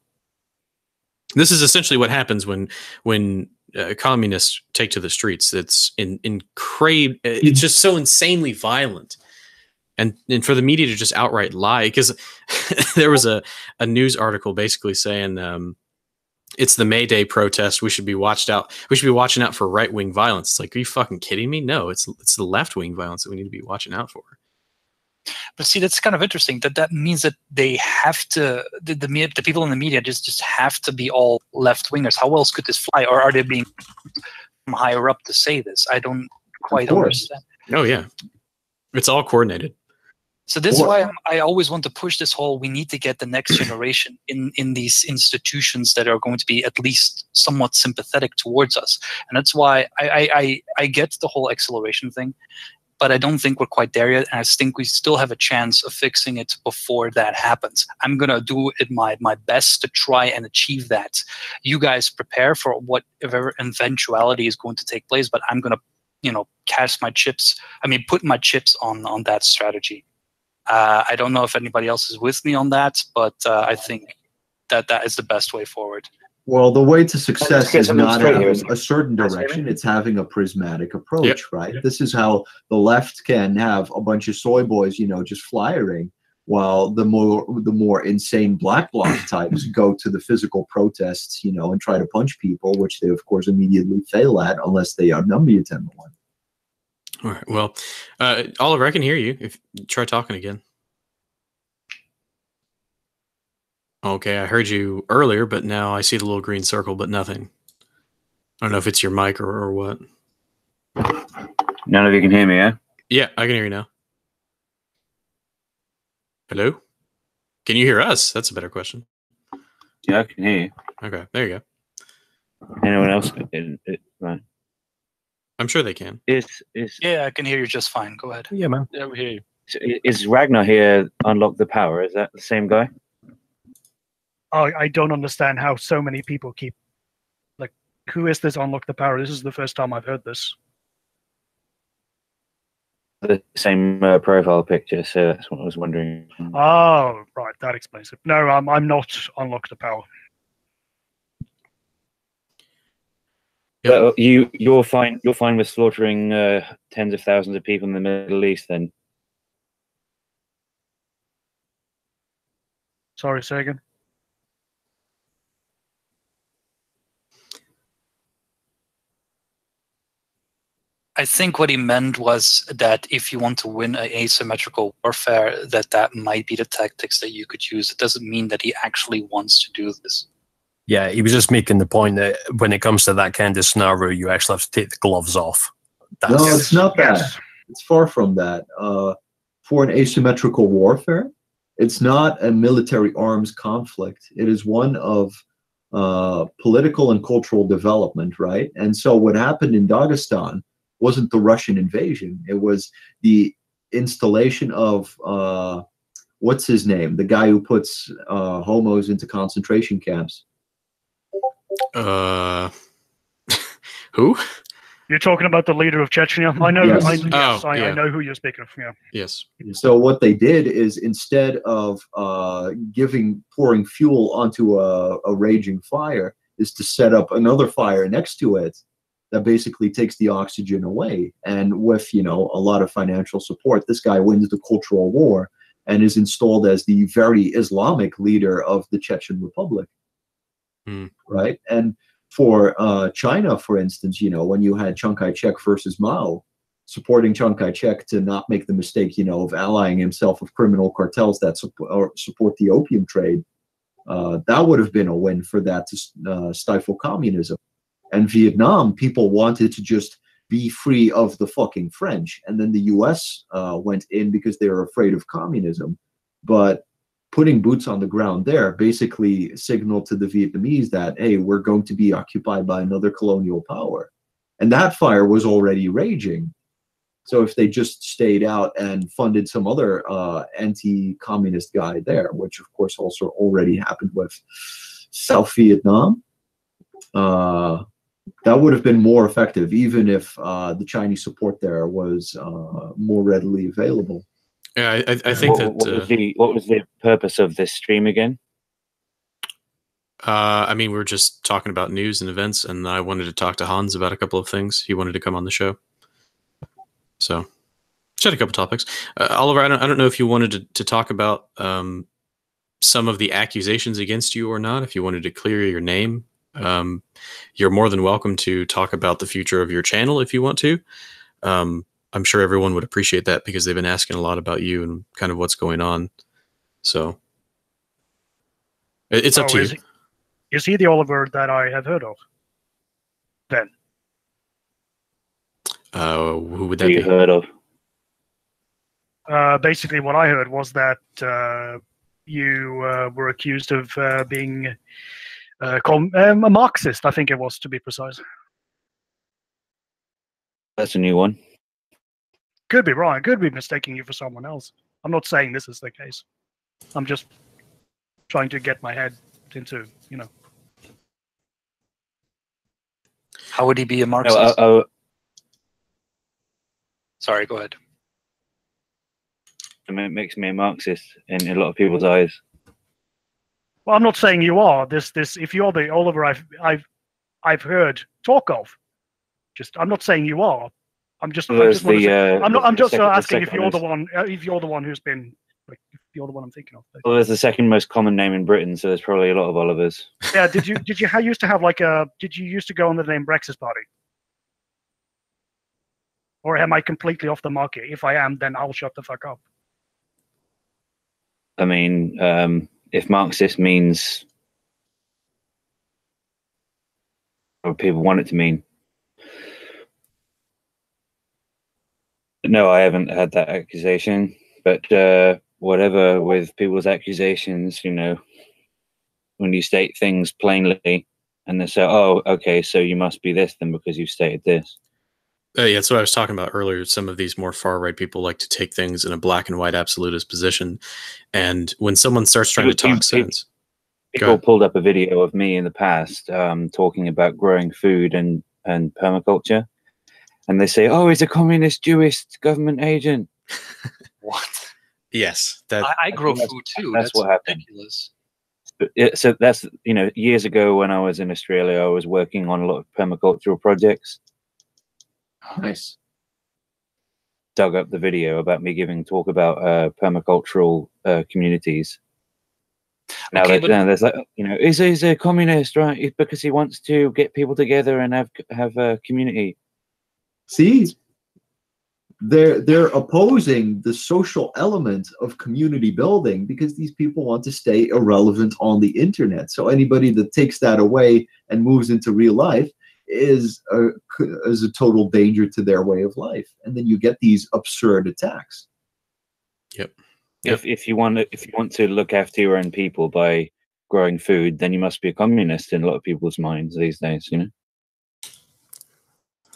this is essentially what happens when communists take to the streets. It's it's just so insanely violent. And for the media to just outright lie, because there was a news article basically saying it's the May Day protest. We should be watched out. We should be watching out for right-wing violence. It's like, are you fucking kidding me? No, it's the left-wing violence that we need to be watching out for. But see, that's kind of interesting. That means that they have to, the people in the media just have to be all left-wingers. How else could this fly? Or are they being from higher up to say this? I don't quite understand. Oh yeah, it's all coordinated. So this is why I always want to push this whole, we need to get the next generation in these institutions that are going to be at least somewhat sympathetic towards us. And that's why I get the whole acceleration thing, but I don't think we're quite there yet. And I think we still have a chance of fixing it before that happens. I'm going to do it my best to try and achieve that. You guys prepare for whatever eventuality is going to take place, but I'm going to, cast my chips. Put my chips on that strategy. I don't know if anybody else is with me on that, but I think that is the best way forward. Well, the way to success is not having a certain direction. It's having a prismatic approach, right? This is how the left can have a bunch of soy boys, just flyering, while the more insane black bloc types go to the physical protests, and try to punch people, which they, of course, immediately fail at unless they outnumber you 10-1. All right. Well, Oliver, I can hear you. If try talking again. Okay, I heard you earlier, but now I see the little green circle, but nothing. I don't know if it's your mic or what. None of you can hear me, yeah? Yeah, I can hear you now. Hello? Can you hear us? That's a better question. Yeah, I can hear you. Okay, there you go. Anyone else? Right. I'm sure they can. Yeah, I can hear you just fine. Go ahead. Yeah, man. Yeah, we hear you. Is Ragnar here Unlock the Power? Is that the same guy? I don't understand how so many people keep, who is this Unlock the Power? This is the first time I've heard this. The same profile picture, so that's what I was wondering. Oh, right, that explains it. No, I'm not Unlock the Power. But you're fine with slaughtering tens of thousands of people in the Middle East, then? Sorry, say again. I think what he meant was that if you want to win an asymmetrical warfare, that might be the tactics that you could use. It doesn't mean that he actually wants to do this. Yeah, he was just making the point that when it comes to that kind of scenario, you actually have to take the gloves off. No, it's not that. It's far from that. For an asymmetrical warfare, it's not a military arms conflict. It is one of political and cultural development, right? And so what happened in Dagestan wasn't the Russian invasion. It was the installation of, what's his name? The guy who puts homos into concentration camps. Who? You're talking about the leader of Chechnya? I know. Yes. I know who you're speaking of. Yeah. Yes. So what they did is instead of pouring fuel onto a raging fire, is to set up another fire next to it that basically takes the oxygen away. And with a lot of financial support, this guy wins the cultural war and is installed as the very Islamic leader of the Chechen Republic. Right? And for China, for instance, when you had Chiang Kai-shek versus Mao, supporting Chiang Kai-shek to not make the mistake, of allying himself with criminal cartels that support the opium trade, that would have been a win for that to stifle communism. And Vietnam, people wanted to just be free of the fucking French. And then the US went in because they were afraid of communism. But putting boots on the ground there basically signaled to the Vietnamese that, hey, we're going to be occupied by another colonial power. And that fire was already raging. So if they just stayed out and funded some other anti-communist guy there, which of course also already happened with South Vietnam, that would have been more effective, even if the Chinese support there was more readily available. Yeah, I think what was the purpose of this stream again? we were just talking about news and events, and I wanted to talk to Hans about a couple of things. He wanted to come on the show, so just had a couple topics. Oliver, I don't know if you wanted to talk about some of the accusations against you or not. If you wanted to clear your name, You're more than welcome to talk about the future of your channel if you want to. I'm sure everyone would appreciate that because they've been asking a lot about you and kind of what's going on. So it's up to you. Is he the Oliver that I have heard of? Then. Who would that be? You heard of? Basically, what I heard was that you were accused of being a Marxist, I think it was, to be precise. That's a new one. Could be wrong. I could be mistaking you for someone else. I'm not saying this is the case. I'm just trying to get my head into, you know. How would he be a Marxist? Sorry, go ahead. It makes me a Marxist in a lot of people's eyes. Well, I'm not saying you are. This. If you're the Oliver I've heard talk of, I'm not saying you are. I'm just asking if you're the one. If you're the one who's been, like, if you're the one I'm thinking of. Well, there's the second most common name in Britain, so there's probably a lot of Olivers. Yeah. Did you used to have Did you used to go under the name Brexit Party? Or am I completely off the market? If I am, then I'll shut the fuck up. I mean, if Marxist means what people want it to mean. No, I haven't had that accusation, but whatever with people's accusations, you know, when you state things plainly and they say, oh, okay, so you must be this then because you stated this. Yeah, that's what I was talking about earlier. Some of these more far-right people like to take things in a black and white absolutist position. And when someone starts trying to talk sense... People pulled up a video of me in the past talking about growing food and permaculture. And they say, oh, he's a communist Jewish government agent. What? Yes. I grow food too. That's what happened. Ridiculous. So that's, you know, years ago when I was in Australia, I was working on a lot of permacultural projects. Nice. Dug up the video about me giving talk about permacultural communities. Now, Okay, there's like, you know, he's a communist, right? It's because he wants to get people together and have a community. See, they're opposing the social element of community building because these people want to stay irrelevant on the internet. So anybody that takes that away and moves into real life is a total danger to their way of life, and then you get these absurd attacks. Yep. If you want to look after your own people by growing food, then you must be a communist in a lot of people's minds these days, you know.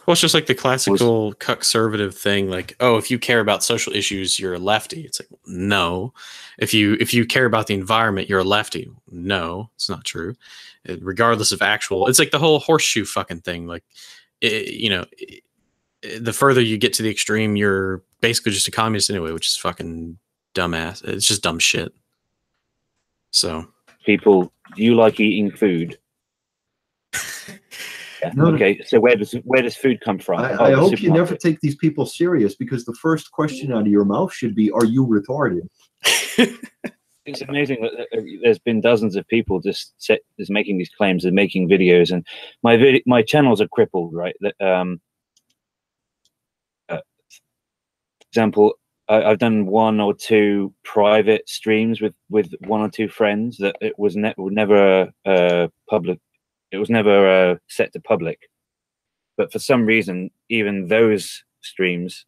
Well, it's just like the classical conservative thing, like, oh, if you care about social issues, you're a lefty. It's like, no. If you care about the environment, you're a lefty. No, it's not true. Regardless of actual, it's like the whole horseshoe fucking thing. Like, the further you get to the extreme, you're basically just a communist anyway, which is fucking dumbass. It's just dumb shit. So, people, do you like eating food? Yeah. No, okay, so where does food come from? I hope you never take these people serious, because the first question out of your mouth should be, "Are you retarded?" It's amazing that there's been dozens of people just making these claims and making videos, and my channels are crippled, right? For example, I've done 1 or 2 private streams with 1 or 2 friends that it was never public. It was never set to public, but for some reason, even those streams,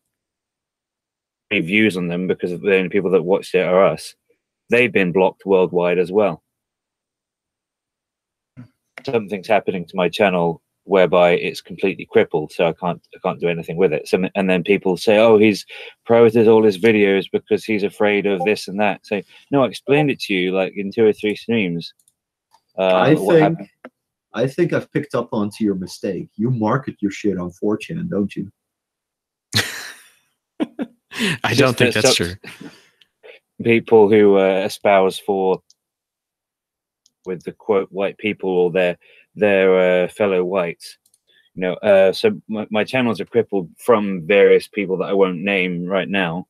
views on them, because the only people that watched it are us. They've been blocked worldwide as well. Something's happening to my channel whereby it's completely crippled, so I can't do anything with it. So, and then people say, "Oh, he's prohibited all his videos because he's afraid of this and that." So, no, I explained it to you like in 2 or 3 streams. I think I've picked up onto your mistake. You market your shit on 4chan, don't you? I don't think that's true. People who espouse with the quote white people or their fellow whites, you know. So my channels are crippled from various people that I won't name right now,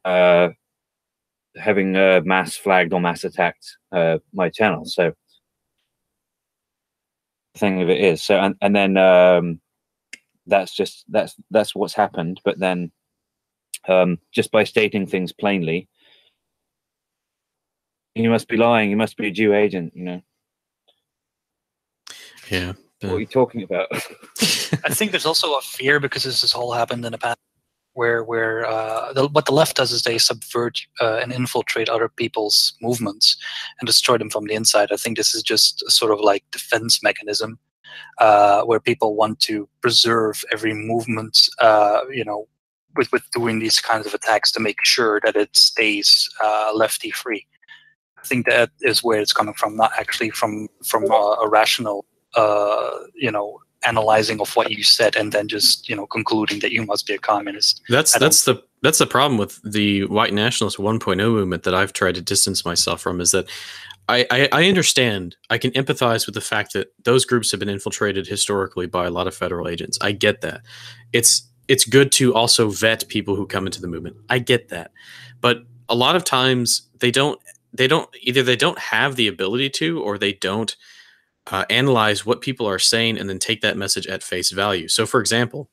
having mass flagged or mass attacked my channel. So thing of it is. So and then that's what's happened. But then just by stating things plainly, you must be lying. You must be a Jew agent. You know. Yeah. What are you talking about? I think there's also a fear because this has all happened in the past, where what the left does is they subvert and infiltrate other people's movements and destroy them from the inside. I think this is just a sort of like defense mechanism where people want to preserve every movement, you know, with doing these kinds of attacks to make sure that it stays lefty free. I think that is where it's coming from, not actually from a rational, you know, analyzing of what you said and then just, you know, concluding that you must be a communist. That's the problem with the white nationalist 1.0 movement that I've tried to distance myself from, is that I understand, I can empathize with the fact that those groups have been infiltrated historically by a lot of federal agents. I get that. It's good to also vet people who come into the movement. I get that. But a lot of times they don't either they don't have the ability to, or they don't analyze what people are saying and then take that message at face value. So for example,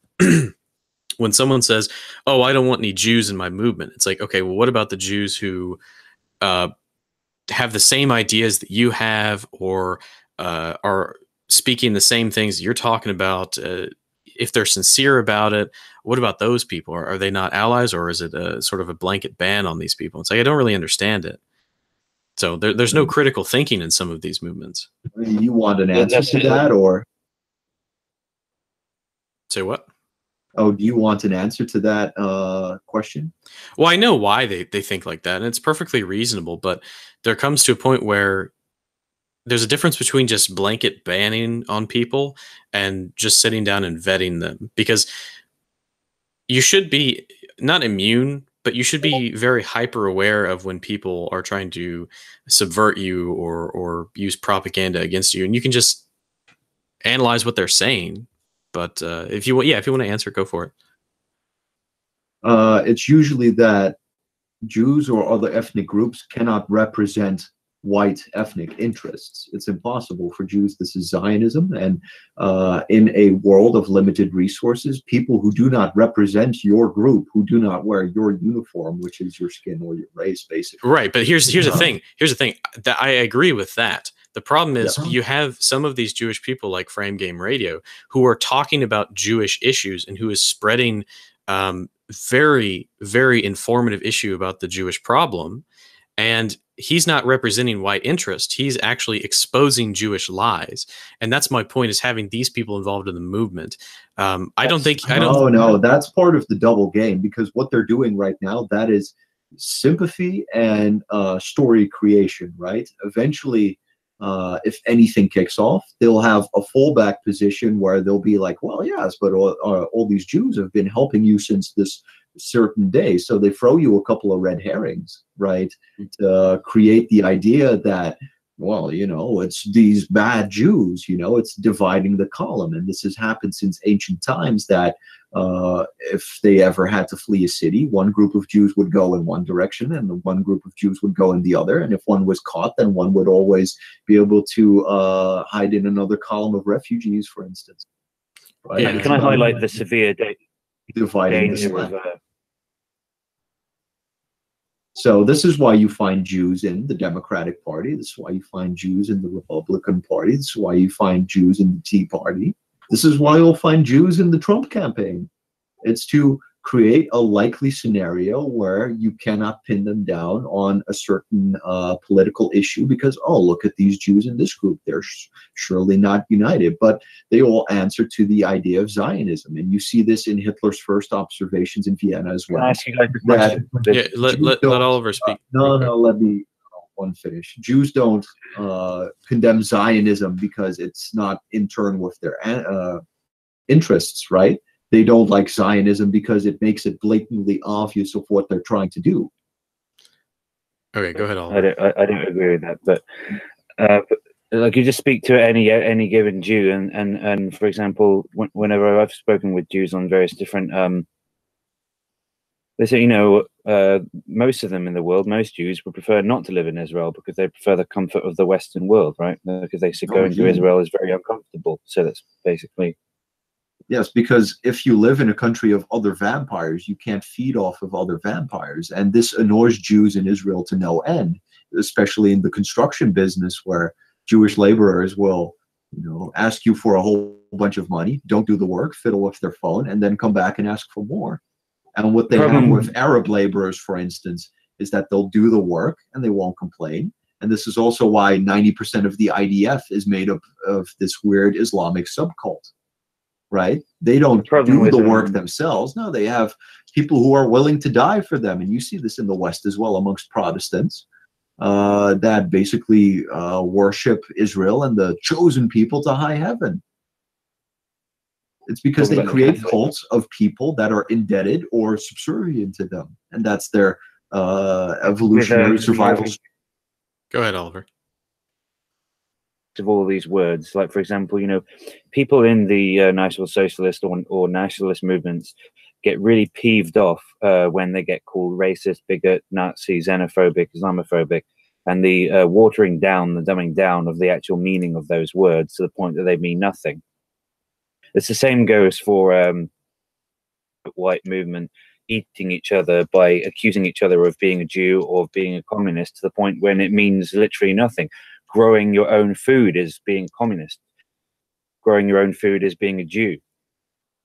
when someone says, "Oh, I don't want any Jews in my movement," it's like, okay, well, what about the Jews who have the same ideas that you have, or are speaking the same things that you're talking about? If they're sincere about it, what about those people? Are they not allies, or is it a sort of a blanket ban on these people? It's like, I don't really understand it. So there's no critical thinking in some of these movements. You want an answer to that, or say what? Oh, do you want an answer to that question? Well, I know why they think like that, and it's perfectly reasonable, but there comes to a point where there's a difference between just blanket banning on people and just sitting down and vetting them, because you should be not immune, but you should be very hyper aware of when people are trying to subvert you or use propaganda against you, and you can just analyze what they're saying. But if you want to answer, go for it. It's usually that Jews or other ethnic groups cannot represent white ethnic interests. It's impossible for Jews. This is Zionism, and in a world of limited resources, people who do not represent your group, who do not wear your uniform, which is your skin or your race, basically. Right, but here's the thing. Here's the thing. That I agree with that. The problem is you have some of these Jewish people like Frame Game Radio who are talking about Jewish issues and who is spreading very, very informative issue about the Jewish problem. And he's not representing white interest. He's actually exposing Jewish lies. And that's my point, is having these people involved in the movement. No, that's part of the double game, because what they're doing right now, that is sympathy and story creation, right? Eventually, if anything kicks off, they'll have a fallback position where they'll be like, well, yes, but all these Jews have been helping you since this certain day. So they throw you a couple of red herrings, right, to create the idea that, well, you know, it's these bad Jews, you know, it's dividing the column. And this has happened since ancient times, that if they ever had to flee a city, one group of Jews would go in one direction and one group of Jews would go in the other. And if one was caught, then one would always be able to hide in another column of refugees, for instance. Right? Yeah, can I highlight the severe dividing danger of So this is why you find Jews in the Democratic Party. This is why you find Jews in the Republican Party. This is why you find Jews in the Tea Party. This is why you'll find Jews in the Trump campaign. It's to create a likely scenario where you cannot pin them down on a certain political issue because, oh, look at these Jews in this group. They're surely not united, but they all answer to the idea of Zionism. And you see this in Hitler's first observations in Vienna as well. Can I ask you guys a question? Let Oliver speak. Let me one finish. Jews don't condemn Zionism because it's not in turn with their interests, right? They don't like Zionism because it makes it blatantly obvious of what they're trying to do. Okay, go ahead, Oliver. I don't agree with that, but like, you just speak to any given Jew, and for example, whenever I've spoken with Jews on various different They say, most of them in the world, most Jews would prefer not to live in Israel because they prefer the comfort of the Western world, right? Because they say going to Israel is very uncomfortable. So that's basically... Yes, because if you live in a country of other vampires, you can't feed off of other vampires. And this annoys Jews in Israel to no end, especially in the construction business where Jewish laborers will, ask you for a whole bunch of money, don't do the work, fiddle with their phone, and then come back and ask for more. And what they have with Arab laborers, for instance, is that they'll do the work and they won't complain. And this is also why 90% of the IDF is made up of this weird Islamic subcult. Right? They don't do the work themselves. No, they have people who are willing to die for them. And you see this in the West as well amongst Protestants that basically worship Israel and the chosen people to high heaven. It's because they create cults of people that are indebted or subservient to them. And that's their evolutionary survival. Go ahead, Oliver. Of all these words, like for example, people in the National Socialist or nationalist movements get really peeved off when they get called racist, bigot, Nazi, xenophobic, Islamophobic, and the watering down, the dumbing down of the actual meaning of those words to the point that they mean nothing. It's the same goes for white movement eating each other by accusing each other of being a Jew or of being a communist to the point when it means literally nothing. Growing your own food is being communist. Growing your own food is being a Jew,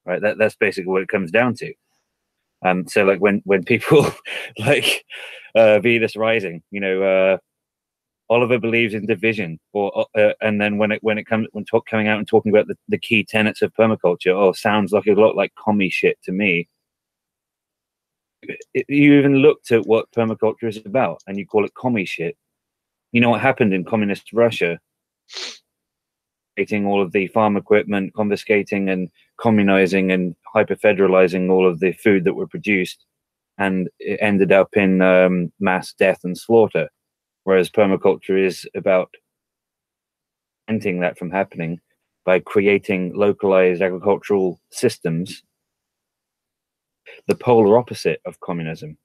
right? That's basically what it comes down to. So like when people like Venus Rising, Oliver believes in division, or and then when coming out and talking about the key tenets of permaculture, sounds like a lot like commie shit to me. You even looked at what permaculture is about, and you call it commie shit. You know what happened in communist Russia? Taking all of the farm equipment, confiscating and communizing and hyper-federalizing all of the food that were produced, and it ended up in mass death and slaughter. Whereas permaculture is about preventing that from happening by creating localized agricultural systems, the polar opposite of communism.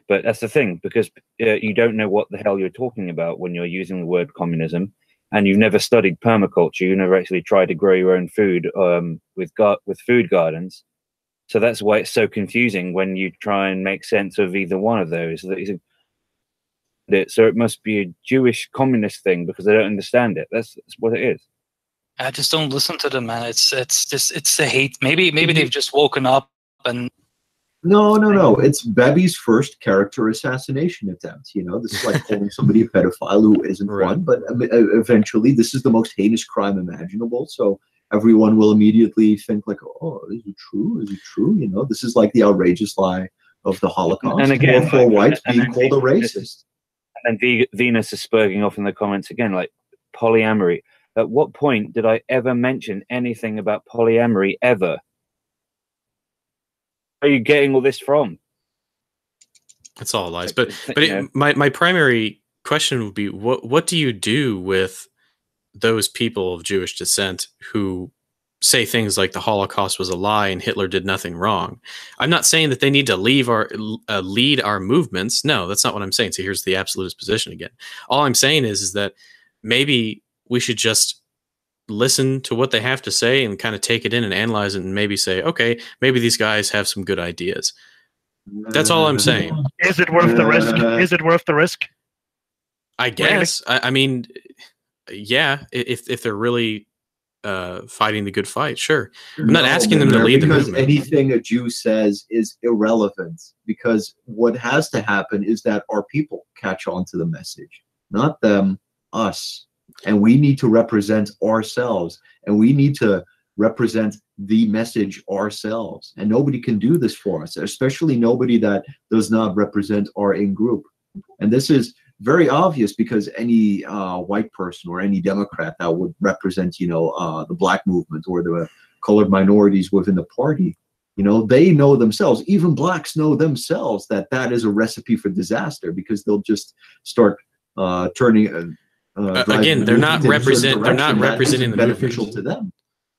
But that's the thing, because you don't know what the hell you're talking about when you're using the word communism, and you've never studied permaculture. You never actually tried to grow your own food with food gardens. So that's why it's so confusing when you try and make sense of either one of those. So it must be a Jewish communist thing because they don't understand it. That's what it is. I just don't listen to them, man. It's a hate. Maybe they've just woken up and. No. It's Bebe's first character assassination attempt. This is like calling somebody a pedophile who isn't one, but eventually this is the most heinous crime imaginable. So everyone will immediately think like, oh, is it true? Is it true? This is like the outrageous lie of the Holocaust. And again, for whites being called a racist. And Venus is spurging off in the comments again, like polyamory. At what point did I ever mention anything about polyamory ever? Where are you getting all this from? It's all lies. But my primary question would be, what do you do with those people of Jewish descent who say things like the Holocaust was a lie and Hitler did nothing wrong? I'm not saying that they need to lead our movements. No, that's not what I'm saying. So here's the absolutist position again. All I'm saying is that maybe we should just listen to what they have to say and kind of take it in and analyze it and maybe say, okay, maybe these guys have some good ideas. That's all I'm saying. Is it worth the risk? Is it worth the risk? I guess. Really? I mean, yeah, if they're really fighting the good fight, sure. I'm not asking them to lead the movement. Because anything a Jew says is irrelevant, because what has to happen is that our people catch on to the message, not them, us. And we need to represent ourselves, and we need to represent the message ourselves. And nobody can do this for us, especially nobody that does not represent our in-group. And this is very obvious because any white person or any Democrat that would represent, the black movement or the colored minorities within the party, they know themselves, even blacks know themselves that is a recipe for disaster, because they'll just start turning... again, they're not representing the beneficial movement. To them.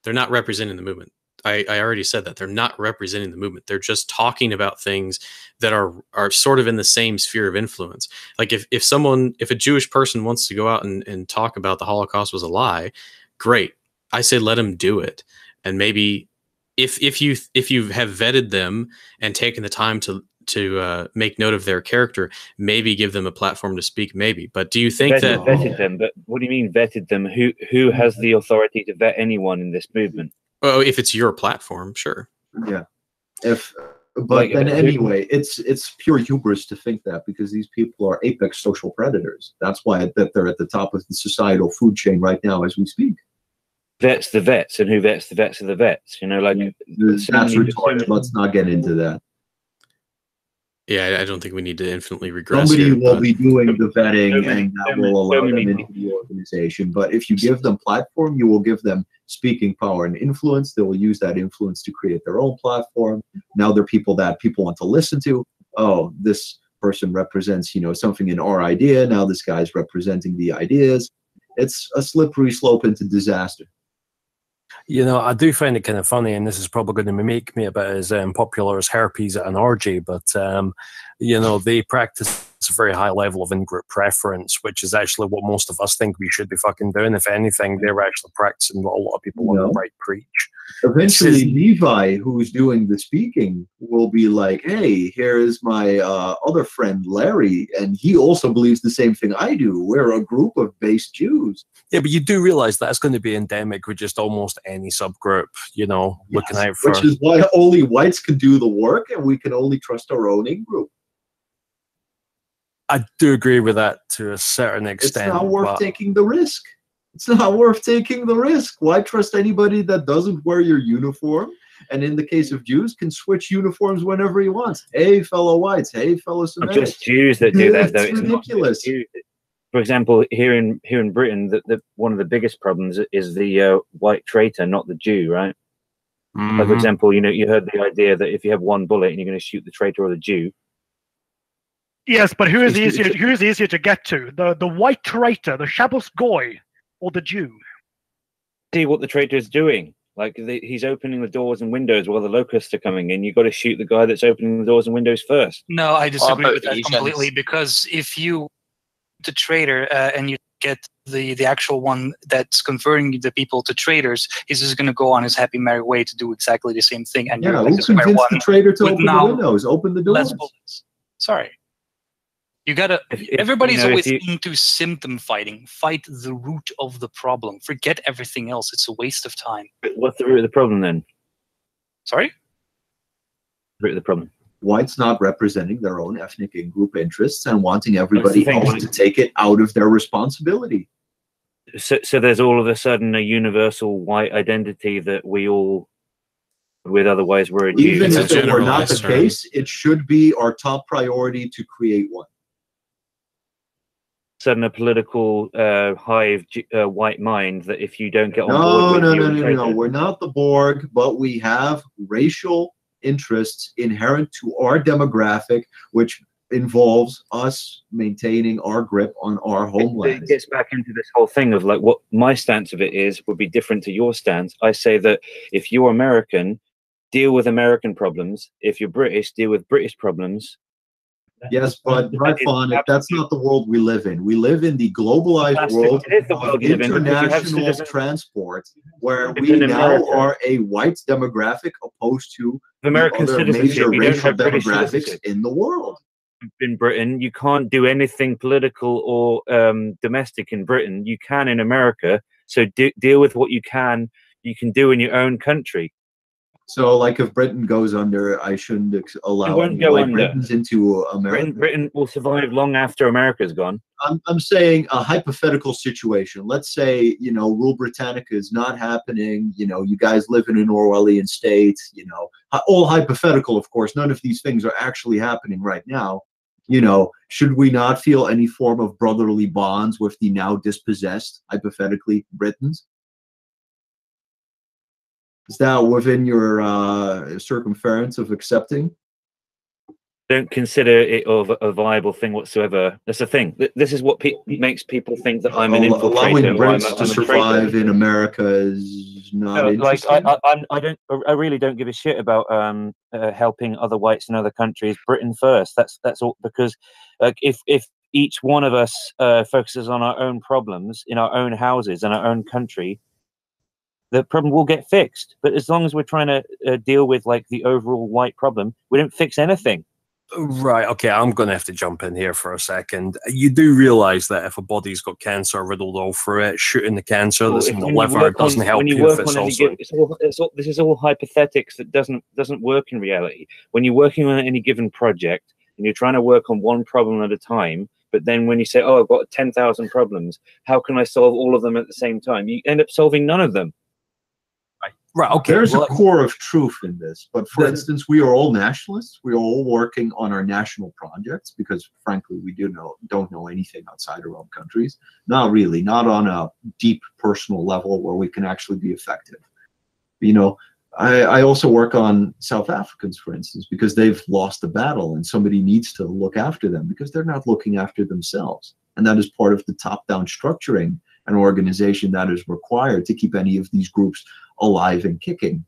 They're not representing the movement. I already said that they're not representing the movement. They're just talking about things that are sort of in the same sphere of influence. Like if a Jewish person wants to go out and talk about the Holocaust was a lie, great. I say let them do it. And maybe if you have vetted them and taken the time to make note of their character, maybe give them a platform to speak. Maybe, but do you think that vetted them? But what do you mean vetted them? Who has the authority to vet anyone in this movement? Well, if it's your platform, sure. Yeah. But then anyway, it's pure hubris to think that, because these people are apex social predators. That's why that they're at the top of the societal food chain right now as we speak. Vets the vets, and who vets the vets are the vets. You know, like that's retarded. Let's not get into that. Yeah, I don't think we need to infinitely regress. Somebody will be doing the vetting, and that will allow them into the organization. But if you give them platform, you will give them speaking power and influence. They will use that influence to create their own platform. Now they're people that people want to listen to. Oh, this person represents, something in our idea. Now this guy's representing the ideas. It's a slippery slope into disaster. I do find it kind of funny, and this is probably going to make me about as popular as herpes at an orgy, but, they practice a very high level of in-group preference, which is actually what most of us think we should be fucking doing. If anything, they're actually practicing what a lot of people on the right preach. Eventually, Levi, who's doing the speaking, will be like, hey, here is my other friend, Larry, and he also believes the same thing I do. We're a group of base Jews. Yeah, but you do realize that's going to be endemic with just almost any subgroup, looking out for... Which is why only whites can do the work, and we can only trust our own in-group. I do agree with that to a certain extent. It's not worth taking the risk. It's not worth taking the risk. Why trust anybody that doesn't wear your uniform? And in the case of Jews, can switch uniforms whenever he wants. Hey, fellow whites. Hey, fellow Semitic. Not just Jews that do that, though. It's ridiculous. For example, here in Britain, one of the biggest problems is the white traitor, not the Jew, right? Mm-hmm. Like, for example, you heard the idea that if you have one bullet and you're going to shoot the traitor or the Jew. Yes, but who is easier to get to? The white traitor, the Shabbos Goy, or the Jew? See what the traitor is doing. Like, he's opening the doors and windows while the locusts are coming in. You've got to shoot the guy that's opening the doors and windows first. No, I disagree with that completely, because if you the traitor and you get the actual one that's converting the people to traitors, he's just going to go on his happy merry way to do exactly the same thing. And yeah, who convinced the traitor to open the windows, open the doors? Sorry. You gotta. Everybody's always into symptom fighting. Fight the root of the problem. Forget everything else. It's a waste of time. What's the root of the problem then? Sorry? Root of the problem. Whites not representing their own ethnic and group interests and wanting everybody else to take it out of their responsibility. So there's all of a sudden a universal white identity that we all, with otherwise we're a Jew. Even if it were not the case, it should be our top priority to create one. Sudden a political hive white mind that if you don't get on board with No, we're not the Borg, but we have racial interests inherent to our demographic, which involves us maintaining our grip on our homeland. It gets back into this whole thing of like what my stance of it is would be different to your stance. I say that if you're American, deal with American problems. If you're British, deal with British problems. Yes, but that's not the world we live in. We live in the globalized world of international transport, where we now are a white demographic opposed to American other major racial demographics in the world. In Britain, you can't do anything political or domestic in Britain. You can in America. So deal with what you can do in your own country. So, like, if Britain goes under, I shouldn't allow white Britons into America. Britain will survive long after America's gone. I'm saying a hypothetical situation. Let's say, Rule Britannica is not happening. You guys live in an Orwellian state. All hypothetical, of course. None of these things are actually happening right now. Should we not feel any form of brotherly bonds with the now dispossessed, hypothetically, Britons? Is that within your circumference of accepting? don't consider it a viable thing whatsoever. That's the thing. This is what makes people think that I'm an infiltrator. Allowing or Brits to survive in America is not interesting. I really don't give a shit about helping other whites in other countries. Britain first. That's all, because if each one of us focuses on our own problems in our own houses and our own country, the problem will get fixed. But as long as we're trying to deal with like the overall white problem, we don't fix anything. Right, okay, I'm going to have to jump in here for a second. You do realise that if a body's got cancer riddled all through it, shooting the cancer that's in the liver doesn't help you if it's also... This is all hypothetics that doesn't work in reality. When you're working on any given project and you're trying to work on one problem at a time, but then when you say, oh, I've got 10,000 problems, how can I solve all of them at the same time? You end up solving none of them. Right, okay. There's a core of truth in this. But for instance, we are all nationalists. We are all working on our national projects because, frankly, we don't know anything outside our own countries. Not really, not on a deep personal level where we can actually be effective. You know, I also work on South Africans, for instance, because they've lost a battle and somebody needs to look after them because they're not looking after themselves. And that is part of the top-down structuring an organization that is required to keep any of these groups alive and kicking.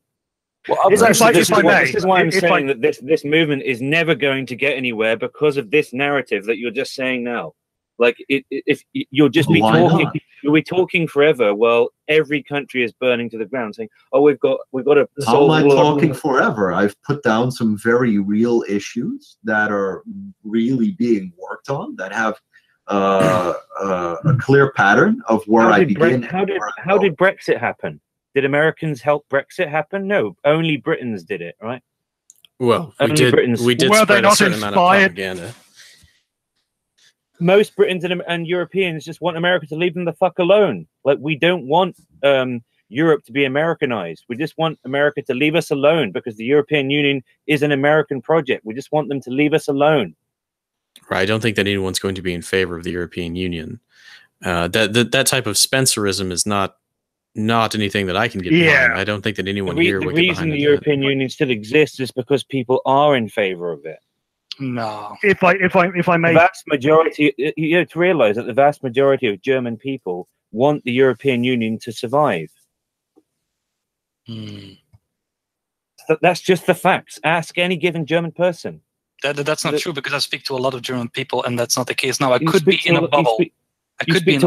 Well, this is why I'm saying that this movement is never going to get anywhere because of this narrative that you're just saying now. Like, if you'll just be talking, you'll be talking forever. Well, every country is burning to the ground, saying, "Oh, we've got to." How am I talking forever? I've put down some very real issues that are really being worked on that have a clear pattern of where I begin. How did Brexit happen? Did Americans help Brexit happen? No, only Britons did it, right? Well, we did spread a certain amount of propaganda. Most Britons and Europeans just want America to leave them the fuck alone. Like, we don't want Europe to be Americanized. We just want America to leave us alone because the European Union is an American project. We just want them to leave us alone. Right. I don't think that anyone's going to be in favor of the European Union. That type of Spencerism is not anything that I can get behind. I don't think that anyone here would get behind it. The reason the European Union still exists is because people are in favor of it. No. If I may, the vast majority, you have to realize that the vast majority of German people want the European Union to survive. That's just the facts. Ask any given German person. That's not true, because I speak to a lot of German people, and that's not the case. Now, I could be in a bubble. You speak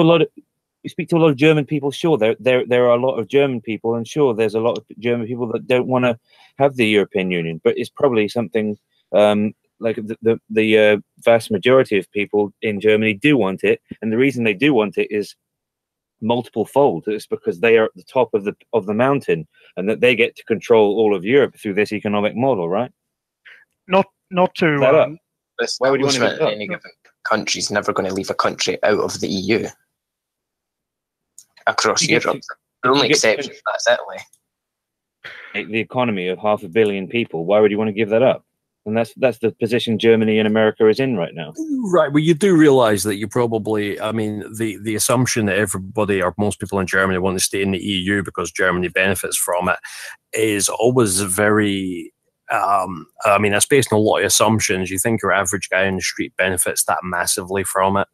to a lot of German people. Sure, there are a lot of German people, and sure, there's a lot of German people that don't want to have the European Union. But it's probably something like the vast majority of people in Germany do want it, and the reason they do want it is multiple fold. It's because they are at the top of the mountain, and that they get to control all of Europe through this economic model, right? Not to. Why would you want to any given country's never going to leave a country out of the EU across Europe. The only exception to that is Italy. The economy of 500 million people. Why would you want to give that up? And that's the position Germany and America is in right now. Right. Well, you do realize that you probably, I mean, the assumption that everybody or most people in Germany want to stay in the EU because Germany benefits from it is always very, I mean, it's based on a lot of assumptions. You think your average guy in the street benefits that massively from it.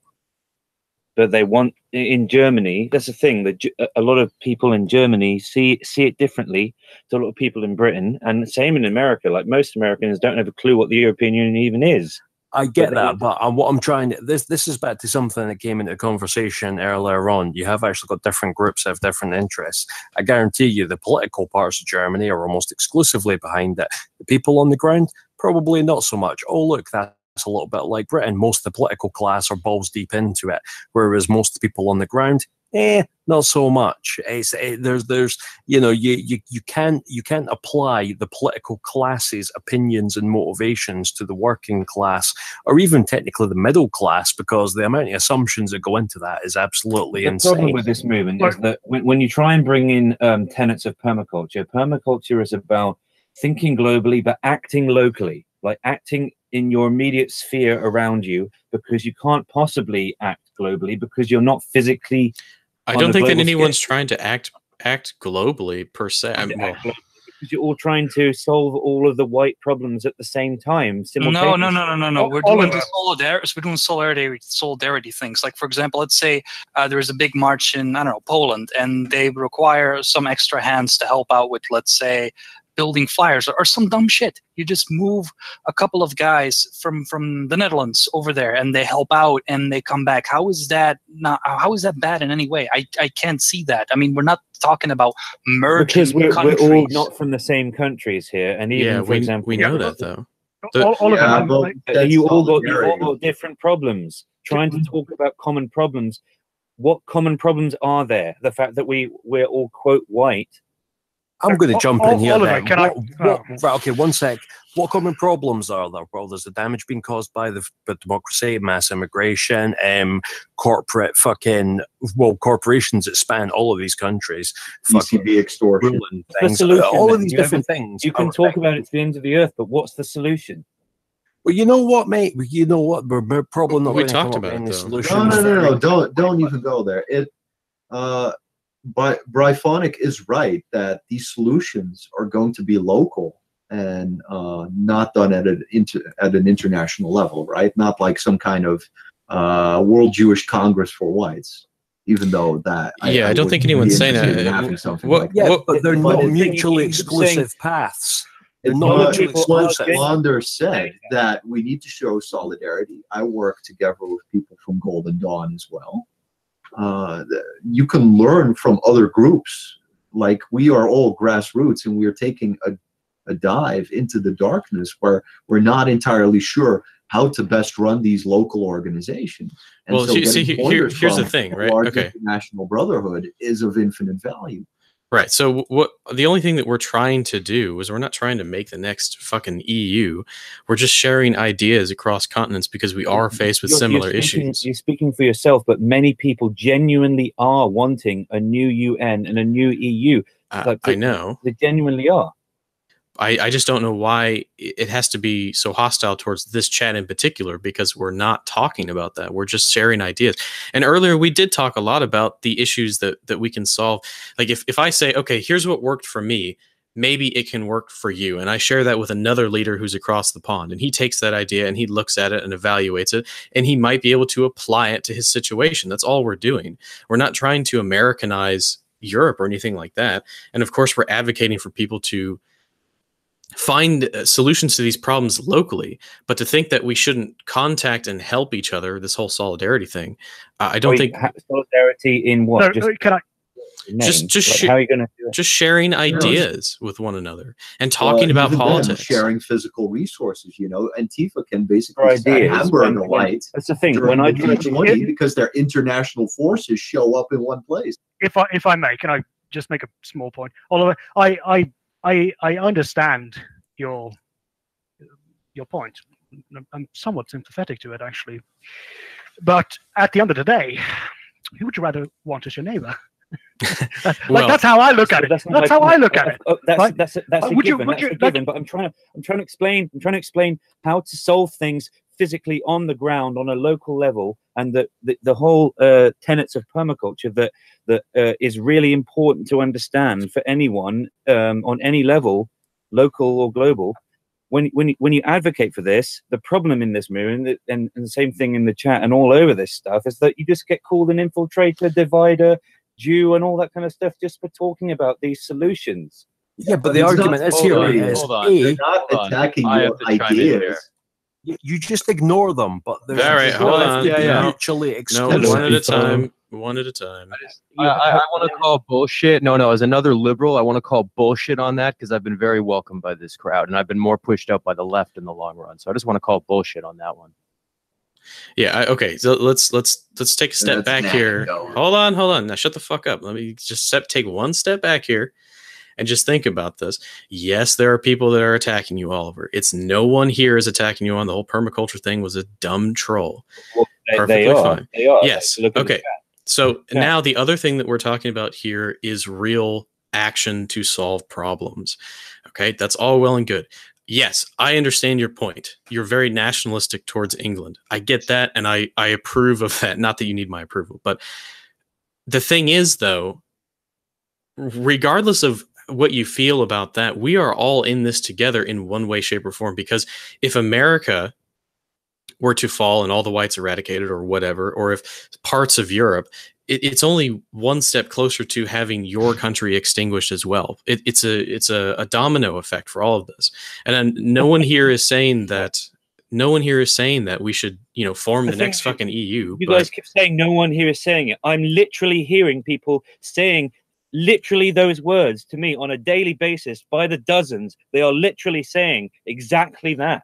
But they want, in Germany, that's the thing, that a lot of people in Germany see it differently to a lot of people in Britain, and the same in America. Like, most Americans don't have a clue what the European Union even is. I get that, but what I'm trying to, this is back to something that came into the conversation earlier on. You have actually got different groups that have different interests. I guarantee you the political parts of Germany are almost exclusively behind it. The people on the ground, probably not so much. Oh, look, that's a little bit like Britain. Most of the political class are balls deep into it, whereas most of the people on the ground, not so much. There's you know, you can't apply the political class's opinions and motivations to the working class or even technically the middle class, because the amount of assumptions that go into that is absolutely insane. The problem with this movement is that when you try and bring in tenets of permaculture is about thinking globally but acting locally, like acting in your immediate sphere around you, because you can't possibly act globally because you're not physically. I don't think that anyone's trying to act globally per se. Because you're all trying to solve all of the white problems at the same time. No. We're doing solidarity things. Like, for example, let's say there is a big march in, I don't know, Poland, and they require some extra hands to help out with, let's say, building flyers or some dumb shit. You just move a couple of guys from the Netherlands over there, and they help out, and they come back. How is that bad in any way? I can't see that. I mean, we're not talking about merging because we're all not from the same countries here, and even for example, we know that though. All of them. You all got different problems. Trying to talk about common problems. What common problems are there? The fact that we're all quote white. I'm going to jump in here. Okay, one sec. What common problems are there? Well, there's the damage being caused by the democracy, mass immigration, corporate corporations that span all of these countries. ECB extortion. Things, all of these different things. You can talk about it to the end of the earth, but what's the solution? Well, you know what, mate? You know what? We're probably not going to come up with any solutions. No. Don't even go there. But Bryphonic is right that these solutions are going to be local and not done at an international level, right? Not like some kind of World Jewish Congress for whites. Even though that, I don't think anyone's saying that. But they're not mutually exclusive paths. Wander said that we need to show solidarity. I work together with people from Golden Dawn as well. You can learn from other groups. Like, we are all grassroots, and we are taking a dive into the darkness where we're not entirely sure how to best run these local organizations. And well, here's the thing, right? Okay. International brotherhood is of infinite value. Right. So the only thing that we're trying to do is we're not trying to make the next fucking EU. We're just sharing ideas across continents because we are faced with similar issues. You're speaking for yourself, but many people genuinely are wanting a new UN and a new EU. I know. They genuinely are. I just don't know why it has to be so hostile towards this chat in particular, because we're not talking about that. We're just sharing ideas. And earlier we did talk a lot about the issues that we can solve. Like if I say, okay, here's what worked for me, maybe it can work for you. And I share that with another leader who's across the pond, and he takes that idea and he looks at it and evaluates it, and he might be able to apply it to his situation. That's all we're doing. We're not trying to Americanize Europe or anything like that. And of course, we're advocating for people to find solutions to these problems locally, but to think that we shouldn't contact and help each other, this whole solidarity thing, I don't think solidarity in what? No, can I? How are you going to do it? Just sharing ideas with one another and talking about politics, sharing physical resources. Antifa can basically hamburger light. That's the thing. When I because their international forces show up in one place. If I may, can I just make a small point? Oliver, I understand your point. I'm somewhat sympathetic to it, actually. But at the end of the day, who would you rather want as your neighbor? That's how I look at it. That's how I look at it. That's a given. But I'm trying to explain how to solve things physically on the ground on a local level, and the whole tenets of permaculture that is really important to understand for anyone on any level, local or global. When you advocate for this, the problem in this movement, and the same thing in the chat and all over this stuff, is that you just get called an infiltrator, divider, Jew, and all that kind of stuff just for talking about these solutions. Yeah, but the argument is here. They're not attacking your ideas. You just ignore them, but all right, hold on. Mutually exclusive. No, one at a time. One at a time. I want to call bullshit. No, as another liberal, I want to call bullshit on that, because I've been very welcomed by this crowd, and I've been more pushed out by the left in the long run. So I just want to call bullshit on that one. Yeah. Okay. So let's take a step back here. Hold on. Now shut the fuck up. Let me just take one step back here and just think about this. Yes, there are people that are attacking you, Oliver. It's no one here is attacking you on the whole permaculture thing was a dumb troll. Well, Perfectly fine. They are. Yes. Okay. So now the other thing that we're talking about here is real action to solve problems. Okay. That's all well and good. Yes, I understand your point. You're very nationalistic towards England. I get that, and I approve of that. Not that you need my approval, but the thing is, though, regardless of what you feel about that. We are all in this together in one way, shape, or form. Because if America were to fall and all the whites eradicated or whatever, or if parts of Europe, it's only one step closer to having your country extinguished as well. It's a domino effect for all of this. And no one here is saying that. No one here is saying that we should, form the next fucking EU. You guys keep saying no one here is saying it. I'm literally hearing people saying literally those words to me on a daily basis by the dozens. They are literally saying exactly that.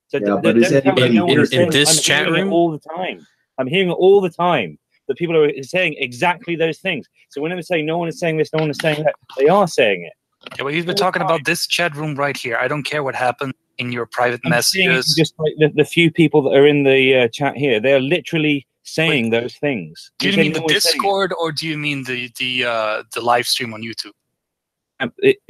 So but is anybody in this chat room all the time? I'm hearing it all the time. That people are saying exactly those things. So whenever they say no one is saying this, no one is saying that, they are saying it. Yeah, well, you've been talking about this chat room right here. I don't care what happened in your private messages. Just like the few people that are in the chat here, they're literally saying those things. Do you mean the Discord, or do you mean the live stream on YouTube?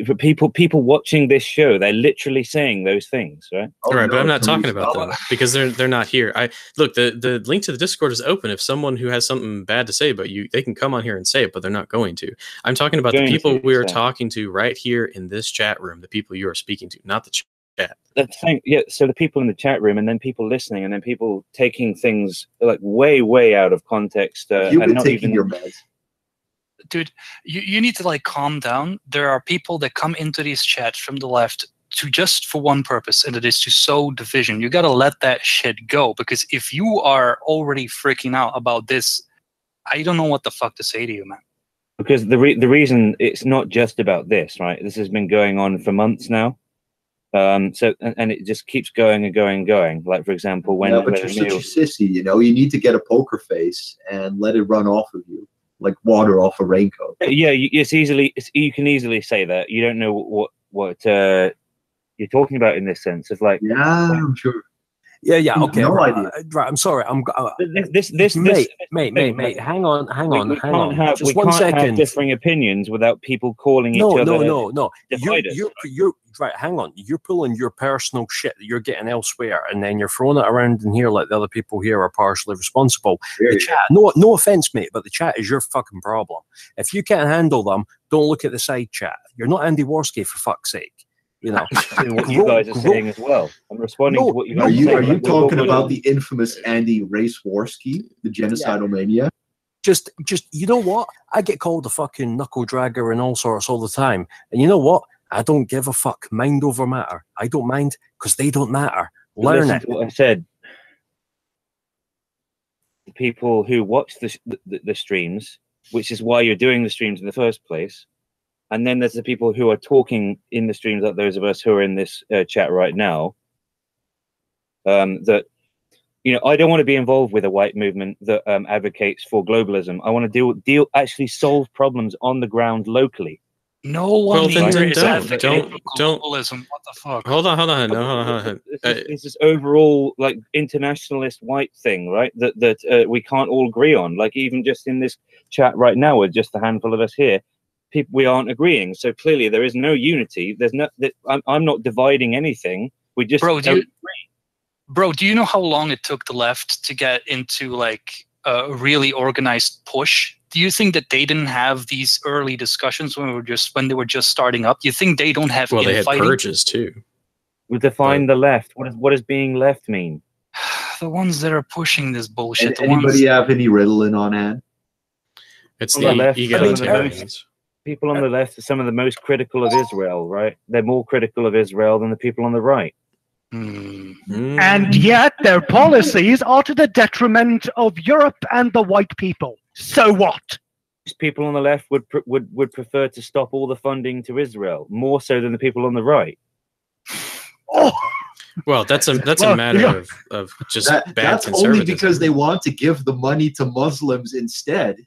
For people watching this show, they're literally saying those things, right? All right, but I'm not talking about them because they're not here. Look, the link to the Discord is open. If someone who has something bad to say about you, they can come on here and say it, but they're not going to. I'm talking about the people we are talking to right here in this chat room, the people you are speaking to, not the chat. That's saying, yeah. So the people in the chat room, and then people listening, and then people taking things like way out of context. You've been taking your meds. Dude, you need to calm down. There are people that come into these chats from the left to just for one purpose, and it is to sow division. You got to let that shit go, because if you are already freaking out about this, I don't know what the fuck to say to you, man. Because the reason it's not just about this, right? This has been going on for months now. So it just keeps going and going and going. Like, for example, when but you're such a sissy, you need to get a poker face and let it run off of you like water off a raincoat. Yeah, you can easily say that. You don't know what you're talking about in this sense. It's like, yeah, I'm sure. Yeah, okay. No idea. Right, I'm sorry. Mate. Hang on. We can't have differing opinions without people calling each other. No. You're right. Hang on. You're pulling your personal shit that you're getting elsewhere, and then you're throwing it around in here like the other people here are partially responsible. The chat, no offense, mate, but the chat is your fucking problem. If you can't handle them, don't look at the side chat. You're not Andy Worski, for fuck's sake. What you guys are saying as well. I'm responding to what you guys are saying. Are you talking about the infamous Andy Race-Worski, the genocidal maniac? Just you know what? I get called a fucking knuckle dragger and all sorts all the time. And you know what? I don't give a fuck. Mind over matter. I don't mind because they don't matter. Learn it. What I said. The people who watch the streams, which is why you're doing the streams in the first place. And then there's the people who are talking in the streams, like those of us who are in this chat right now. That, I don't want to be involved with a white movement that advocates for globalism. I want to actually solve problems on the ground locally. No one here is advocating don't globalism. What the fuck? Hold on. It's this overall internationalist white thing, right? That we can't all agree on. Like, even just in this chat right now, with just a handful of us here. We aren't agreeing, so clearly there is no unity. There's no. I'm not dividing anything. We just don't agree. Bro, do you know how long it took the left to get into a really organized push? Do you think that they didn't have these early discussions when they were just starting up? You think they don't have? Well, they had purges too. We define the left. What does being left mean? The ones that are pushing this bullshit. Anybody have any Ritalin on hand? It's the egalitarians. People on the left are some of the most critical of Israel, right? They're more critical of Israel than the people on the right. And yet their policies are to the detriment of Europe and the white people. So what? People on the left would prefer to stop all the funding to Israel, more so than the people on the right. Oh. Well, that's a matter of just bad that's conservatism. Only because they want to give the money to Muslims instead.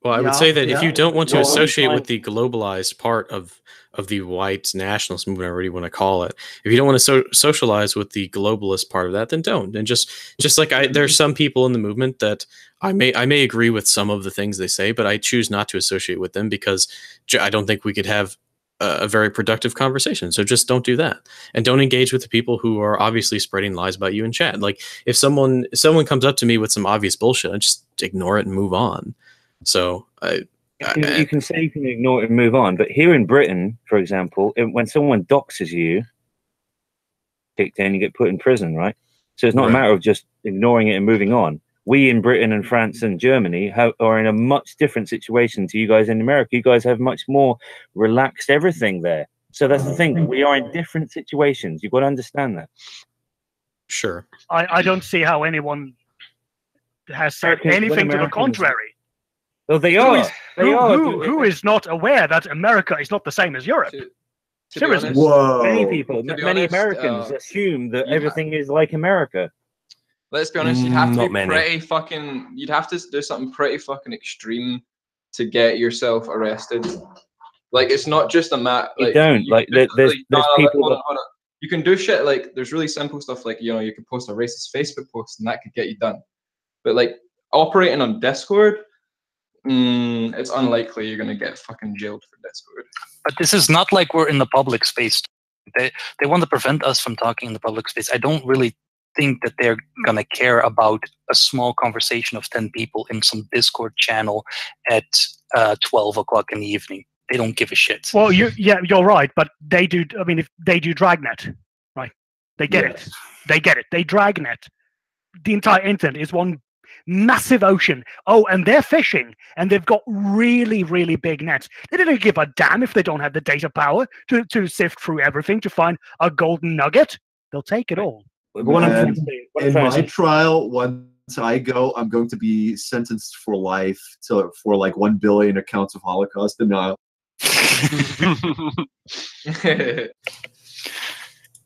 Well, I would say that if you don't want to associate with the globalized part of the white nationalist movement, or whatever you want to call it, if you don't want to socialize with the globalist part of that, then don't. And just like there's some people in the movement that I may agree with some of the things they say, but I choose not to associate with them because I don't think we could have a very productive conversation. So just don't do that, and don't engage with the people who are obviously spreading lies about you in chat. Like, if someone comes up to me with some obvious bullshit, I just ignore it and move on. So you can say you can ignore it and move on, but here in Britain, for example, when someone doxes you, kicked in, you get put in prison, right? So it's not a matter of just ignoring it and moving on. We in Britain and France and Germany are in a much different situation to you guys in America. You guys have much more relaxed everything there. So that's the thing. We are in different situations. You've got to understand that. Sure. I don't see how anyone has said anything to the contrary. Well, they are. Who is not aware that America is not the same as Europe? Seriously. Whoa. Many people, many Americans assume that everything is like America. Let's be honest, you'd have to Not be many. pretty fucking. You'd have to do something pretty fucking extreme to get yourself arrested. Like, it's not just a mat. Like, You don't. Like, there's people. Hold on. You can do shit like, there's really simple stuff like, you know, you can post a racist Facebook post and that could get you done. But like operating on Discord, it's unlikely you're gonna get fucking jailed for Discord. But this is not like we're in the public space. They want to prevent us from talking in the public space. I don't really think that they're going to care about a small conversation of 10 people in some Discord channel at 12 o'clock in the evening. They don't give a shit. Well, you're right, but they do. I mean, if they do Dragnet, right? They get it. They get it. They Dragnet. The entire internet is one massive ocean. Oh, and they're fishing, and they've got really, really big nets. They don't give a damn if they don't have the data power to sift through everything to find a golden nugget. They'll take it all. In my trial, once I go, I'm going to be sentenced for life for like 1 billion accounts of Holocaust denial.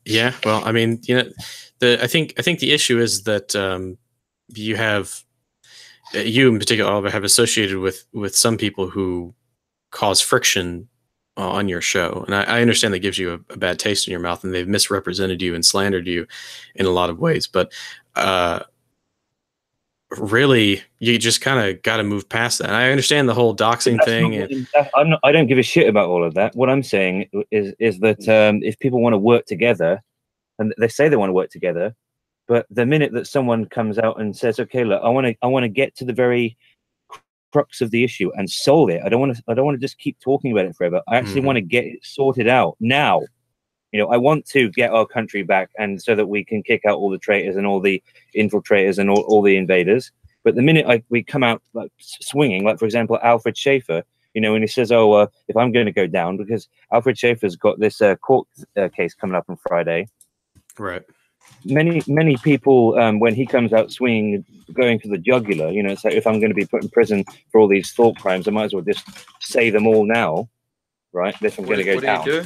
Yeah, well, I mean, you know, I think the issue is that you have you in particular, Oliver, have associated with some people who cause friction on your show, and I understand that gives you a bad taste in your mouth, and they've misrepresented you and slandered you in a lot of ways. But really, you just kind of got to move past that. And I understand the whole doxing thing. I don't give a shit about all of that. What I'm saying is that if people want to work together, and they say they want to work together, but the minute that someone comes out and says, "Okay, look, I want to get to the very crux of the issue and solve it. I don't want to just keep talking about it forever. I actually want to get it sorted out now. You know, I want to get our country back, and so that we can kick out all the traitors and all the infiltrators and all the invaders. But the minute we come out like swinging, like for example, Alfred Schaefer, you know, and he says, "Oh, if I'm going to go down," because Alfred Schaefer's got this court case coming up on Friday, right? Many people, when he comes out swinging, going for the jugular, you know, it's like, if I'm going to be put in prison for all these thought crimes, I might as well just say them all now, right? If I'm going to go down. What do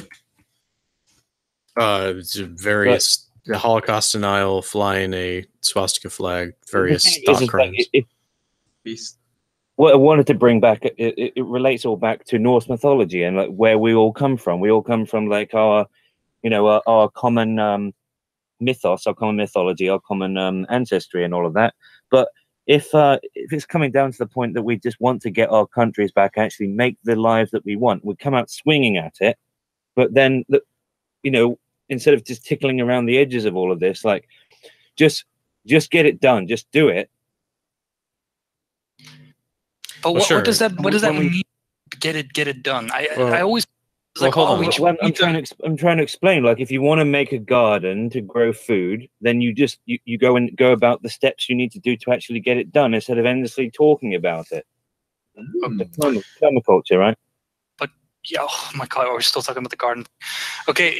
you do? Various Holocaust denial, flying a swastika flag, various thought crimes. What I wanted to bring back, it relates all back to Norse mythology and like where we all come from. We all come from like our common mythos, our common mythology, our common ancestry, and all of that. But if it's coming down to the point that we just want to get our countries back, actually make the lives that we want, we come out swinging at it. But then, you know, instead of just tickling around the edges of all of this, like just get it done, just do it. But what does that mean? Get it done. I always. Like, I'm trying to explain. Like, if you want to make a garden to grow food, then you go about the steps you need to do to actually get it done instead of endlessly talking about it. Permaculture, right? But yeah, oh my god, we're still talking about the garden. Okay,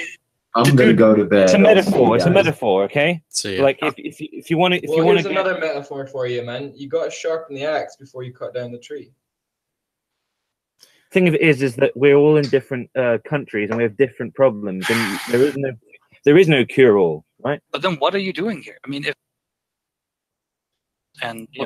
I'm gonna go to bed. It's a metaphor. It's a metaphor. Okay. Like if you want to, here's another metaphor for you, man. You got to sharpen the axe before you cut down the tree. Thing of it is that we're all in different countries and we have different problems, and there is no cure all, right? But then what are you doing here? I mean,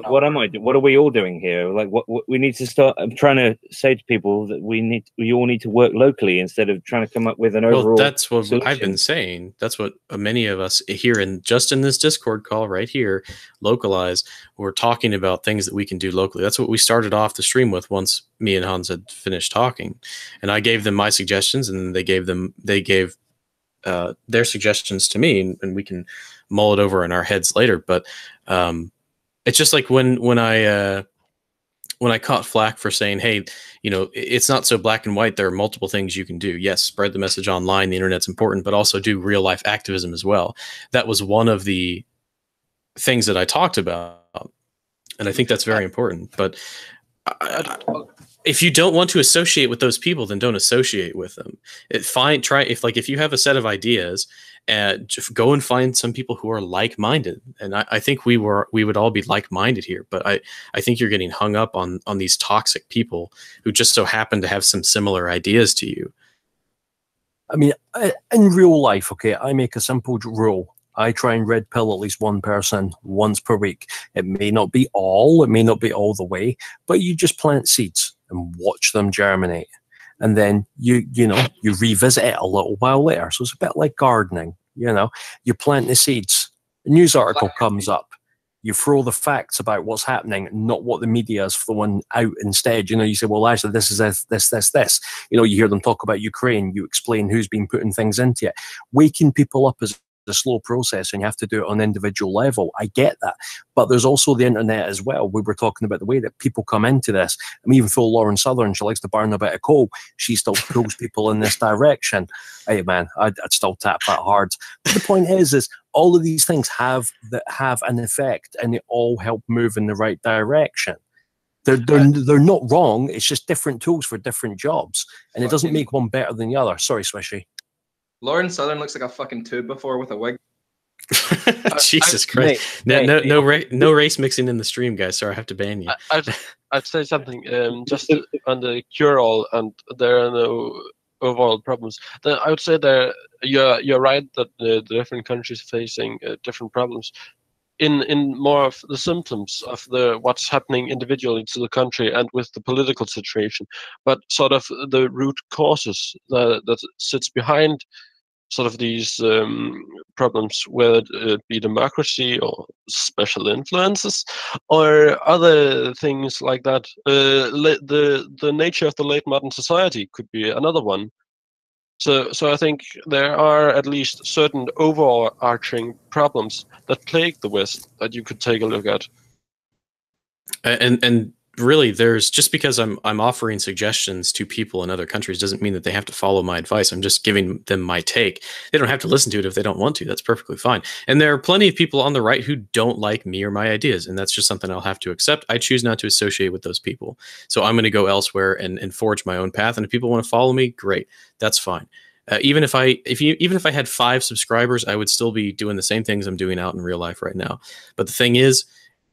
what am I doing? What are we all doing here? Like, what we need to start. I'm trying to say to people that we all need to work locally instead of trying to come up with an overall. Well, that's what solution. I've been saying. That's what many of us here in this Discord call right here, Localize, we're talking about things that we can do locally. That's what we started off the stream with once me and Hans had finished talking, and I gave them my suggestions, and they gave their suggestions to me, and we can mull it over in our heads later. But it's just like when I when I caught flack for saying, hey, you know, it's not so black and white. There are multiple things you can do. Yes, spread the message online. The internet's important, but also do real life activism as well. That was one of the things that I talked about. And I think that's very important. But if you don't want to associate with those people, then don't associate with them. If you have a set of ideas, just go and find some people who are like-minded. And I think we would all be like-minded here. But I think you're getting hung up on these toxic people who just so happen to have some similar ideas to you. I mean, in real life, okay, I make a simple rule. I try and red pill at least one person once per week. It may not be all the way, but you just plant seeds and watch them germinate. And then you revisit it a little while later. So it's a bit like gardening, you know. You plant the seeds, a news article comes up, you throw the facts about what's happening, not what the media is throwing out instead. You know, you say, well, actually, this is this. You know, you hear them talk about Ukraine, you explain who's been putting things into it. Waking people up is a slow process and you have to do it on an individual level. I get that. But there's also the internet as well. We were talking about the way that people come into this. I mean, even though Lauren Southern, she likes to burn a bit of coal, she still pulls people in this direction. Hey man, I'd still tap that hard. But the point is all of these things have an effect and they all help move in the right direction. They're not wrong. It's just different tools for different jobs. And it doesn't make one better than the other. Sorry, Swishy. Lauren Southern looks like a fucking tube before with a wig. Jesus Christ! No race mixing in the stream, guys. Sorry, I have to ban you. I'd say something just on the cure-all, and there are no overall problems. I would say you're right that the different countries facing different problems. In more of the symptoms of what's happening individually to the country and with the political situation, but sort of the root causes that sits behind sort of these problems, whether it be democracy or special influences or other things like that. The nature of the late modern society could be another one. So I think there are at least certain overarching problems that plague the West that you could take a look at. And really, there's just because I'm offering suggestions to people in other countries doesn't mean that they have to follow my advice. I'm just giving them my take. They don't have to listen to it if they don't want to. That's perfectly fine. And there are plenty of people on the right who don't like me or my ideas, and that's just something I'll have to accept. I choose not to associate with those people. So I'm going to go elsewhere and forge my own path. And if people want to follow me, great. That's fine. Even if I had 5 subscribers, I would still be doing the same things I'm doing out in real life right now. But the thing is,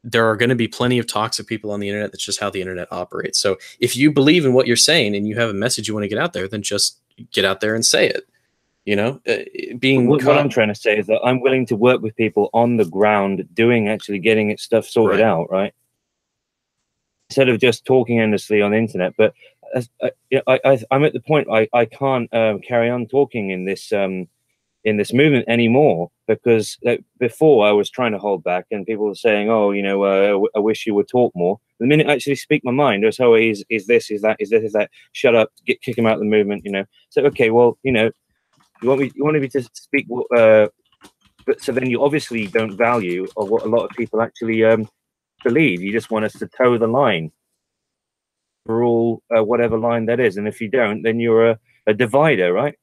there are going to be plenty of toxic people on the internet. That's just how the internet operates. So if you believe in what you're saying and you have a message you want to get out there, then just get out there and say it. You know, what I'm trying to say is that I'm willing to work with people on the ground, getting stuff sorted out, right? Instead of just talking endlessly on the internet. But I'm at the point I can't carry on talking in this movement anymore, because before I was trying to hold back and people were saying, oh, you know, I wish you would talk more. The minute I actually speak my mind, it's, oh, is this, is that, shut up, kick him out of the movement, you know. So, okay, well, you know, you want me to speak, but so then you obviously don't value what a lot of people actually believe. You just want us to toe the line for all whatever line that is. And if you don't, then you're a divider, right?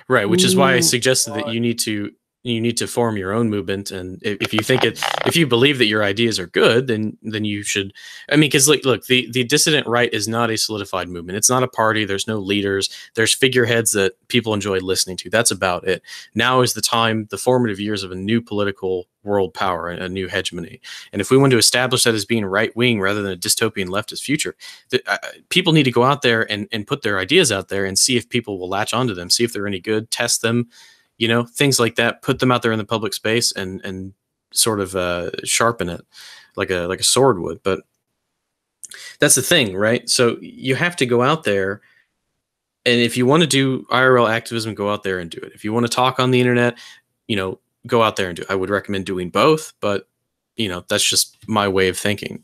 Right, which is why I suggested that you need to form your own movement, and if you believe that your ideas are good, then you should. I mean, because look, the dissident right is not a solidified movement. It's not a party. There's no leaders. There's figureheads that people enjoy listening to. That's about it. Now is the time, the formative years of a new political world power, a new hegemony. And if we want to establish that as being right wing rather than a dystopian leftist future, people need to go out there and put their ideas out there and see if people will latch onto them, see if they're any good, test them. You know, things like that, put them out there in the public space and sort of sharpen it like a sword would. But that's the thing, right? So you have to go out there, and if you want to do IRL activism, go out there and do it. If you want to talk on the internet, you know, go out there and do it. I would recommend doing both, but you know, that's just my way of thinking.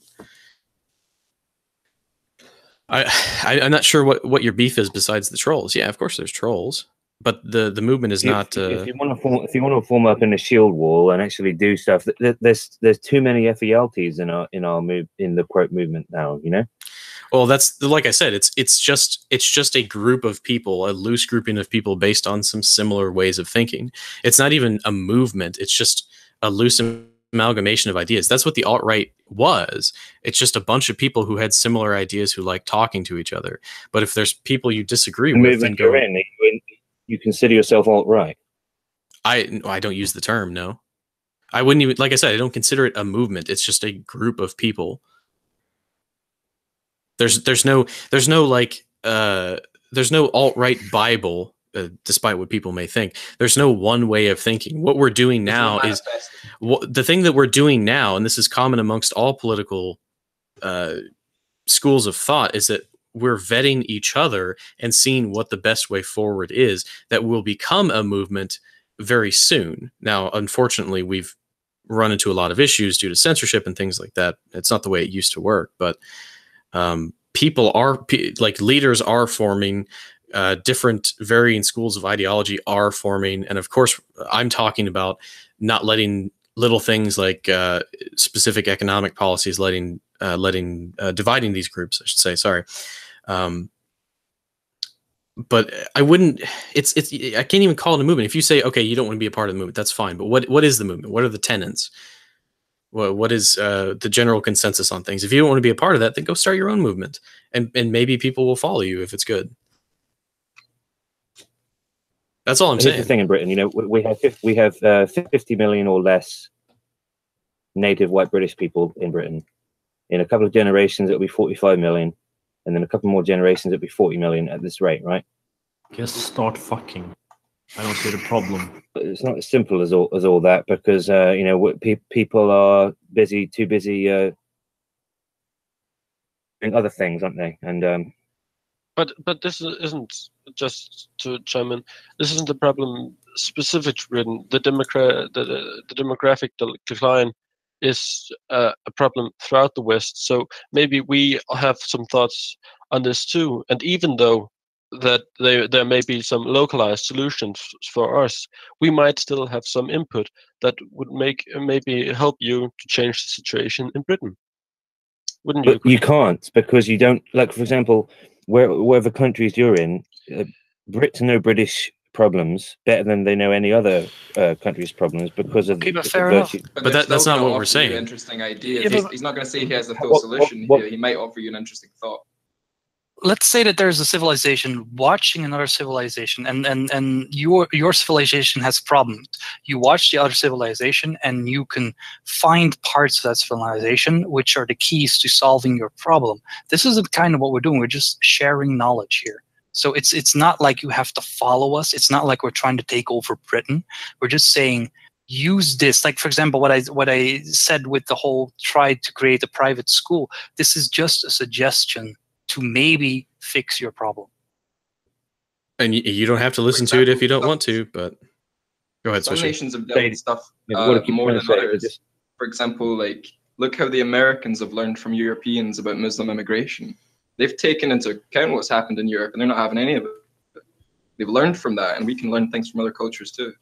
I'm not sure what your beef is besides the trolls. Yeah, of course there's trolls. But the movement is not. If you want to form up in a shield wall and actually do stuff, there's too many FELTs in the quote movement now. You know. Well, that's like I said, it's just a group of people, a loose grouping of people based on some similar ways of thinking. It's not even a movement. It's just a loose amalgamation of ideas. That's what the alt-right was. It's just a bunch of people who had similar ideas who like talking to each other. But if there's people you disagree with, then you're in, you consider yourself alt-right. I don't use the term. No, I wouldn't even, like I said, I don't consider it a movement. It's just a group of people. There's no like there's no alt-right Bible, despite what people may think. There's no one way of thinking. What we're doing now is the thing that we're doing now, and this is common amongst all political schools of thought, is that we're vetting each other and seeing what the best way forward is that will become a movement very soon. Now, unfortunately, we've run into a lot of issues due to censorship and things like that. It's not the way it used to work, but people are like leaders are forming, different varying schools of ideology are forming. And of course, I'm talking about not letting little things like specific economic policies dividing these groups, I should say. Sorry. But I wouldn't, I can't even call it a movement. If you say, okay, you don't want to be a part of the movement, that's fine. But what is the movement? What are the tenets? What is the general consensus on things? If you don't want to be a part of that, then go start your own movement, and maybe people will follow you if it's good. That's all I'm saying. Here's the thing in Britain, you know, we have 50 million or less native white British people in Britain. In a couple of generations, it'll be 45 million, and then a couple more generations, it'll be 40 million at this rate, right? Just start fucking. I don't see the problem. It's not as simple as all that, because you know, people are too busy doing other things, aren't they? And but this isn't, just to chime in, this isn't a problem specific to Britain. The demographic decline is a problem throughout the West. So maybe we have some thoughts on this too. And even though that there may be some localized solutions for us, we might still have some input that would maybe help you to change the situation in Britain. Wouldn't you? But you can't, because you don't, like, for example, wherever countries you're in, Brits know British problems better than they know any other country's problems because of the virtue. But that's not what we're saying. Interesting ideas. He's not going to say he has the full solution. He might offer you an interesting thought. Let's say that there's a civilization watching another civilization, and your civilization has problems. You watch the other civilization, and you can find parts of that civilization which are the keys to solving your problem. This isn't kind of what we're doing. We're just sharing knowledge here. So it's not like you have to follow us. It's not like we're trying to take over Britain. We're just saying, use this. Like, for example, what I said with the whole try to create a private school. This is just a suggestion to maybe fix your problem. And you don't have to listen to it if you don't want to, but go ahead. Some Swishy. nations have done stuff more than others. For example, like, look how the Americans have learned from Europeans about Muslim immigration. They've taken into account what's happened in Europe, and they're not having any of it. They've learned from that, and we can learn things from other cultures too.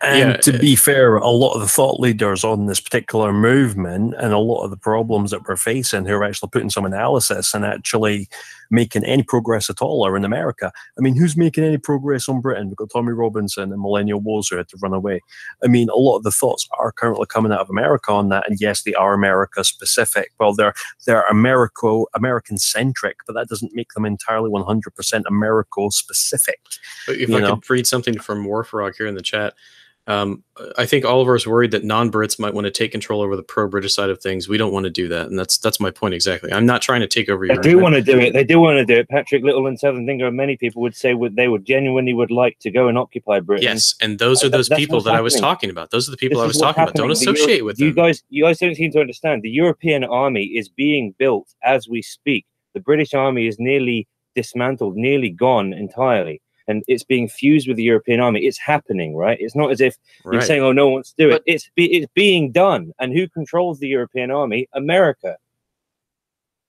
And to be fair, a lot of the thought leaders on this particular movement and a lot of the problems that we're facing, who are actually putting some analysis and actually making any progress at all, are in America. I mean, who's making any progress on Britain? We've got Tommy Robinson and Millennial Woz who had to run away. I mean, a lot of the thoughts are currently coming out of America on that, and yes, they are America specific. Well, they're American centric, but that doesn't make them entirely 100% America specific. If I could read something from Warfrog here in the chat. I think Oliver is worried that non-Brits might want to take control over the pro-British side of things. We don't want to do that, and that's my point exactly. I'm not trying to take over your. They do want to do it. They do want to do it. Patrick Little and Southern Thinker and many people would say they would genuinely like to go and occupy Britain. Yes, and those are those people that I was talking about. Those are the people I was talking about. Don't associate with them. You guys don't seem to understand. The European army is being built as we speak. The British army is nearly dismantled, nearly gone entirely. And it's being fused with the European army. It's happening, right? It's not as if you're saying, "Oh, no one wants to do it." It's being done. And who controls the European army? America.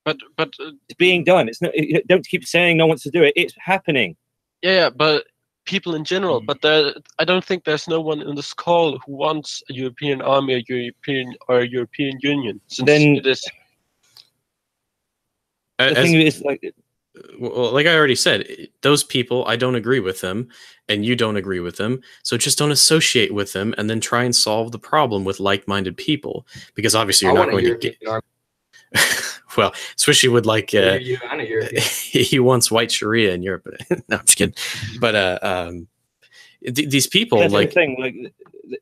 But it's being done. It's not. Don't keep saying no one wants to do it. It's happening. Yeah, but people in general. But I don't think there's no one in this call who wants a European army, a European Union. Since then it is. the thing is, like, well, like I already said, those people, I don't agree with them, and you don't agree with them. So just don't associate with them, and then try and solve the problem with like-minded people. Because obviously, you're not going to get. Well, Swishy would like. He wants white Sharia in Europe. No, I'm just kidding. But these people, that's like the thing. Like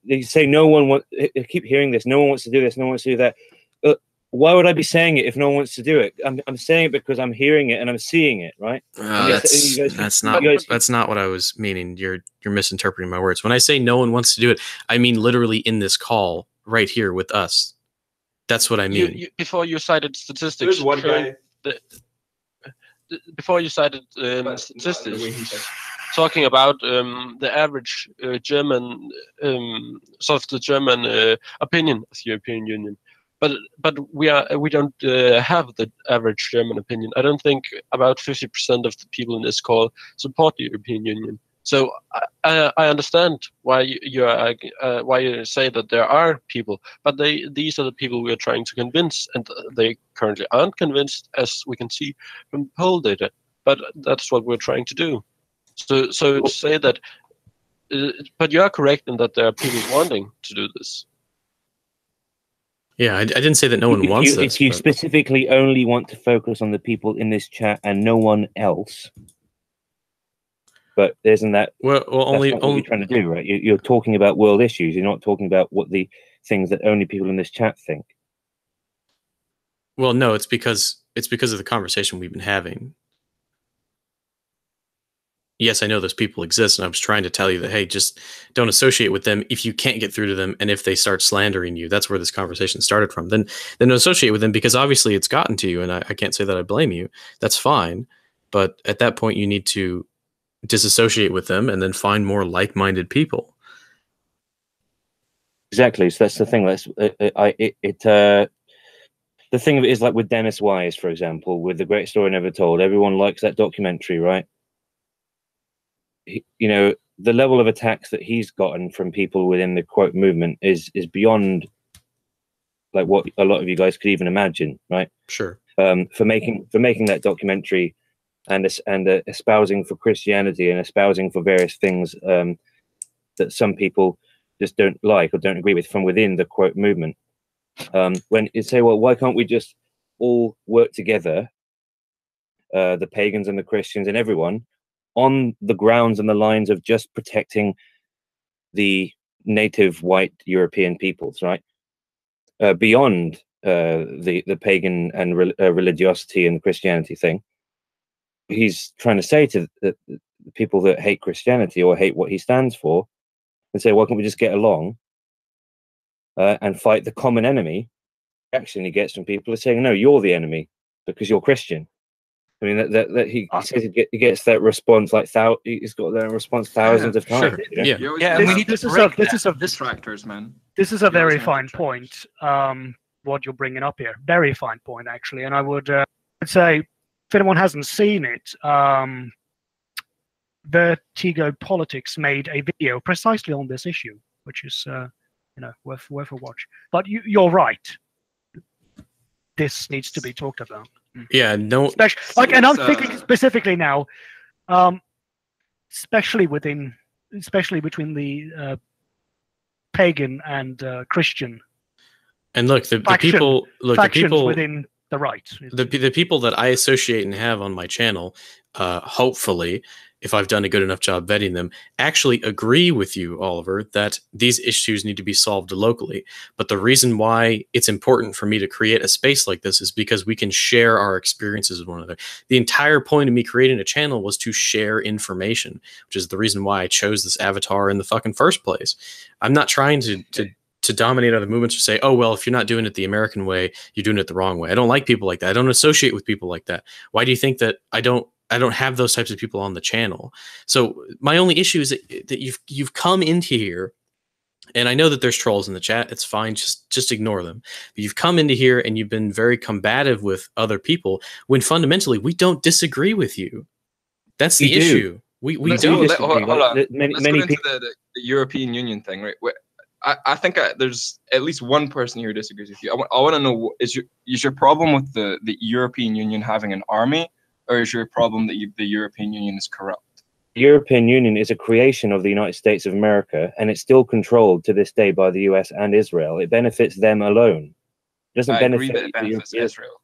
they say, no one wants. I keep hearing this. No one wants to do this. No one wants to do that. Why would I be saying it if no one wants to do it? I'm saying it because I'm hearing it and I'm seeing it, right? That's not what I was meaning. You're misinterpreting my words. When I say no one wants to do it, I mean literally in this call right here with us. That's what I mean. Before you cited statistics, There's one guy. Before you cited statistics, talking about the average German, sort of the German opinion of the European Union. But we don't have the average German opinion. I don't think about 50% of the people in this call support the European Union. So I understand why you say that there are people, but these are the people we are trying to convince, and they currently aren't convinced, as we can see from poll data. But that's what we're trying to do. So to say that, but you are correct in that there are people wanting to do this. Yeah, I didn't say that no one wants this. If you specifically only want to focus on the people in this chat and no one else, but isn't that only what you're trying to do, right? You're talking about world issues. You're not talking about what the things that only people in this chat think. Well, no, it's because of the conversation we've been having. Yes, I know those people exist, and I was trying to tell you that, hey, just don't associate with them if you can't get through to them, and if they start slandering you. That's where this conversation started from. Then don't associate with them, because obviously it's gotten to you, and I can't say that I blame you. That's fine. But at that point, you need to disassociate with them and then find more like-minded people. Exactly. So that's the thing. The thing of it is, like with Dennis Wise, for example, with The Great Story Never Told, everyone likes that documentary, right? You know, the level of attacks that he's gotten from people within the quote movement is beyond like what a lot of you guys could even imagine, right? Sure. For making that documentary and espousing for Christianity and espousing for various things that some people just don't like or don't agree with from within the quote movement. When you say, well, why can't we just all work together, the pagans and the Christians and everyone, on the grounds and the lines of just protecting the native white European peoples, right? Beyond the pagan and religiosity and Christianity thing. He's trying to say to the people that hate Christianity or hate what he stands for, and say, why can't we just get along and fight the common enemy? The action he gets from people is saying, no, you're the enemy because you're Christian. I mean, that he says he gets that response like he's got that response thousands of times. Sure. You know? Yeah. We need this to is break distractors, man. This is a very fine point. What you're bringing up here, very fine point actually, and I would say if anyone hasn't seen it, Vertigo Politics made a video precisely on this issue, which is worth a watch. But you're right. This needs to be talked about. Yeah, no. And I'm thinking specifically now, especially between the pagan and Christian. And look, the people within the right. The people that I associate and have on my channel, hopefully, if I've done a good enough job vetting them, actually agree with you, Oliver, that these issues need to be solved locally. But the reason why it's important for me to create a space like this is because we can share our experiences with one another. The entire point of me creating a channel was to share information, which is the reason why I chose this avatar in the fucking first place. I'm not trying to dominate other movements or say, oh, well, if you're not doing it the American way, you're doing it the wrong way. I don't like people like that. I don't associate with people like that. Why do you think that I don't have those types of people on the channel? So my only issue is that you've come into here, and I know that there's trolls in the chat. It's fine. Just ignore them. But you've come into here and you've been very combative with other people when fundamentally we don't disagree with you. That's the issue. We Let's don't. Hold on. Let's go into the European Union thing, right? I think there's at least one person here who disagrees with you. I want to know, is your problem with the European Union having an army, or is your problem that the European Union is corrupt? The European Union is a creation of the United States of America, and it's still controlled to this day by the US and Israel. It benefits them alone. It doesn't benefit agree that it benefits Israel.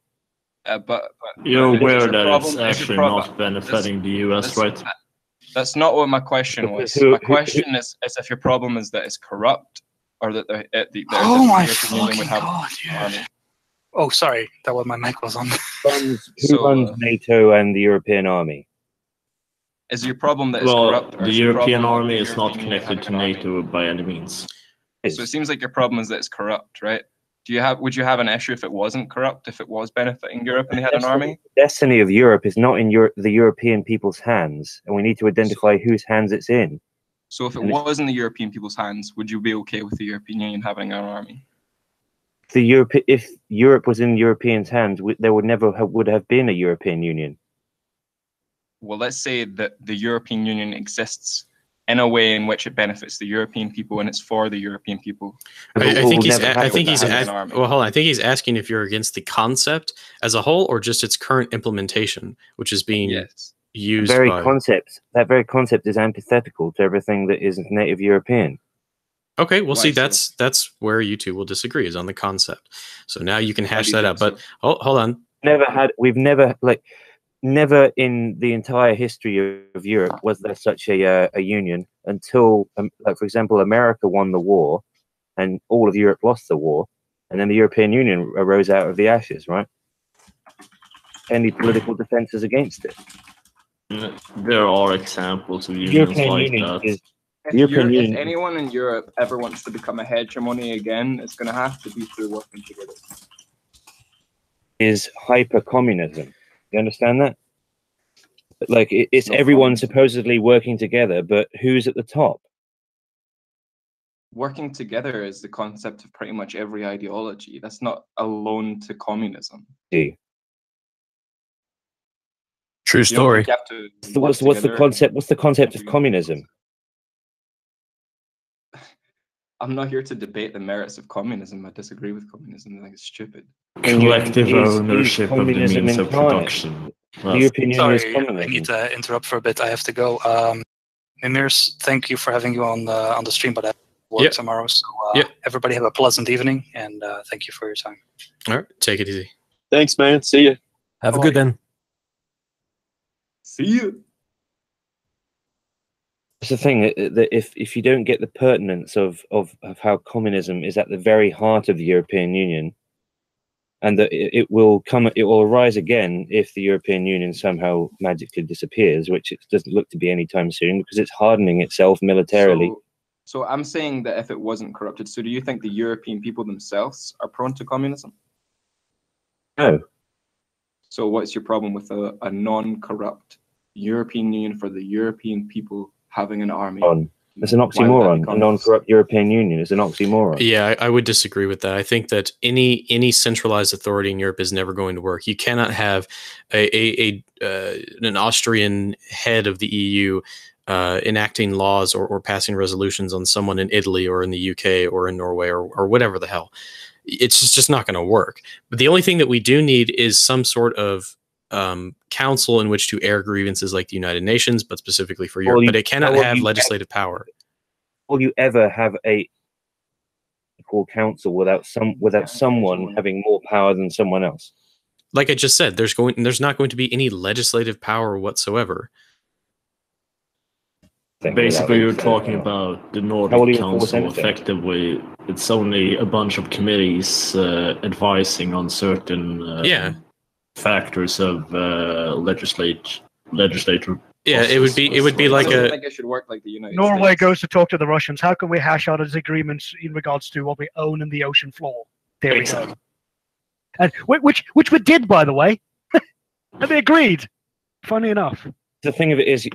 But you're aware that problem, it's actually not benefiting the US, right? That's not what my question was. My question is if your problem is that it's corrupt, or that the oh my European Union would have God, an army. Oh, sorry, that was my mic was on. Who runs NATO and the European army? Is your problem that it's corrupt? The European army is not connected to NATO by any means. So it seems like your problem is that it's corrupt, right? Would you have an issue if it wasn't corrupt, if it was benefiting Europe and they had an army? The destiny of Europe is not in the European people's hands, and we need to identify whose hands it's in. So if it was in the European people's hands, would you be okay with the European Union having an army? If Europe was in Europeans' hands, there would never would have been a European Union. Well, let's say that the European Union exists in a way in which it benefits the European people and it's for the European people. I think he's asking if you're against the concept as a whole or just its current implementation, which is being used. That very concept is antithetical to everything that is native European. Okay, well, see, that's where you two will disagree, is on the concept. So now you can hash that out. But hold on. Never in the entire history of Europe was there such a union until, like, for example, America won the war and all of Europe lost the war, and then the European Union arose out of the ashes, right? Any political defenses against it? There are examples of unions like that. If anyone in Europe ever wants to become a hegemony again, it's going to have to be through working together. Is hyper-communism. You understand that? Like, it's everyone supposedly working together, but who's at the top? Working together is the concept of pretty much every ideology. That's not alone to communism. True story. What's the concept? What's the concept of communism? I'm not here to debate the merits of communism. I disagree with communism. I think it's stupid. Collective ownership of the means of production. Sorry, I need to interrupt for a bit. I have to go. Mimir, thank you for having you on the stream, but I have work tomorrow. So everybody have a pleasant evening, and thank you for your time. All right, take it easy. Thanks, man. See you. Have a good one. See you. It's the thing that if you don't get the pertinence of how communism is at the very heart of the European Union, and that it will arise again if the European Union somehow magically disappears, which it doesn't look to be anytime soon, because it's hardening itself militarily. So I'm saying that if it wasn't corrupted, so do you think the European people themselves are prone to communism? No. So what's your problem with a non-corrupt European Union for the European people having an army? It's an oxymoron. A non-corrupt European Union is an oxymoron. Yeah, I would disagree with that. I think that any centralized authority in Europe is never going to work. You cannot have an Austrian head of the EU enacting laws or passing resolutions on someone in Italy or in the UK or in Norway or whatever the hell. It's just not going to work. But the only thing that we do need is some sort of council in which to air grievances, like the United Nations, but specifically for Europe. But it cannot have legislative power. Will you ever have a equal council without someone having more power than someone else? Like I just said, there's not going to be any legislative power whatsoever. Basically, you're talking about the Nordic Council. Effectively, it's only a bunch of committees advising on certain factors of legislature. Yeah, it would be like I think it should work like the United Norway States. goes to talk to the Russians. How can we hash out these agreements in regards to what we own in the ocean floor? There we go. And which we did, by the way, and they agreed. Funny enough. The thing of it is,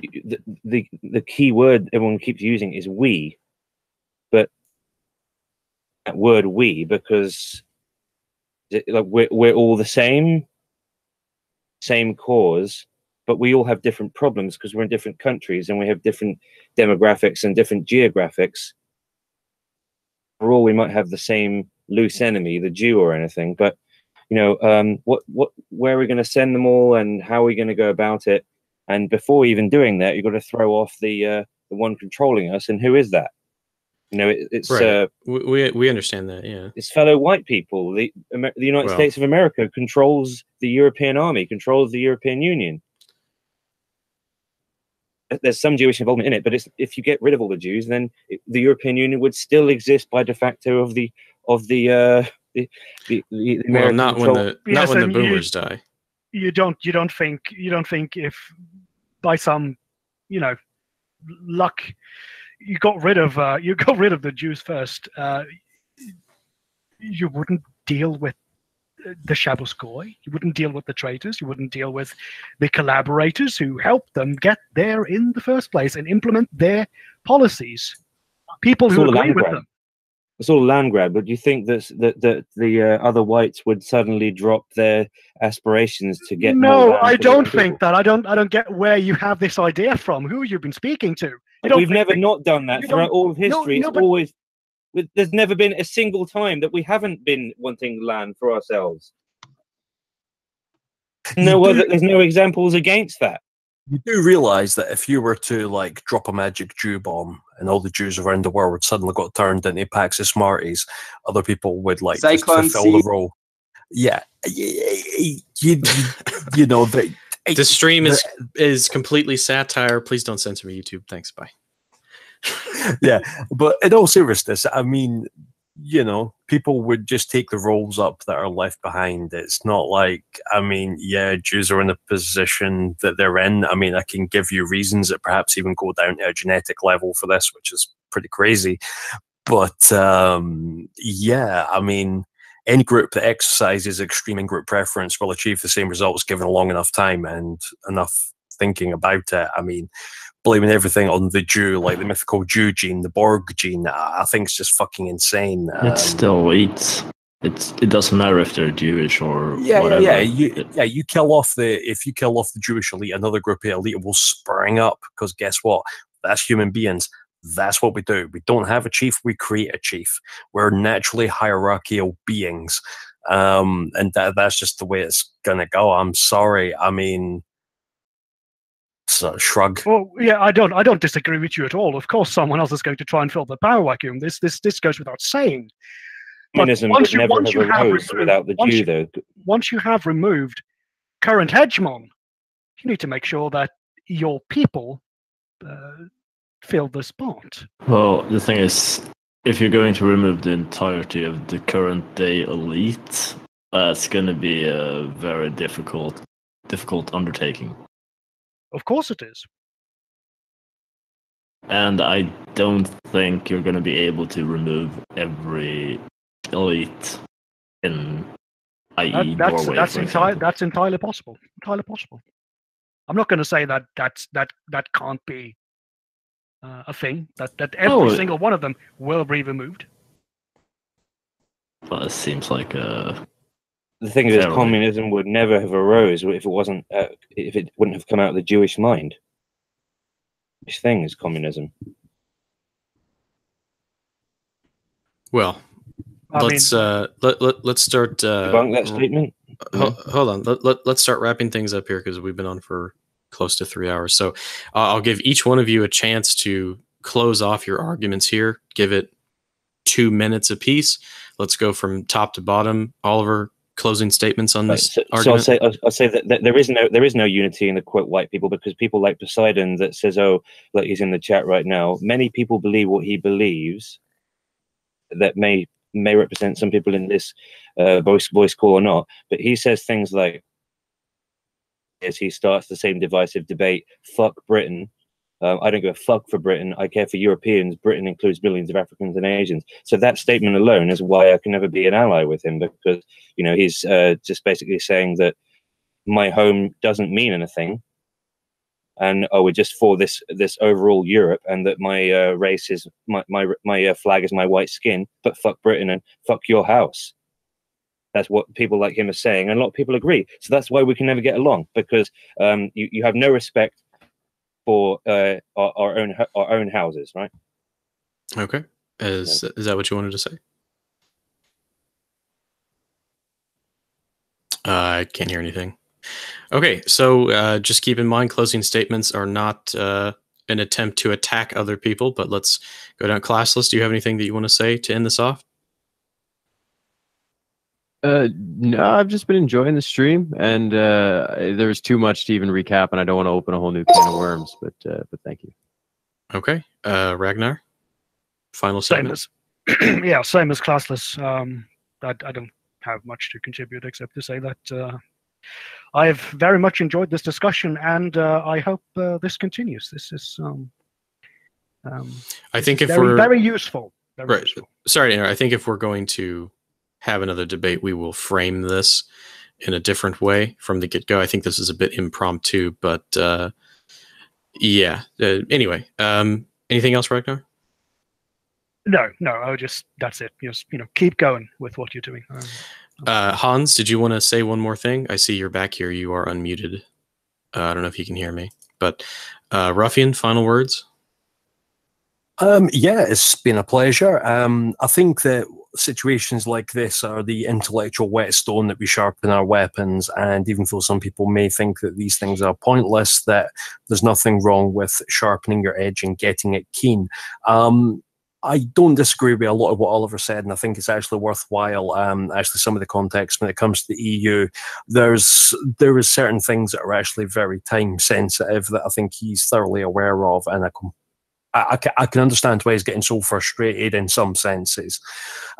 the key word everyone keeps using is "we," but that word "we" because like we're all the same cause, but we all have different problems because we're in different countries and we have different demographics and different geographics. overall we might have the same loose enemy, the Jew or anything, but you know, where are we going to send them all, and how are we going to go about it? And before even doing that, you've got to throw off the one controlling us, and who is that? You know, it's right. We understand that, yeah. It's fellow white people. The United States of America controls the European army, controls the European Union. There's some Jewish involvement in it, but if you get rid of all the Jews, then the European Union would still exist by de facto of the American well, not control. when the boomers die. You don't think if by some, you know, luck you got rid of the Jews first, you wouldn't deal with the Shabbos Goy, you wouldn't deal with the traitors, you wouldn't deal with the collaborators who helped them get there in the first place and implement their policies. People who agree with them. It's all a land grab, but do you think that the other whites would suddenly drop their aspirations to get? No, I don't think that. I don't get where you have this idea from. Who you've been speaking to? We've never not done that throughout all of history. It's always. There's never been a single time that we haven't been wanting land for ourselves. There's no examples against that. You do realize that if you were to like drop a magic Jew bomb and all the Jews around the world suddenly got turned into packs of Smarties, other people would like fulfill the role. Yeah, you know that. The stream is completely satire. Please don't censor me, YouTube. Thanks. Bye. Yeah, but in all seriousness, I mean, you know, people would just take the roles up that are left behind. It's not like, I mean, yeah, Jews are in a position that they're in. I mean, I can give you reasons that perhaps even go down to a genetic level for this, which is pretty crazy. But yeah, I mean, any group that exercises extreme in-group preference will achieve the same results given a long enough time and enough thinking about it. I mean, blaming everything on the Jew, like the mythical Jew gene, the Borg gene, I think it's just fucking insane. It still eats. It doesn't matter if they're Jewish or whatever. You kill off if you kill off the Jewish elite, another group of elite will spring up, because guess what? That's human beings. That's what we do. We don't have a chief, we create a chief. We're naturally hierarchical beings. And that's just the way it's gonna go. I'm sorry. I mean, shrug. Well, yeah, I don't disagree with you at all. Of course, someone else is going to try and fill the power vacuum. This goes without saying. Communism would never have arose without the Jew, though. Once you have removed current hegemon, you need to make sure that your people fill the spot. Well, the thing is, if you're going to remove the entirety of the current day elite, that's going to be a very difficult undertaking. Of course it is. And I don't think you're going to be able to remove every elite in, i.e., Norway. That's entirely possible. Entirely possible. I'm not going to say that can't be a thing. That every single one of them will be removed. Well, it seems like a. The thing is, communism would never have arose if it wasn't, if it wouldn't have come out of the Jewish mind. Which thing is communism? Well, let's start. Debunk that statement. Hold on. Let's start wrapping things up here because we've been on for close to 3 hours. So I'll give each one of you a chance to close off your arguments here. Give it 2 minutes apiece. Let's go from top to bottom. Oliver, closing statements on this argument? So I'll say that there is no unity in the quote white people, because people like Poseidon that says, oh, like he's in the chat right now. Many people believe what he believes. That may represent some people in this voice call or not, but he says things like, as he starts the same divisive debate, fuck Britain. I don't give a fuck for Britain. I care for Europeans. Britain includes millions of Africans and Asians. So that statement alone is why I can never be an ally with him, because, you know, he's just basically saying that my home doesn't mean anything, and we're just for this overall Europe, and that my race is my flag is my white skin. But fuck Britain and fuck your house. That's what people like him are saying, and a lot of people agree. So that's why we can never get along, because you have no respect for our own houses, right? Okay. Is that what you wanted to say? I can't hear anything. Okay, so just keep in mind, closing statements are not an attempt to attack other people, but let's go down. Classless, do you have anything that you want to say to end this off? No, I've just been enjoying the stream, and there's too much to even recap, and I don't want to open a whole new can of worms. But thank you. Okay, Ragnar, final statement. Yeah, same as Classless. I don't have much to contribute except to say that I've very much enjoyed this discussion, and I hope this continues. This is I think if very, we're very useful. Very useful. Sorry, I think if we're going to have another debate, we will frame this in a different way from the get-go. I think this is a bit impromptu, but yeah. Anyway, anything else, Ragnar? No. I would that's it. Just keep going with what you're doing. Hans, did you want to say one more thing? I see you're back here. You are unmuted. I don't know if you can hear me, but Ruffian, final words. Yeah, it's been a pleasure. I think that situations like this are the intellectual whetstone that we sharpen our weapons, and even though some people may think that these things are pointless, that there's nothing wrong with sharpening your edge and getting it keen. I don't disagree with a lot of what Oliver said, and I think it's actually worthwhile. Actually, some of the context when it comes to the EU, there is certain things that are actually very time sensitive that I think he's thoroughly aware of, and I can understand why he's getting so frustrated in some senses.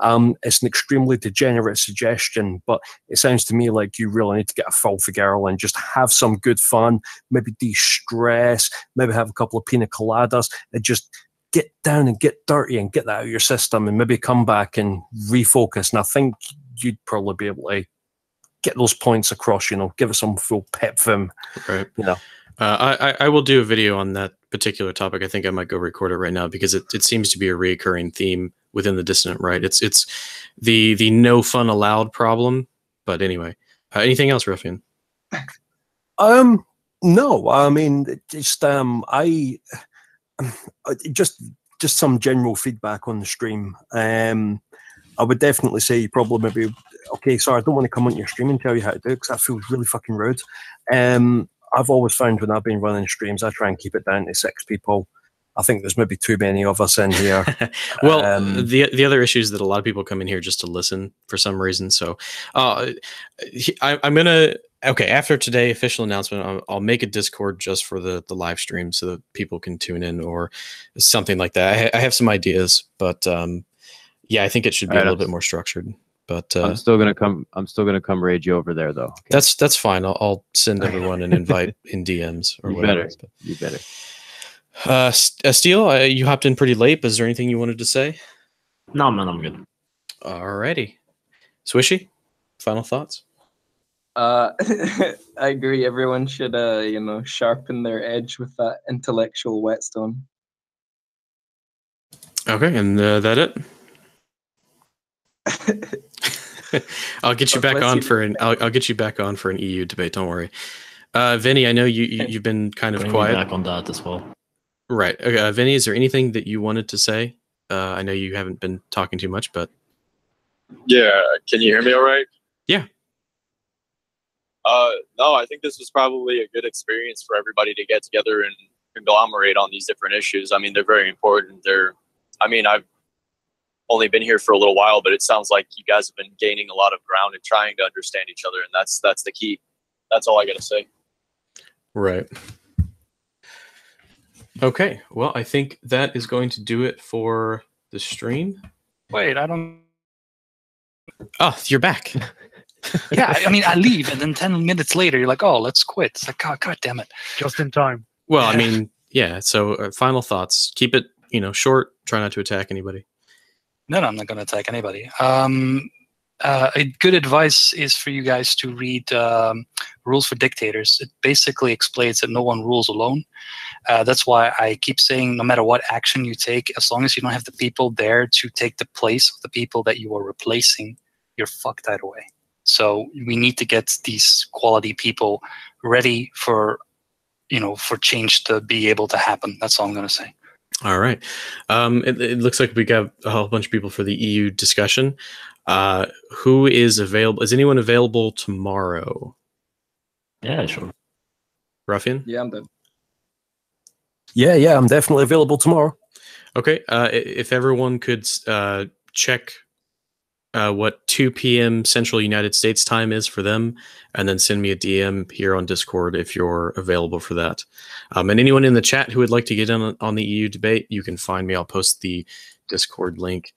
It's an extremely degenerate suggestion, but it sounds to me like you really need to get a filthy girl and just have some good fun, maybe de-stress, maybe have a couple of pina coladas, and just get down and get dirty and get that out of your system, and maybe come back and refocus. And I think you'd probably be able to get those points across, give us some full pep vim, right. I will do a video on that particular topic. I think I might go record it right now because it seems to be a recurring theme within the Dissonant Right. It's the no fun allowed problem. But anyway, anything else, Ruffian? No, I mean, just some general feedback on the stream. I would definitely say you probably maybe, okay, sorry, I don't want to come on your stream and tell you how to do it because that feels really fucking rude. I've always found when I've been running streams, I try and keep it down to 6 people. I think there's maybe too many of us in here. Well, the other issue is that a lot of people come in here just to listen for some reason. So I'm going to, okay, after today, official announcement, I'll make a Discord just for the live stream so that people can tune in or something like that. I have some ideas, but yeah, I think it should be a little bit more structured. But I'm still gonna come raid you over there, though. Okay? That's fine. I'll send everyone an invite in DMs or whatever. You better. Steele, you hopped in pretty late, but is there anything you wanted to say? No, man, I'm good. Alrighty. Swishy, final thoughts? I agree. Everyone should, sharpen their edge with that intellectual whetstone. Okay, and that it? I'll get you back on for I'll get you back on for an EU debate. Don't worry, Vinny. I know you've been kind of quiet. Back on that as well. Right. Okay, Vinny, is there anything that you wanted to say? I know you haven't been talking too much, but yeah. Can you hear me all right? Yeah. No, I think this was probably a good experience for everybody to get together and conglomerate on these different issues. I mean, they're very important. I've only been here for a little while, but it sounds like you guys have been gaining a lot of ground and trying to understand each other, and that's the key. That's all I got to say. Right. Okay. Well, I think that is going to do it for the stream. Wait, I don't. Oh, you're back. Yeah, I mean, I leave, and then 10 minutes later, you're like, "Oh, let's quit." It's like, God damn it! Just in time. Well, I mean, yeah. So, final thoughts. Keep it, short. Try not to attack anybody. No, I'm not going to attack anybody. A good advice is for you guys to read Rules for Dictators. It basically explains that no one rules alone. That's why I keep saying no matter what action you take, as long as you don't have the people there to take the place of the people that you are replacing, you're fucked either way. So we need to get these quality people ready for change to be able to happen. That's all I'm going to say. All right. It looks like we got a whole bunch of people for the EU discussion. Who is available? Is anyone available tomorrow? Yeah, sure. Ruffian? Yeah, I'm done. Yeah, I'm definitely available tomorrow. Okay. If everyone could check what 2 p.m. Central United States time is for them, and then send me a DM here on Discord if you're available for that. And anyone in the chat who would like to get in on the EU debate, you can find me. I'll post the Discord link.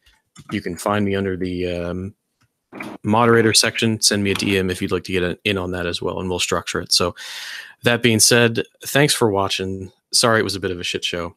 You can find me under the moderator section. Send me a DM if you'd like to get in on that as well, and we'll structure it. So that being said, thanks for watching. Sorry it was a bit of a shit show.